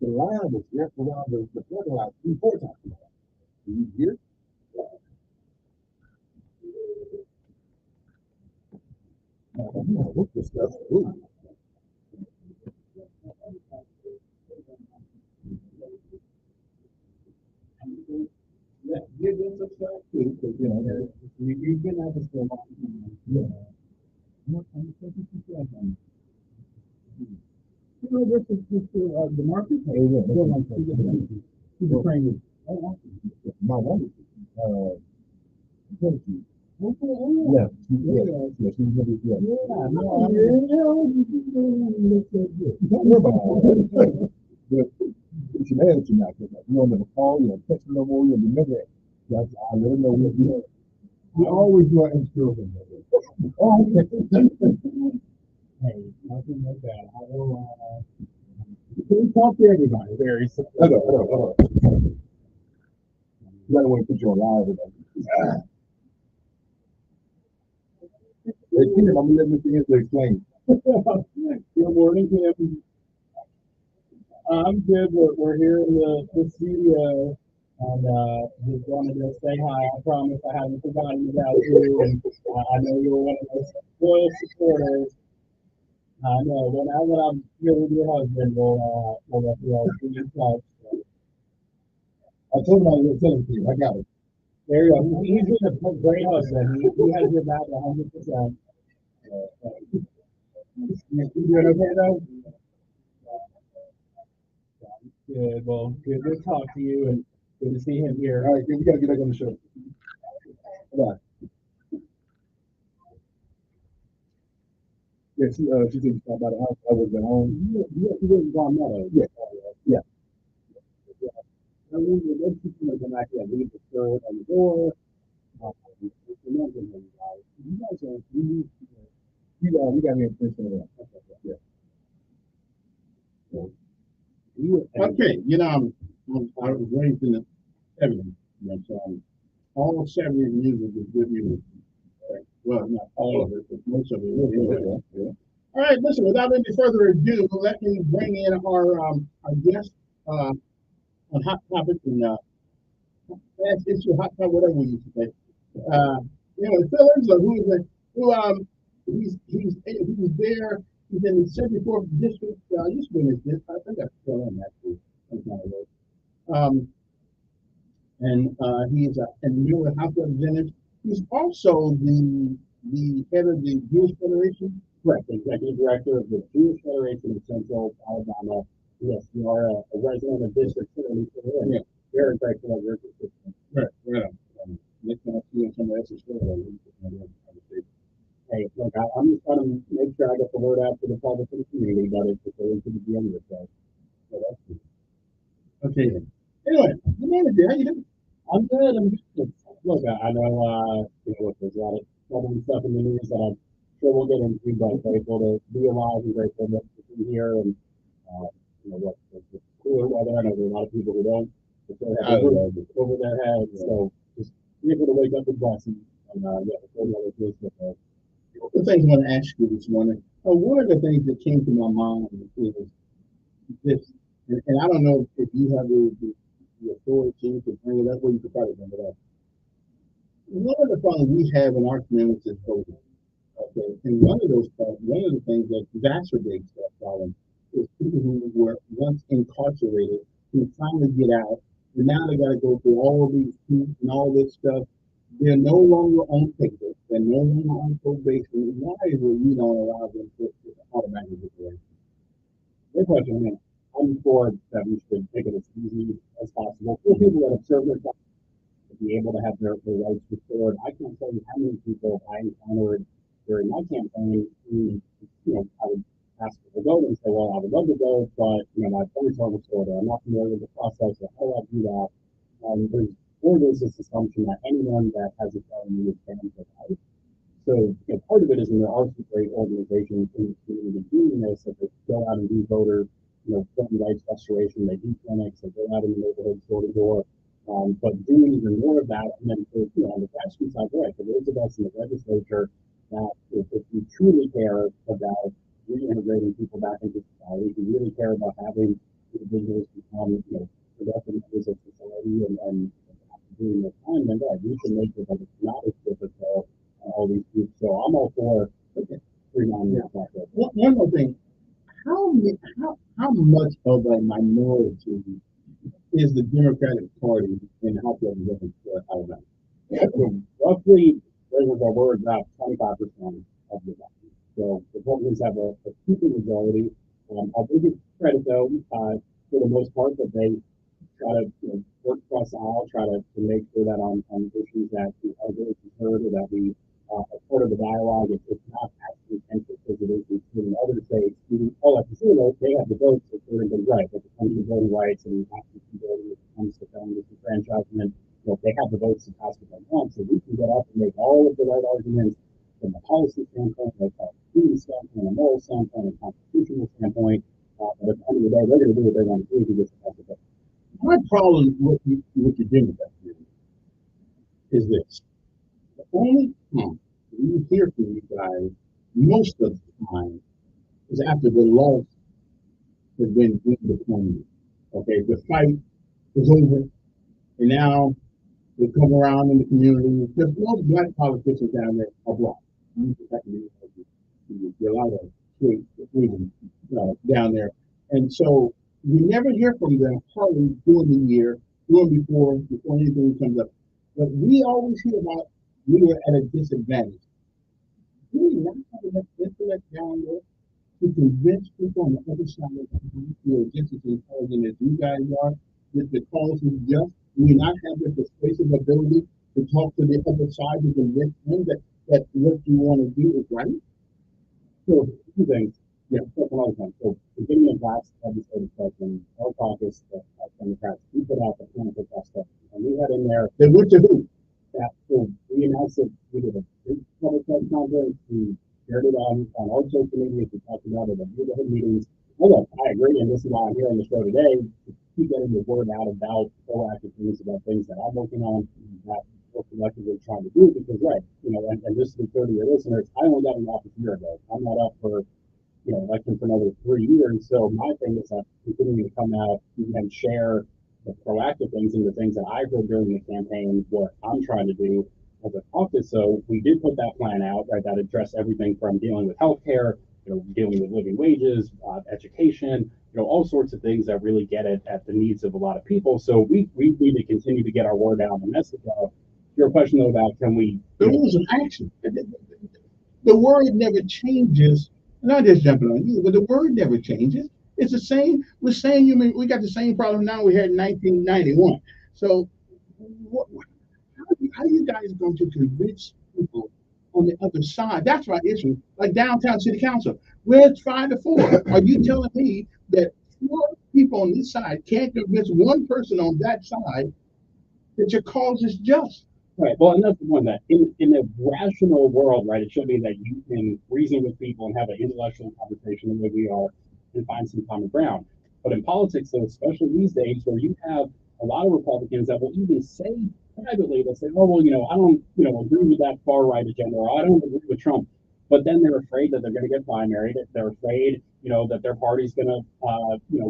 the line was wrapped around the parking lot 3-4 times. You hear? What's this stuff? Ooh. Yeah, give them some slack too, because you've been at this for a long time. Yeah. This is the market. Hey, yeah, she's a trainer. My wife. Yeah, she's really good. Don't worry about it. She mad at you now. You don't never call, you don't text me no more, you don't remember that. I let her know what you do. We always do our inspiration. Oh, okay. Hey, nothing like that. I will, we talk to everybody. Very simple. Hello. You gotta want to put you on live with us. I'm gonna let Mr. Hensley explain. Good morning, Kim. I'm good. We're here in the studio, and just wanted to say hi. I promise I haven't forgotten about you, and I know you're one of those loyal supporters. I know. Well, now that I'm here with your husband, we'll let you all be in touch. I told him I was going to tell him to you. I got it. There you go. He's been a great husband. He has your back 100%. You doing okay though? Good. Well, good to talk to you and good to see him here. All right, we gotta get back on the show. Bye. Yeah, she didn't talk about the house. I was at home. Yeah, she didn't talk about it. Yeah. I mean, those people are gonna actually leave the shirt on the door. You guys are, we got any attention to that. Yeah. Okay, I was raised in the 70s, so all 70s music is good music. Well, not all of it, but most of it is. Yeah. All right, listen, without any further ado, let me bring in our guest on Hot Topic, and it's your hot topic, whatever we used to say. Phil Insler, he's there. He's in the 74th district. Used to be in this district. I think that's still in actually. And he's a new House Representative. He's also the head of the Jewish Federation. Correct, executive director of the Jewish Federation in Central Alabama. Yes, you are a resident of District 30. Yeah, very grateful of your participation. Right. Next time I see you in somebody else's store, hey, look, I'm just trying to make sure I get the word out to the public and the community about it before we can begin with that. So that's good. Okay. Anyway, good morning, dear. How you doing? I'm good. Look, I know, there's a lot of troubling stuff in the news that I'm sure we'll get into, but grateful to be alive and grateful to be here. And, the cooler weather. I know there are a lot of people who don't have over their heads. So just grateful to wake up with blessings. And, the things I want to ask you this morning. One of the things that came to my mind is this, and I don't know if you have the authority to bring it up, or you could probably bring it up. One of the problems we have in our community is COVID. Okay, and one of the things that exacerbates that problem is people who were once incarcerated who finally get out, and now they got to go through all these hoops and all this stuff. They're no longer on paper. They're no longer on probation. Why is it we don't allow them to automatically get away? Their question, I'm for that we should make it as easy as possible for people that have served their time to be able to have their rights restored. I can't tell you how many people I encountered during my campaign who, I would ask them to go and say, well, I would love to go, but, my parents aren't restored. I'm not familiar with the process, or how do I do that? There's this assumption that anyone that has a felony is banned for life. So part of it is, there are some great organizations in the community doing this, that they go out and do voter, voting rights restoration, they do clinics, they go out in the neighborhood door to door. But doing even more of that, and then on the grassroots side, right, for those of us in the legislature, that if we truly care about reintegrating people back into society, if we really care about having individuals become, productive members of society and doing their time, then right, we should make it like it's not as difficult on all these groups. So I'm all for three non-minutes like that. One more thing, how much of a minority is the Democratic Party in the House of Representatives for Alabama? So roughly, there's a word about 25% of the vote. So Republicans have a super majority. I'll give you credit though, for the most part, that they try to work across the aisle, try to make sure that on issues that are really heard or that we are part of the dialogue, it's not as contentious as it is in other states. All I can say though, they have the votes for certain things right. When it comes to voting rights and absentee voting, when it comes to felon disenfranchisement, they have the votes to pass what they want. So we can get up and make all of the right arguments from a policy standpoint, like a human standpoint, a moral standpoint, a constitutional standpoint. But at the end of the day, they're going to do what they want to do to get to pass the vote. My problem with the Democrats is this. The only time we hear from you guys most of the time is after the loss has been deployed. Okay, the fight is over, and now they come around in the community. There's most black politicians down there are black. Get a lot of freedom down there, and so we never hear from them hardly during the year, before anything comes up. But we always hear about we were at a disadvantage. Do we not have enough intellect down there to convince people on the other side of the country who are just as intelligent as you guys are that the cause is just? Do we not have the persuasive ability to talk to the other side to convince them that what you want to do is right? So two things. Yeah, all the time. So beginning of last legislative session, our caucus, the Democrats, we put out the plan for stuff, and we had in there. They went to who? That so we announced that we did a big public press conference. We shared it on our social media. We talked about it at neighborhood meetings. Look, I agree, and this is why I'm here on the show today to keep getting the word out about proactive things, about things that I'm working on, that we're collectively trying to do. Because right, and just to be clear to your listeners, I only got in office a year ago. I'm not up for election for another 3 years. So my thing is that continuing to come out and share the proactive things and the things that I heard during the campaign, what I'm trying to do as a caucus. So we did put that plan out, right, that addressed everything from dealing with healthcare, dealing with living wages, education, all sorts of things that really get at the needs of a lot of people. So we need to continue to get our word out and the message out. Your question though about can we? The rules of action. The word never changes. Not just jumping on you, but the word never changes. It's the same. We're saying we got the same problem now we had in 1991. So how are you guys going to convince people on the other side? That's my issue. Like downtown city council, where it's 5-4. Are you telling me that 4 people on this side can't convince one person on that side that your cause is just? Right. Well, and that's the one that in a rational world, right, it should be that you can reason with people and have an intellectual conversation the way we are and find some common ground. But in politics, though, especially these days, where you have a lot of Republicans that will even say privately, they'll say, oh, well, I don't, agree with that far right agenda, or I don't agree with Trump. But then they're afraid that they're going to get primaried. They're afraid, that their party's going to,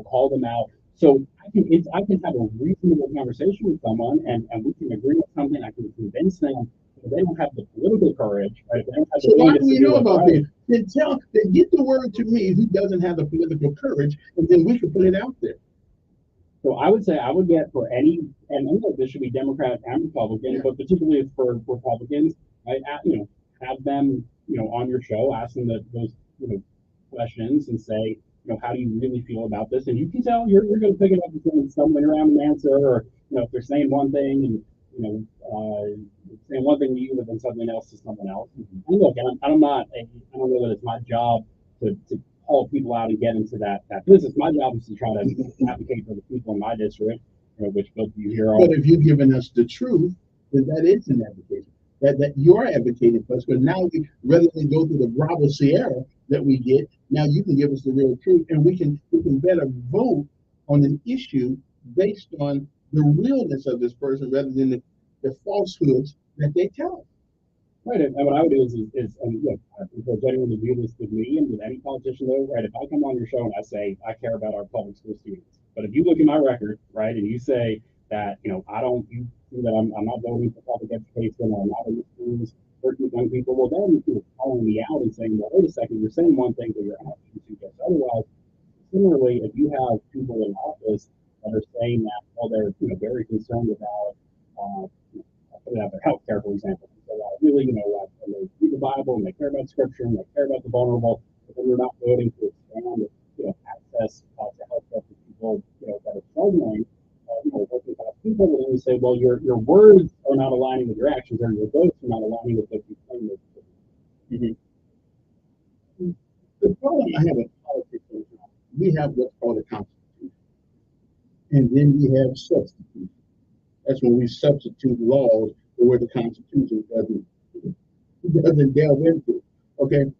call them out. So I can have a reasonable conversation with someone, and we can agree on something. I can convince them. If they don't have the political courage, right? If they don't have so why do we know about this? Then get the word to me who doesn't have the political courage, and then we can put it out there. So I would say I would get for any, and look, this should be Democrat and Republican, but particularly for Republicans, right? Have them, on your show, ask them those, questions and say, how do you really feel about this? And you can tell you're going to pick it up and stumbling around an answer, or if they're saying one thing and saying one thing to you, but then something else to someone else. And look, I don't know that it's my job to call people out and get into that business. My job is to try to advocate for the people in my district, which both of you here are. But if you're giving us the truth, then that is an advocation. that you're advocating for us. Because now, rather than go through the Bravo Sierra that we get, now you can give us the real truth, and we can better vote on an issue based on the realness of this person rather than the falsehoods that they tell us. Right, and what I would do is look, I encourage anyone to do this with me and with any politician though, right? If I come on your show and I say I care about our public school students, but if you look at my record, right, and you say that, I don't, you see that I'm not voting for public education or I'm not in the schools working with young people, well, then you're calling me out and saying, well, wait a second, you're saying one thing, but your actions suggest otherwise. Similarly, if you have people in office that are saying that, well, they're, very concerned about, I'll put it out there, healthcare, for example. So really, and they read the Bible and they care about Scripture and they care about the vulnerable, but then they're not voting to expand, access to healthcare for people, that are struggling, working class people. And then we say, well, your words are not aligning with your actions, or your votes are not aligning with what you claim to do. The problem I have in politics is we have what's called a constitution, and then we have substitution. That's when we substitute laws for where the Constitution doesn't delve into. Okay,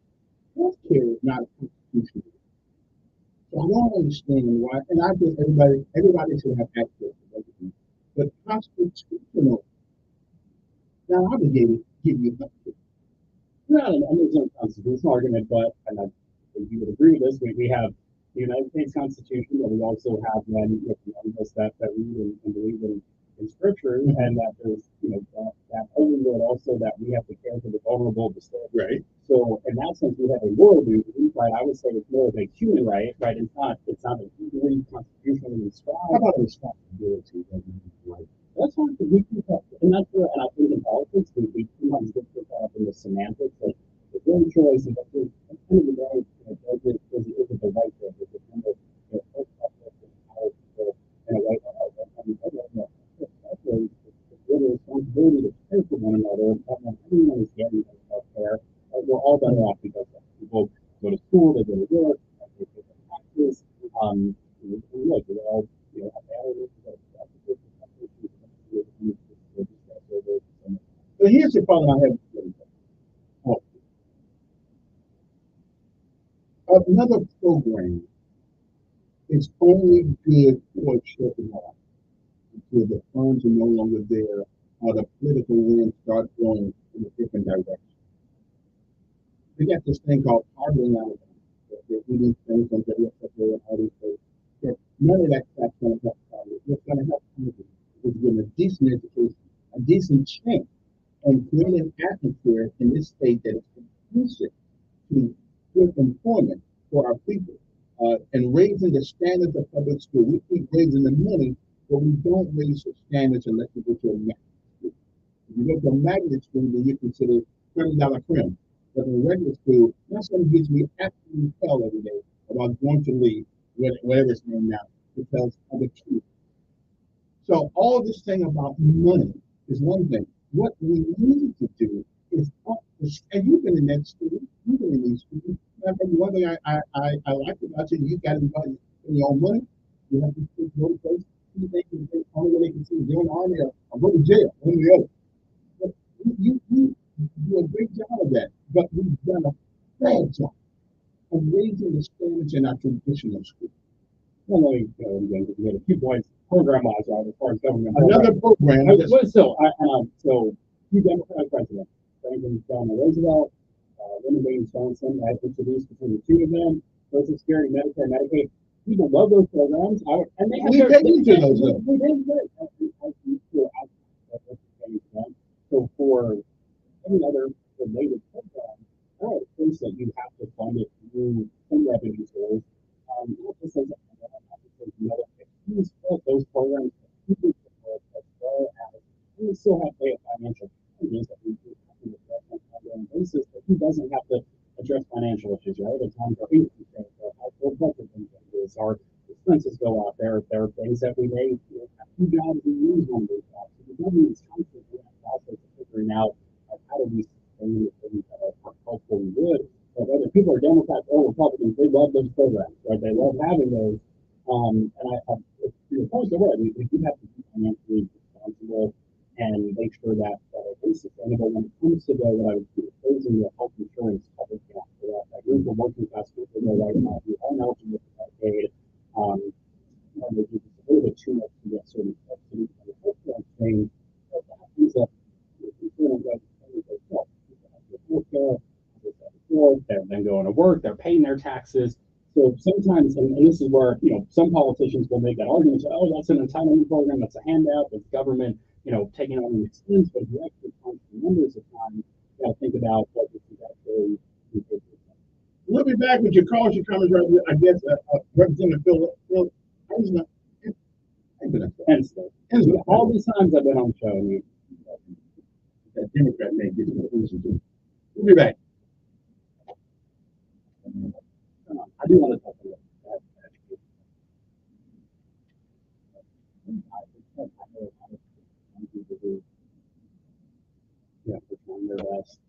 healthcare is not a constitution. So I don't understand why, and I think everybody should have access to everything. But constitutional, now obligated to give you healthcare. Yeah, and there's no constitutional argument, but, and I think you would agree with this, we have the United States Constitution, but we also have then that read and believe in Scripture, and that there's that holy word also that we have to care for the vulnerable, the sick. Right. So in that sense, we have a moral duty, right? I would say it's more of a human right, right? It's not a legally constitutionally inscribed. How about responsibility? That's not we keep up, and that's where, and I think in politics we sometimes get caught up in the semantics of the real choice, and at the end of the day, is it the right thing? Is it kind of in a way that's a responsibility to care for one another, and everyone is getting healthcare. We're all better off because people go to school, they go to work, they pay their taxes. Look, we're all have families. So here's the problem I have. Another program is only good for a short while until the funds are no longer there or the political wind starts blowing in a different direction. We got this thing called poverty in Alabama. They're eating things and all these things. None of that stuff's going to help poverty. What's going to help poverty is getting a decent education, a decent chance, and creating an atmosphere in this state that is conducive to good employment for our people, and raising the standards of public school. We keep raising the money, but we don't raise the standards unless you go to a magnet school. If you go to a magnet school, then you consider $30 crime. But in regular school, that's going to give me absolutely hell every day about going to leave, whatever it's named now, because of the truth. So all this thing about money is one thing. What we need to do is up the, and you've been in that school, you've been in these schools. One thing I like about you, you got everybody in your own money. You have to go to places, see things, only way they can see is go in the army or go to jail, one or the other. But you do a great job of that, but we've done a bad job of raising the standards in our traditional school. Well, again, we had a few points program-wise, right, as far as government. Another program. But still, so two Democratic presidents, Franklin Delano Roosevelt, Lyndon Baines Johnson, I introduced between the two of them, Social Security, Medicare, Medicaid. People love those programs. And they we paid into those. We did good. So for any other related program, I would think that you have to fund it through some revenue source. This is use those programs as well as we still have to pay a financial changes that we do on a basis, but he doesn't have to address financial issues, right? At times our income changes, our household budget changes, our expenses go up. There are things that we may have two jobs and lose one of those jobs. So the government is constantly in the process of figuring out how do we sustain the things that are culturally good. But whether people are Democrats or Republicans, they love those programs, right? They love having those. And to your point, right, we do have to be financially responsible. and make sure that it is sustainable. When it comes to what I was proposing, the health insurance coverage gap for that group of working class people that right now who aren't eligible for Medicaid, and they do a little bit too much to get certain subsidies. And the healthcare thing that happens that they're then going to work, they're paying their taxes. So sometimes, and this is where, some politicians will make that argument, say, oh, that's an entitlement program, that's a handout, that's government, taking on an expense. But if you actually count the numbers of time, you got to think about what this is actually. We'll be back with your calls, your comments, right here. I guess Representative Phil Hensler. All these times I've been on the show, and that Democrat may get the conclusion too. We'll be back. I do want to talk about that. Yeah, for trying their best.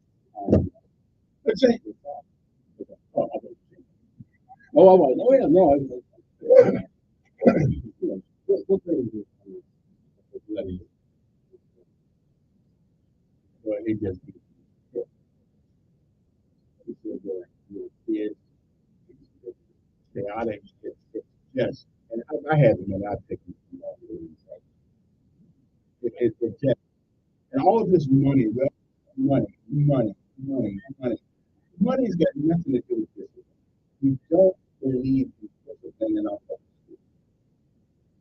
Let's say. Oh, yeah, no. What grade is it? Well, he just chaotic. Yes, and I had them, and I take them. It's just, and all of this money, money's got nothing to do with this. We don't believe in discipline in our public schools.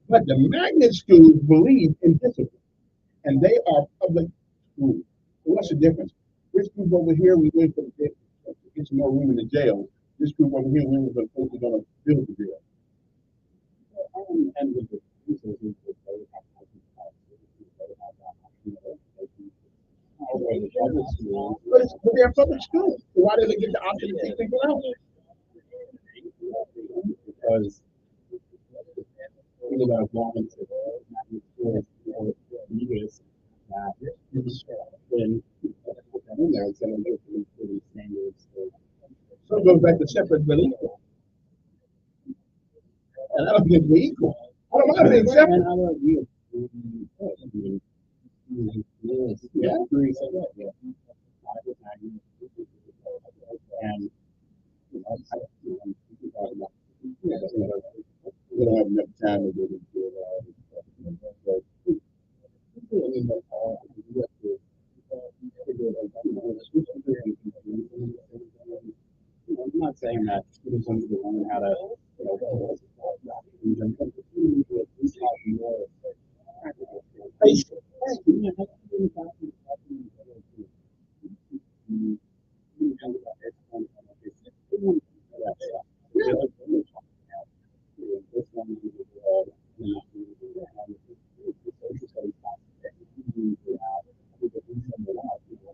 But the magnet schools believe in discipline, and they are public schools. So what's the difference? This group over here, we went for the to get some more room in the jail. This group over here, we were supposed to go to build the jail. And with the resources that they have, but they're public schools. So why did they get the option to take people out? Because people that have gone into schools or leaders that when in there, it's going to go through the standards. So it goes back to separate but equal. And I don't think we're equal. I don't mind being separate. And I don't agree. Yeah, agree. Yeah. And we don't have enough time to do it. I'm not saying that students need to learn how to,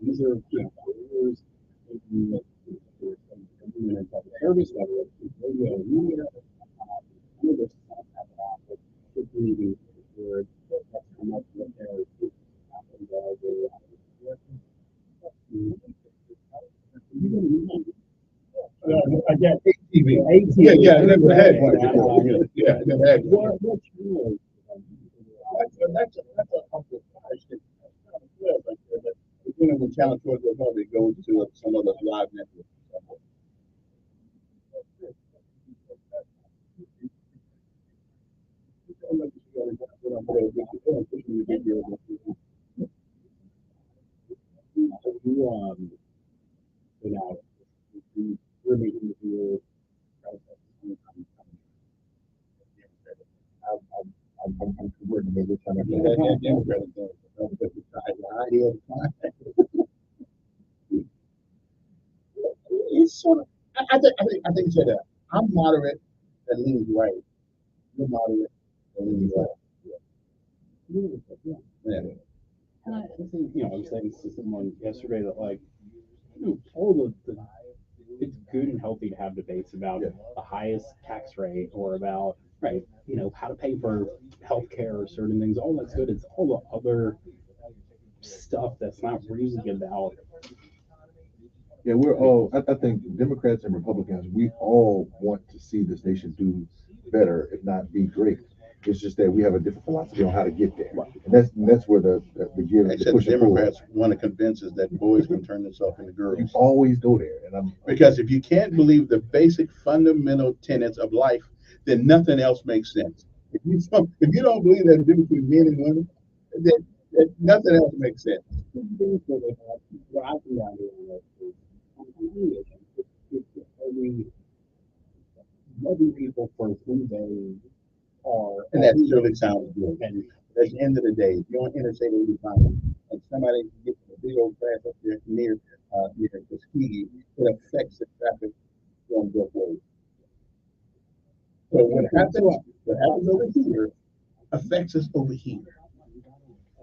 these are careers in service level, radio, media, I got ATV. Yeah, I never had one. Yeah, I never had one. That's a humble question. Depending on the challenge towards the public goes to some other live network. I'm converting every time I get that Democrat. It's sort of. I think it's that I'm moderate and leaning right. You're moderate and leaning right. Yeah. And I think, I was saying to someone yesterday that all it's good and healthy to have debates about the highest tax rate or about how to pay for healthcare or certain things. All that's good. It's all the other stuff that's not really about. Yeah, we're all. I think Democrats and Republicans, we all want to see this nation do better, if not be great. It's just that we have a different philosophy on how to get there, and that's where the give, the Except push and pull. Democrats want to convince us that boys can turn themselves into You girls. always go there, and Because if you can't believe the basic fundamental tenets of life, then nothing else makes sense. If you don't believe there's a difference between men and women, then nothing else makes sense. What I think down here is we loving people for who they are. And that surely sounds good. And at the end of the day, if you're on Interstate 85 and somebody gets a big old crash up there near Tuskegee, it affects the traffic going both ways. So what happens over here affects us over here.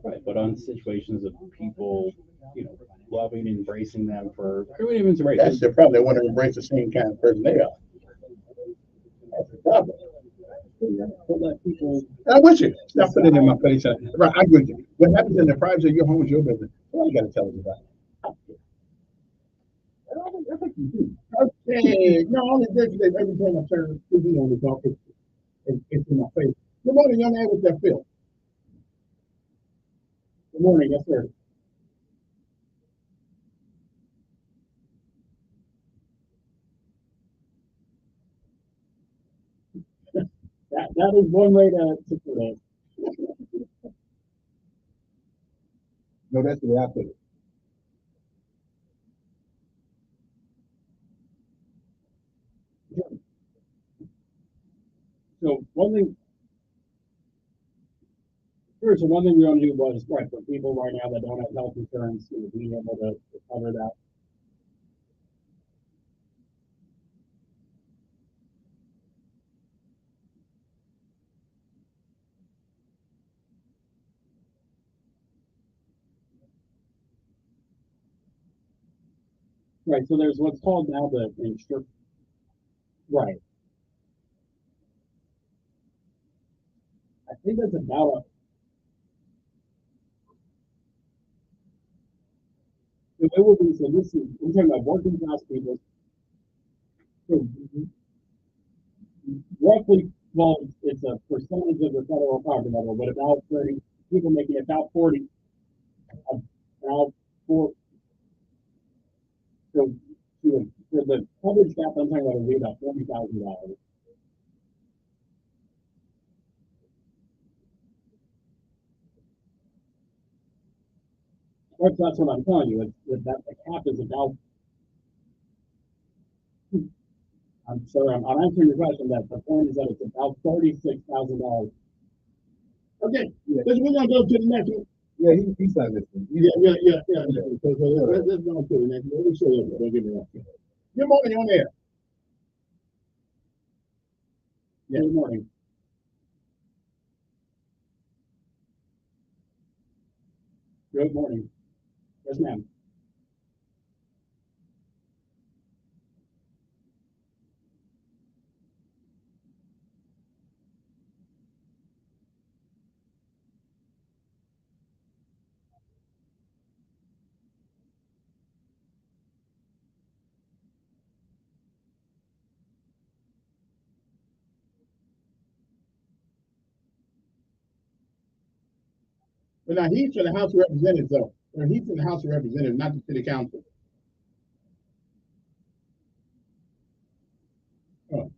Right, but on situations of people, loving, embracing them for everyone's embrace. That's the problem. They want to embrace the same kind of person they are. That's the problem. I'm with you. Stop putting it in my face. Right, I'm with you. What happens in the privacy of your home is your business. What you got to tell us about it? I think you do. Okay, no, only this every time I turn the TV on the talk, it's in my face. Good morning, young man with that Phil. Good morning, yes, sir. That is one way to put it. No, that's the way I put it. So one thing we want to do was right for people right now that don't have health insurance, being able to cover that. Right, so there's what's called now the insure. Right. I think that's about so it will be, so this is, we're talking about working class people. So roughly, well, it's a percentage of the federal poverty level, but about 30 people making about 40, about 4. So, for the coverage gap I'm talking about would be about $40,000. That's what I'm telling you. That the cap is about. I'm sorry, I'm answering your question. That the point is that it's about $36,000. Okay, we're gonna go to the next one. Yeah, he's not listening. Yeah. So let's go to the next one. Let's show you. Don't get me wrong. Good morning, on air. Yeah. Good morning. Good morning. Yes, ma'am. But now he's for the House of Representatives, though. Or he's in the House of Representatives, not the City Council. Oh.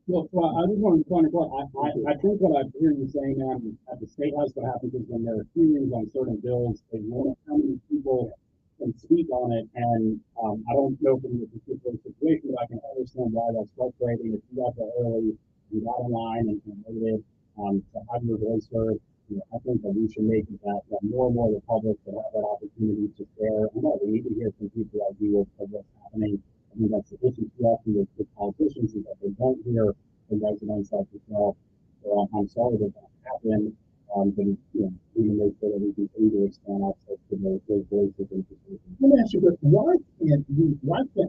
Well, I just want to point out, I think what I'm hearing you saying now at the State House, what happens is when there are hearings on certain bills, they limit how many people can speak on it. And I don't know from the particular situation, but I can understand why that's frustrating. If you got there early, you got in line and waited to have your voice heard. I think that we should make it that more and more of the public will have that opportunity to share. And we need to hear from people like you of what's happening. I think that's the issue too often with politicians is that they don't hear the residents like yourself. So I'm sorry that happened. But we make sure that we continue to expand access to those voices and situations. Let me ask you, but why can't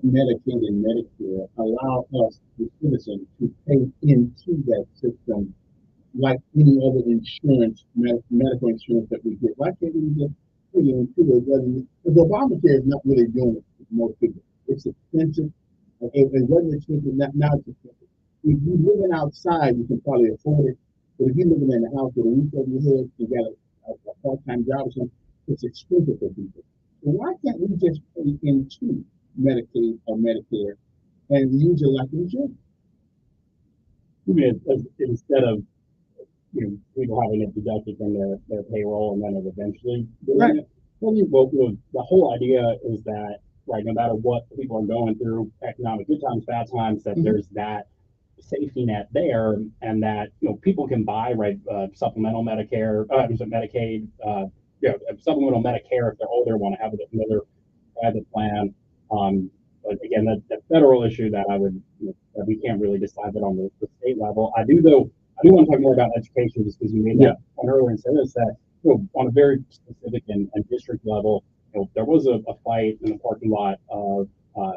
Medicaid and Medicare allow us, the citizens, to pay into that system like any other insurance, medical insurance that we get? Why can't we just put it into it? Because Obamacare is not really doing it for most people. It's expensive. It wasn't expensive, now it's expensive. If you're living outside, you can probably afford it. But if you're living in a house with a roof over your head, you got a part-time job or something, it's expensive for people. So why can't we just pay into Medicaid or Medicare and use it like insurance? I mean, instead of people having it deducted from their payroll and then it eventually doing it. Well, the whole idea is that, right, no matter what people are going through, economic good times, bad times, that there's that safety net there, and that people can buy supplemental Medicare, Medicaid, supplemental Medicare if they're older, want to have another private plan. But again, that federal issue that that we can't really decide that on the state level. I do want to talk more about education just because you made that point earlier and said this, that on a very specific and district level, there was a fight in the parking lot of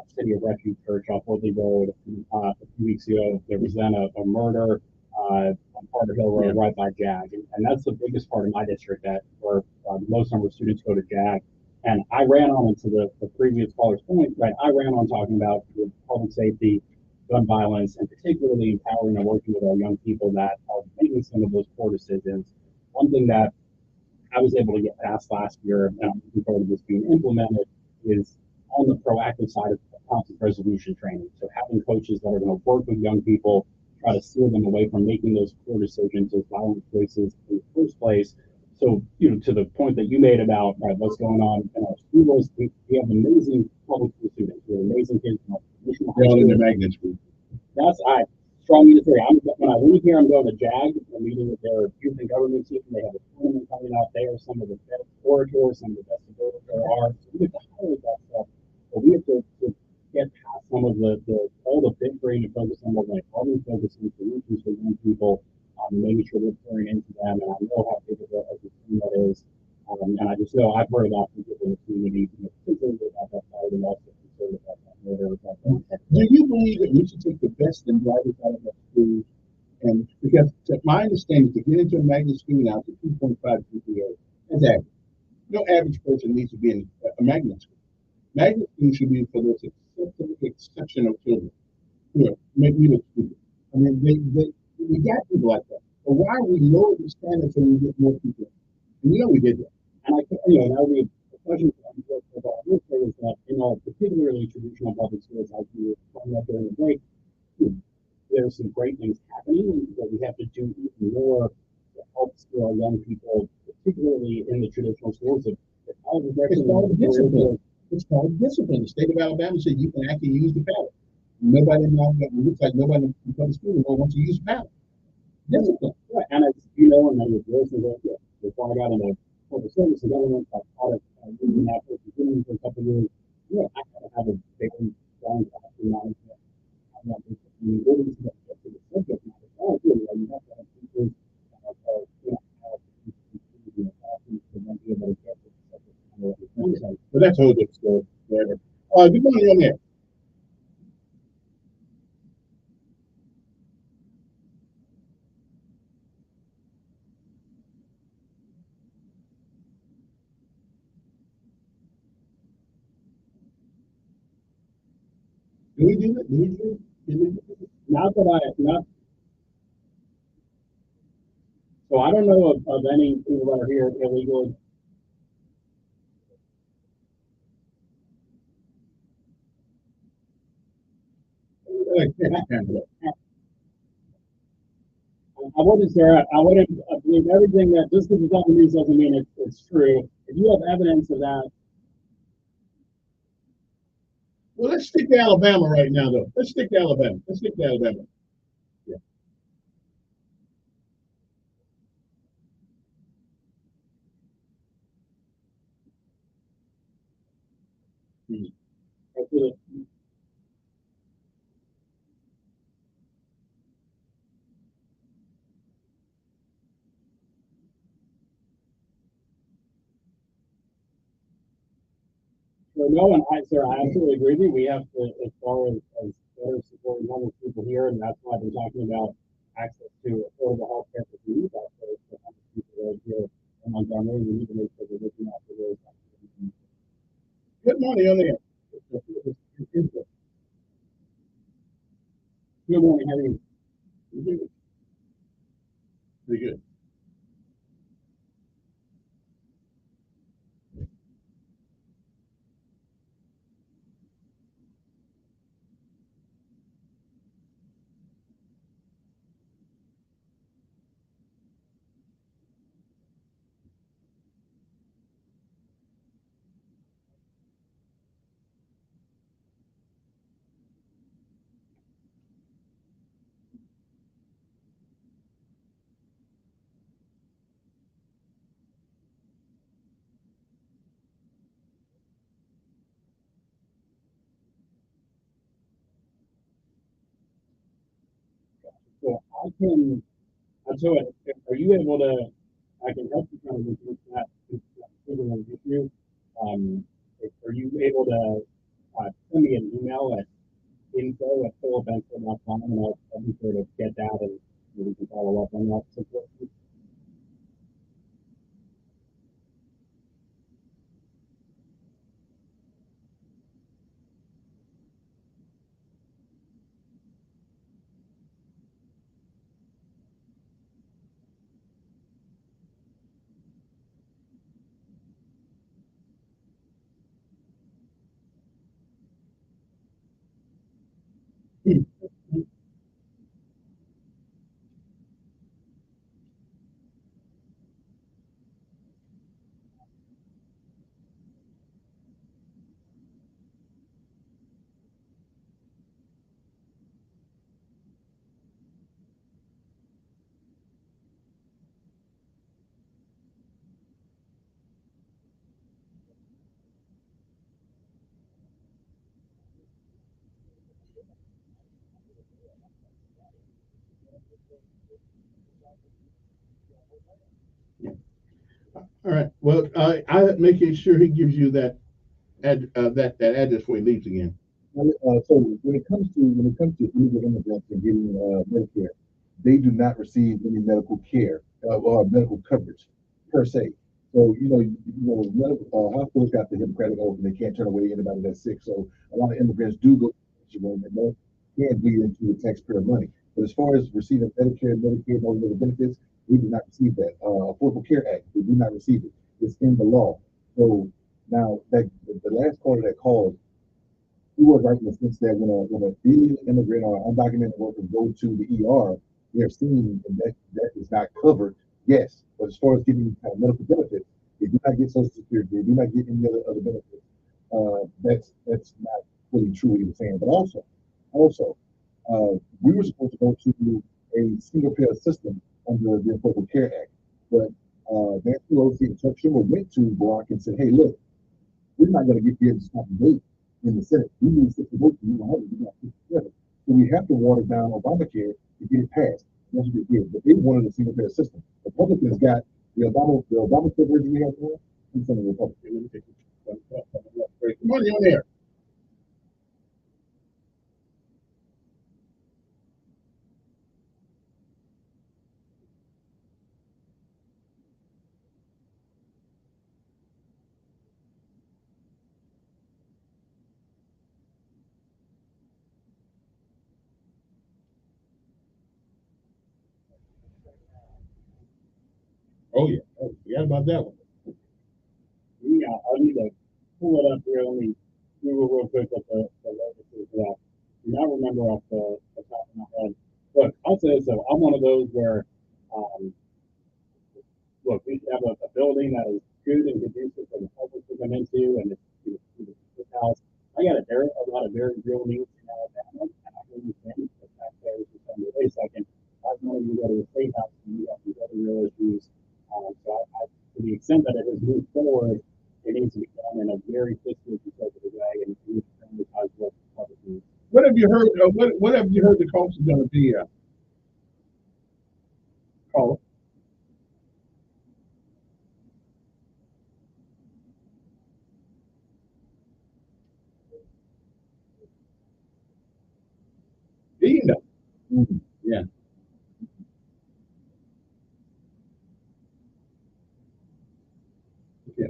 City of Refuge Church off Woodley Road a few weeks ago. There was then a murder on Carter Hill Road right by JAG, and that's the biggest part of my district where the most number of students go to JAG. And I ran on into the previous caller's point, right? I ran on talking about public safety, gun violence, and particularly empowering and working with our young people that are making some of those poor decisions. One thing that I was able to get past last year, and I'm looking forward to this being implemented, is on the proactive side of conflict resolution training. So having coaches that are going to work with young people, try to steer them away from making those poor decisions, those violent choices in the first place. So, to the point that you made about what's going on in our schools, we have amazing public school students. We have amazing kids in our traditional high school. In the magnet school. I strongly disagree. When I leave here, I'm going to JAG, a meeting with their youth and government team. They have a tournament coming up. They are some of the best orators, some of the best debaters there are. So we have to highlight that stuff. But we have to get past some of all the big brain and focus on what are we focusing solutions for young people, making sure we're pouring into them. And I know how big of a team that is. And I just know I've heard about people in the community, particularly about that side and also concerned about that murder. Do you believe that we should take the best and brightest out of that school? And because my understanding, to get into a magnet school now, it's a 2.5 GPA. That's average. No average person needs to be in a magnet school. Magnet school should be for those exceptional children. Make me look stupid. I mean, we got people like that. But why we lower the standards so we get more people? And we did that. And that would be a question about this thing is that in our particularly traditional public schools, like we were talking about during the break, there's some great things happening, but we have to do even more to help steer our young people, particularly in the traditional schools. It's called discipline. It's called discipline. The state of Alabama said you can actually use the paddle. Nobody now looks like nobody in public school wants to use the paddle. Discipline. Right. And as you know, and then with Wilson, before I got into public service and government, I taught it using that for continuing for a couple of years. I gotta have a very strong classroom management. I'm not just really to the subject matter. You have to have teachers be able to get to the subject matter. But that's a whole different story. Good morning on there. Do we do it? Not. So I don't know of any people that are here illegally. I wouldn't, sir. I wouldn't believe everything that just because it's on the news doesn't mean it's true. If you have evidence of that, Well, let's stick to Alabama right now, though. Let's stick to Alabama. Let's stick to Alabama. Yeah. absolutely. So no, and sir, I absolutely agree with you. We have to, as far as better supporting homeless people here, and that's why I've been talking about access to affordable health care for community access for homeless people right here in Montgomery. We need to make sure we're looking after those. Good morning, on there. Good morning, how are you? Pretty good. So I tell you, are you able to, I can help you kind of reduce that particular issue. Are you able to send me an email at info@philipbenson.com and I'll be sure to get that and we can follow up on that situation. All right. Well, I'm making sure he gives you that that address before he leaves again. So when it comes to illegal immigrants and getting Medicare, they do not receive any medical care or medical coverage per se. So medical hospitals got the Hippocratic oath and they can't turn away anybody that's sick. So a lot of immigrants do go to the room and they can't bleed into the taxpayer money. But as far as receiving Medicare, Medicaid, and all the other benefits, we do not receive that. Affordable Care Act, we do not receive it. It's in the law. So now that the last part of that call, he was right in the sense that when a illegal immigrant or undocumented worker go to the ER, they're seen and that is not covered. Yes, but as far as getting medical benefits, they do not get Social Security. They do not get any other benefits. That's not fully true what he was saying. But also, we were supposed to go to a single payer system under the Affordable Care Act, but Nancy Pelosi and Chuck Schumer went to Barack and said, "Hey, look, we're not going to get here to stop the debate in the Senate. We need 60 votes. We don't have it. We got 57. So we have to water down Obamacare to get it passed. That's what they did. But they wanted a single payer system. Republicans got the Obamacare version we have now, and some of the Republicans. Money on there. Oh yeah. Oh, forgot about that one. Yeah, I need to pull it up here. Let me Google real quick what the latest is for that. Do not remember off the top of my head. Look, I'll say this though, I'm one of those where Um, look, we should have a building that is good and conducive for the public to come into, and this house. I got a lot of very real needs in Alabama, and I understand the taxpayers are some of the way second. I want you to go to a state house and you have these other real issues. To the extent that it has moved forward, it needs to be done in a very fiscally conservative way and prioritize what the public needs. What have you heard? What have you heard the cost is going to be? Oh, Dina. Yeah. Yeah.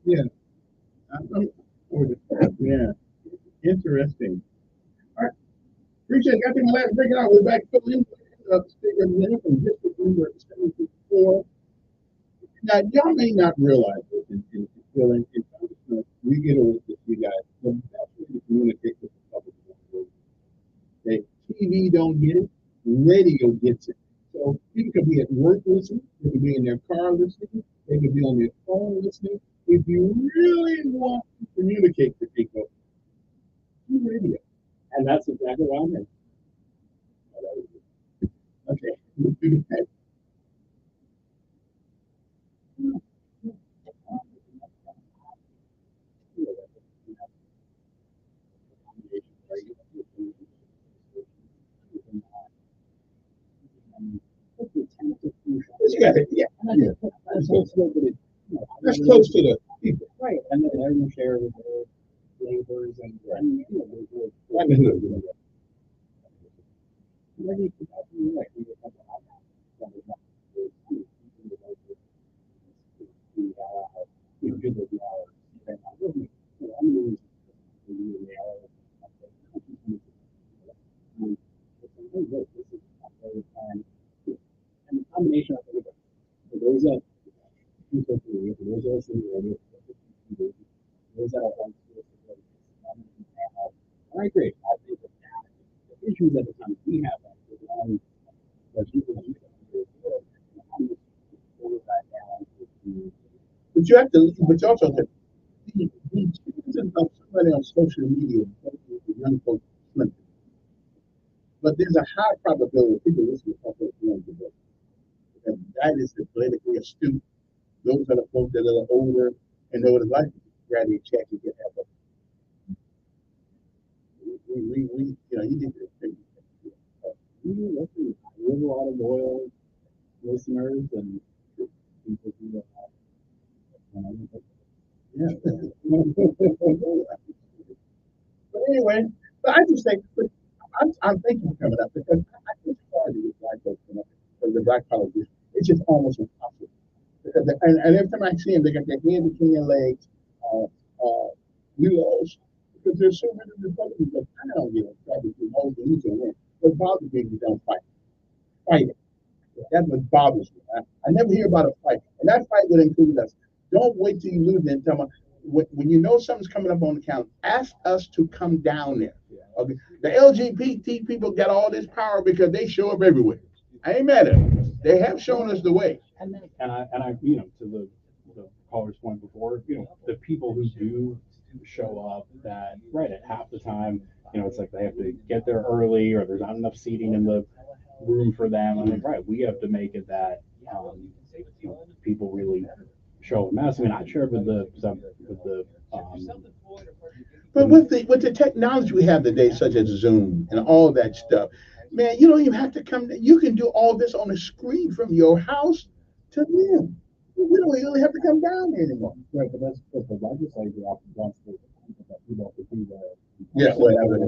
Yeah. Yeah. Interesting. All right. Appreciate it. I think we'll have to break it out. We're back filling in speaker minute from district number 74. Now, y'all may not realize this in filling in we get over with you guys. The best way to communicate with the public is that TV don't get it, radio gets it. So people could be at work listening, they could be in their car listening, they could be on their phone listening. If you really want to communicate with people, do radio. And that's exactly what I'm here. Okay, let's do that. Yeah, yeah. That's close to the people. Right, and then they're going to share with their neighbors and and the combination of those that those are those that I agree. I think that the issues at the time we have but you have to, but you also have to, the chances of somebody on social media, young folks, slim. But there's a high probability people listen to public hearings today. And that is the politically astute. Those are the folks that are older and know what it's like to grab a check and get help. We you need to think. We have a lot of loyal listeners and people who yeah. But anyway, but I just think, but I'm thinking coming up because I think hard to get black folks coming up because the black collar group, it's just almost impossible. Because and every time I see them, they got their hands between their legs, we lost because there's so many Republicans that I don't give a crap if you hold the news on win. What bothers me is we don't fight. Fight it. That's what bothers me. I never hear about a fight, and that fight would include us. Don't wait till you lose and tell me when you know something's coming up on the count. Ask us to come down there. Okay. The LGBT people got all this power because they show up everywhere. I ain't mad at them. They have shown us the way. And I, to the caller's point before, the people who do show up that right at half the time, it's like they have to get there early or there's not enough seating in the room for them. I mean, right, we have to make it that people really show up. I mean, I shared with the but with the technology we have today, such as Zoom and all that stuff, man, you don't even have to come. You can do all this on a screen from your house to them. We don't really have to come down there anymore. Right, but that's what the legislature often wants to people to do there. Yeah, whatever.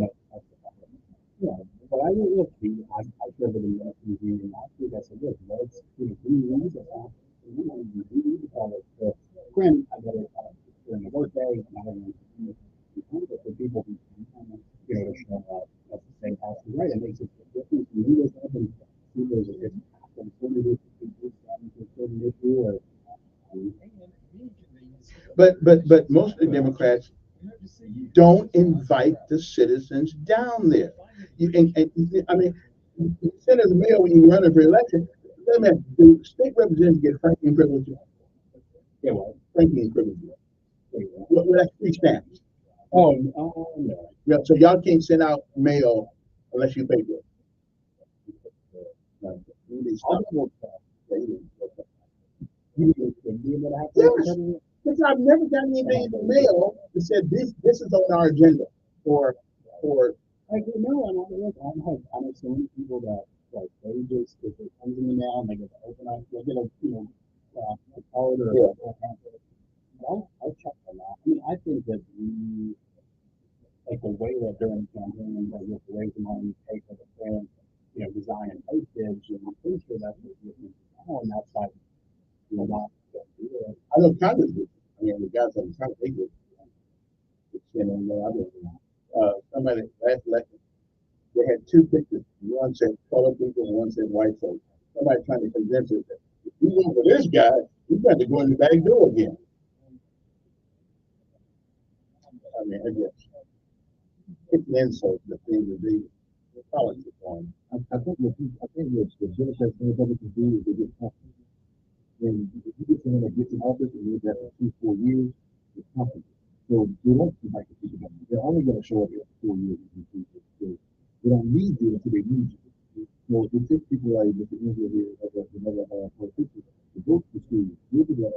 Yeah, but I will see. I shared with the American Union last week. I said, look, let's we need to have we need to call it the granted, I got it during the workday, and I don't know but for people who to show up at the same house, right? It makes a difference. You guys have been see those if But most of the Democrats don't invite the citizens down there. I mean, you send us a mail when you run for election. Let me ask you, do state representatives get franking privileges? Yeah, well, Franking privileges. Well, that's free stamps. no. Yeah, so y'all can't send out mail unless you pay for it. Yes, because I've never got anything in the mail that said this is on our agenda for I don't know, and I'm assuming people that like they just if it comes in the mail and they get to open up, they get a card or Yeah. a pamphlet. I'll check on that. I mean, I think that we like the way that during campaigns, like with the raise the money, pay for the print, design and postage, and I'm pretty sure that's what we're doing now, and that's like not. I know Congress did. I mean, the guys on the Congress, they did. Somebody last election, they had two pictures. One said colored people and one said white folks. Somebody trying to convince us that if you vote for this guy, you got to go in the back door again. I mean, it's an insult to the thing that the politics on. I think what the Democrats and Republicans do is they get comfortable. And if you get someone that gets in office and lives there for 2-4 years, it's comfortable. So they won't come back to see the government. They're only going to show up here for 4 years. So they don't need you until they need you. So it takes people like Mr. Angel here, another politician, to go to the school, go to the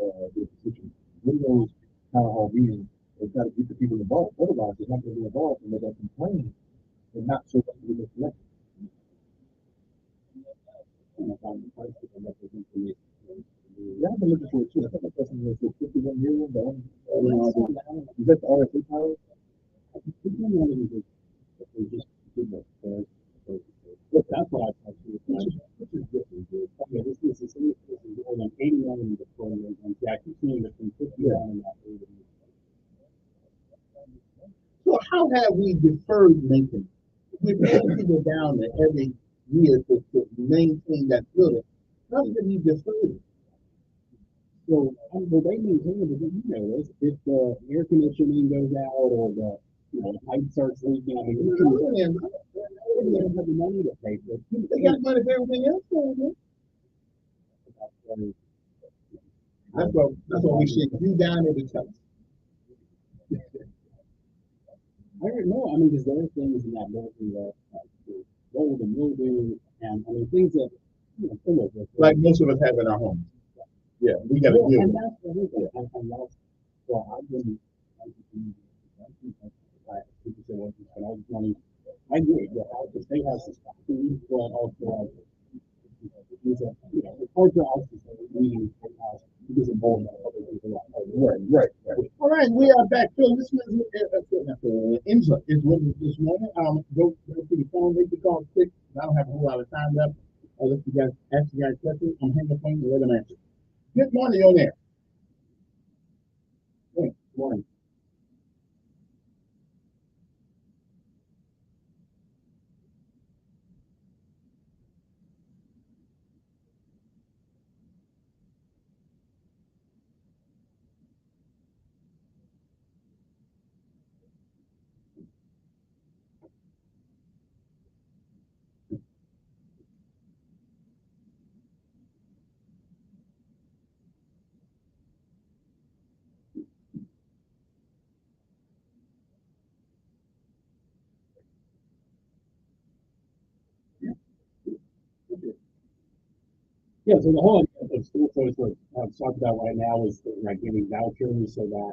position, go to those town hall meetings, and try to get the people involved. Otherwise, they're not going to be involved and they're going to complain and not so much to get elected. Yeah, I've been looking for it too. I think the person was 51 years old, but is that the RSA power? That's what I thought. This is different, dude. Okay, this is more than 80 million deployment, and yeah, I keep seeing this from 50 million. So how have we deferred maintenance? We pay people down there every year to maintain that building. How did we defer it? So, well, they maintain it, but this. If the air conditioning goes out or the pipe starts leaking, I mean, they don't have the money to pay for it. They got money for everything else. That's what we should do down there to tell us. I don't know. I mean, because there are things in that building that mold and mildew, and I mean things that like most of us have in our homes. Yeah, we got to deal with it. And that's well, I've been. People say, well, you spend all this money. I agree. The state has this factory, but also it's hard for us to say leaving the state house because of mold. Right. All right, we are back. Phil, this was Insula is with us this morning. Go to the phone, make the call quick. I don't have a whole lot of time left. I'll let you guys ask you guys questions. I'm hanging the phone and let them answer. Good morning, on there. Good morning. Yeah, so the whole idea of school choice, what I've talked about right now, is like giving vouchers so that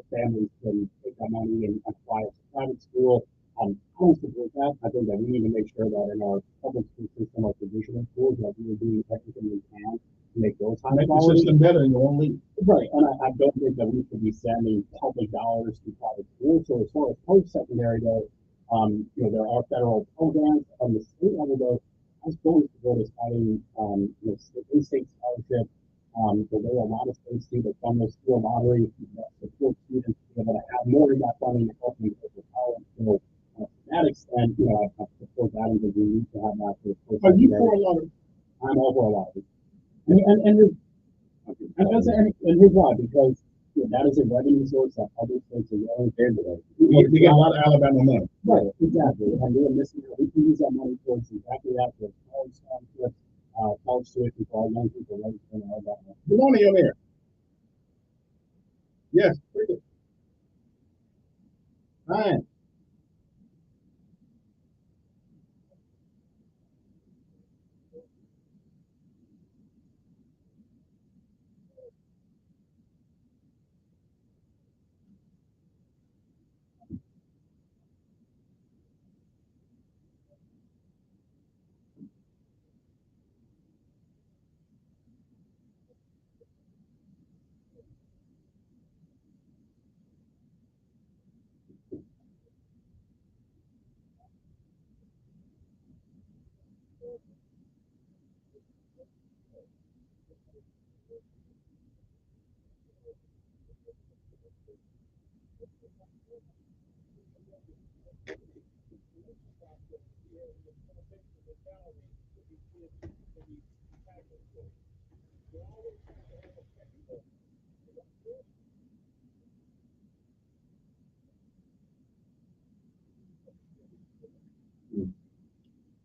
families can take that money and apply it to private school. I don't support that. I think that we need to make sure that in our public school system, our traditional schools, that we are doing everything we can to make those high Make quality. the system better in your own league. Right, and I don't think that we should be sending public dollars to private schools. So as far as post-secondary goes, there are federal programs on the state level though. I was going to go to studying, in-state scholarship. So there are a lot of states too that fund those school lotteries that support students to be able to have more of that funding to help them go to college. So to that extent, I support that and we need to have that for post-secondary. Are you for a lottery? I'm all for a lottery. And here's why, because that is a revenue source that other states are well prepared today. We got a lot of Alabama money. Right, exactly. And we're missing out. We can use that money towards exactly that, for college scholarships, college tuition for our young people right in Alabama. Good morning, you're there. Yes, pretty good. Hi.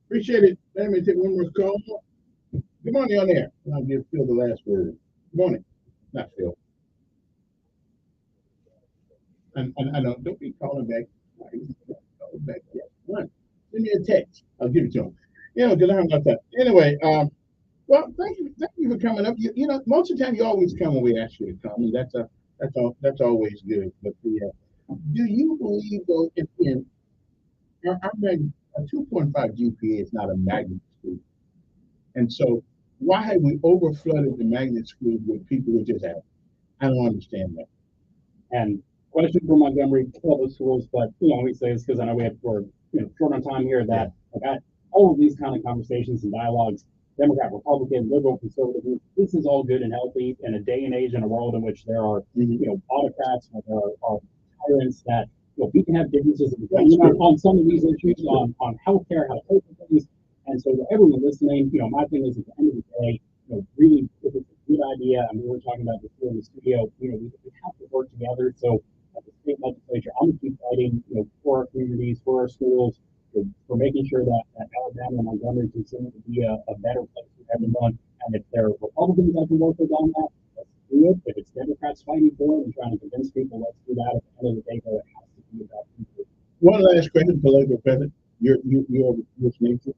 Appreciate it. Let me take one more call. Good morning on there. I'll give Phil the last word. Good morning. Not Phil. And I don't be calling back. Call back yet. One. Send me a text. I'll give it to him. You know, because I haven't got that. Anyway, well, thank you for coming up. You know, most of the time you always come when we ask you to come, and that's always good. But do you believe though in our a 2.5 GPA is not a magnet school, and so why have we over flooded the magnet schools with people who just have? I don't understand that. And question for Montgomery public schools, but let me say this because I know we have for short on time here that all of these kind of conversations and dialogues, Democrat, Republican, liberal, conservative, this is all good and healthy in a day and age in a world in which there are autocrats, there are tyrants that we can have differences of opinion on some of these issues, on healthcare, how to pay for things. And so to everyone listening, my thing is at the end of the day, really, if it's a good idea, and we were talking about this here in the studio, we have to work together. So at the state legislature, I'm going to keep fighting, for our communities, for our schools, for making sure that Alabama and Montgomery continue to be a better place for everyone. And if there are Republicans that can work with on that, let's do it. If it's Democrats fighting for it and trying to convince people, let's do that. At the end of the day, though, it has to be about people. One last question, political president. You're listening to.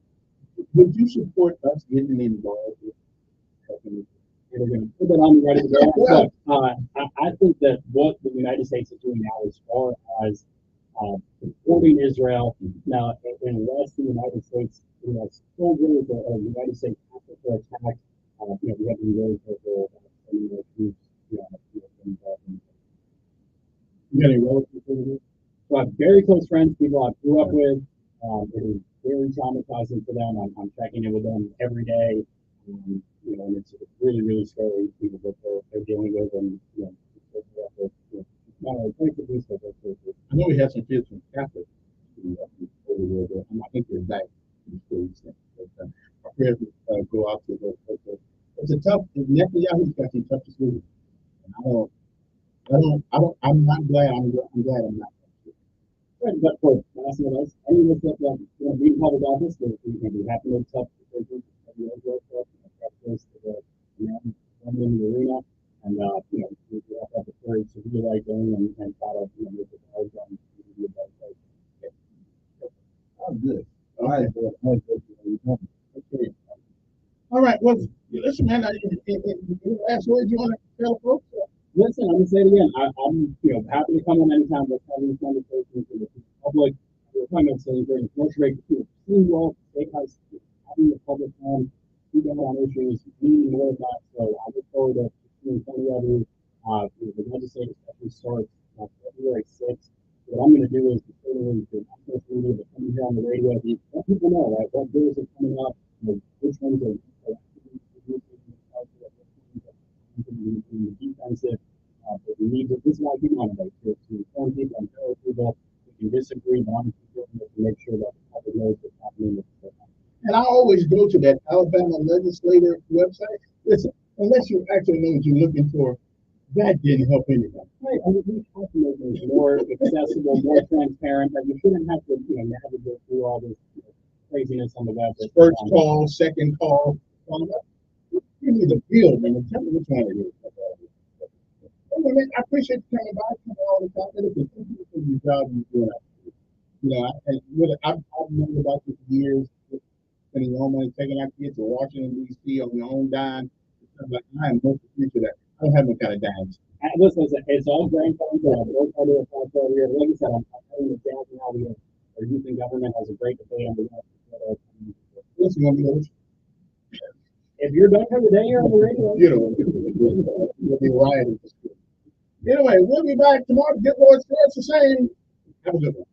Would you support us getting involved with helping? We're going to put that on the ready to go. I think that what the United States is doing now, as far as supporting Israel, now unless the United States, still really the United States after attack, we have to be very careful about sending our troops, involved in. You got any relatives over there? So I have very close friends, people I grew up with. It is very traumatizing for them. I'm checking in with them every day. And it's really, really scary, what they're dealing with, and not only take the peace, but I know we have some kids from Catholic over there. I think they're back in school. But our prayers go out to those. It's a tough. Netanyahu's got some tough decisions. And I'm not glad. I'm glad I'm not. But for any of us that be in public office, we have to make tough decisions. In the arena, and we have to have the courage to do the right thing and try to make it hard and be a better place. Oh, good. All right. Okay. All right. Well, listen, man. Last words you want to tell folks? Listen, I'm gonna say it again. I'm happy to come on anytime. We're having this conversation with the public. We're talking about saying during the commercial break, seeing you all, steakhouse, having the public on. Speak out on issues, meeting more of that. So I look forward to seeing plenty of you. The legislative session starts February 6th. What I'm going to do is certainly to social media, but coming here on the radio, let people know, right, what bills are coming up, which ones are defensive. But we need to, this is why we want to inform people and tell people we can disagree, but I'm to make sure that the public knows what's happening with the. And I always go to that Alabama legislative website. Listen, unless you actually know what you're looking for, That didn't help anybody. Right, I mean, we have to make things more accessible, more transparent, that you shouldn't have to, navigate through all this craziness on the web. First call, second call. You need a bill, man. Tell me which one it is. Anyway, man, I appreciate you coming by all the time. And it's a your job you're doing. I've known about this for years, spending your own money, taking our kids to Washington, D.C. on your own dime. Like, I am most appreciative of that. I don't have no kind of dimes. Listen, it's all grandfathered. Like I said, I'm having the jazz now. We are using government as a great debate on the web. Listen, if you're done for the day, you're on the radio. You'll be rioting. Anyway, we'll be back tomorrow. Get Lord Sports the same. Have a good one.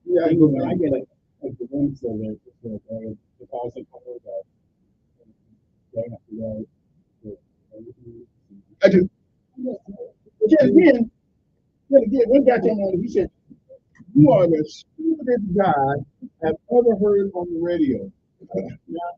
Yeah, I get a glimpse of it. It's also covered day after day. I do. Again, one guy came on and he said, "You are the stupidest guy I've ever heard on the radio." Now,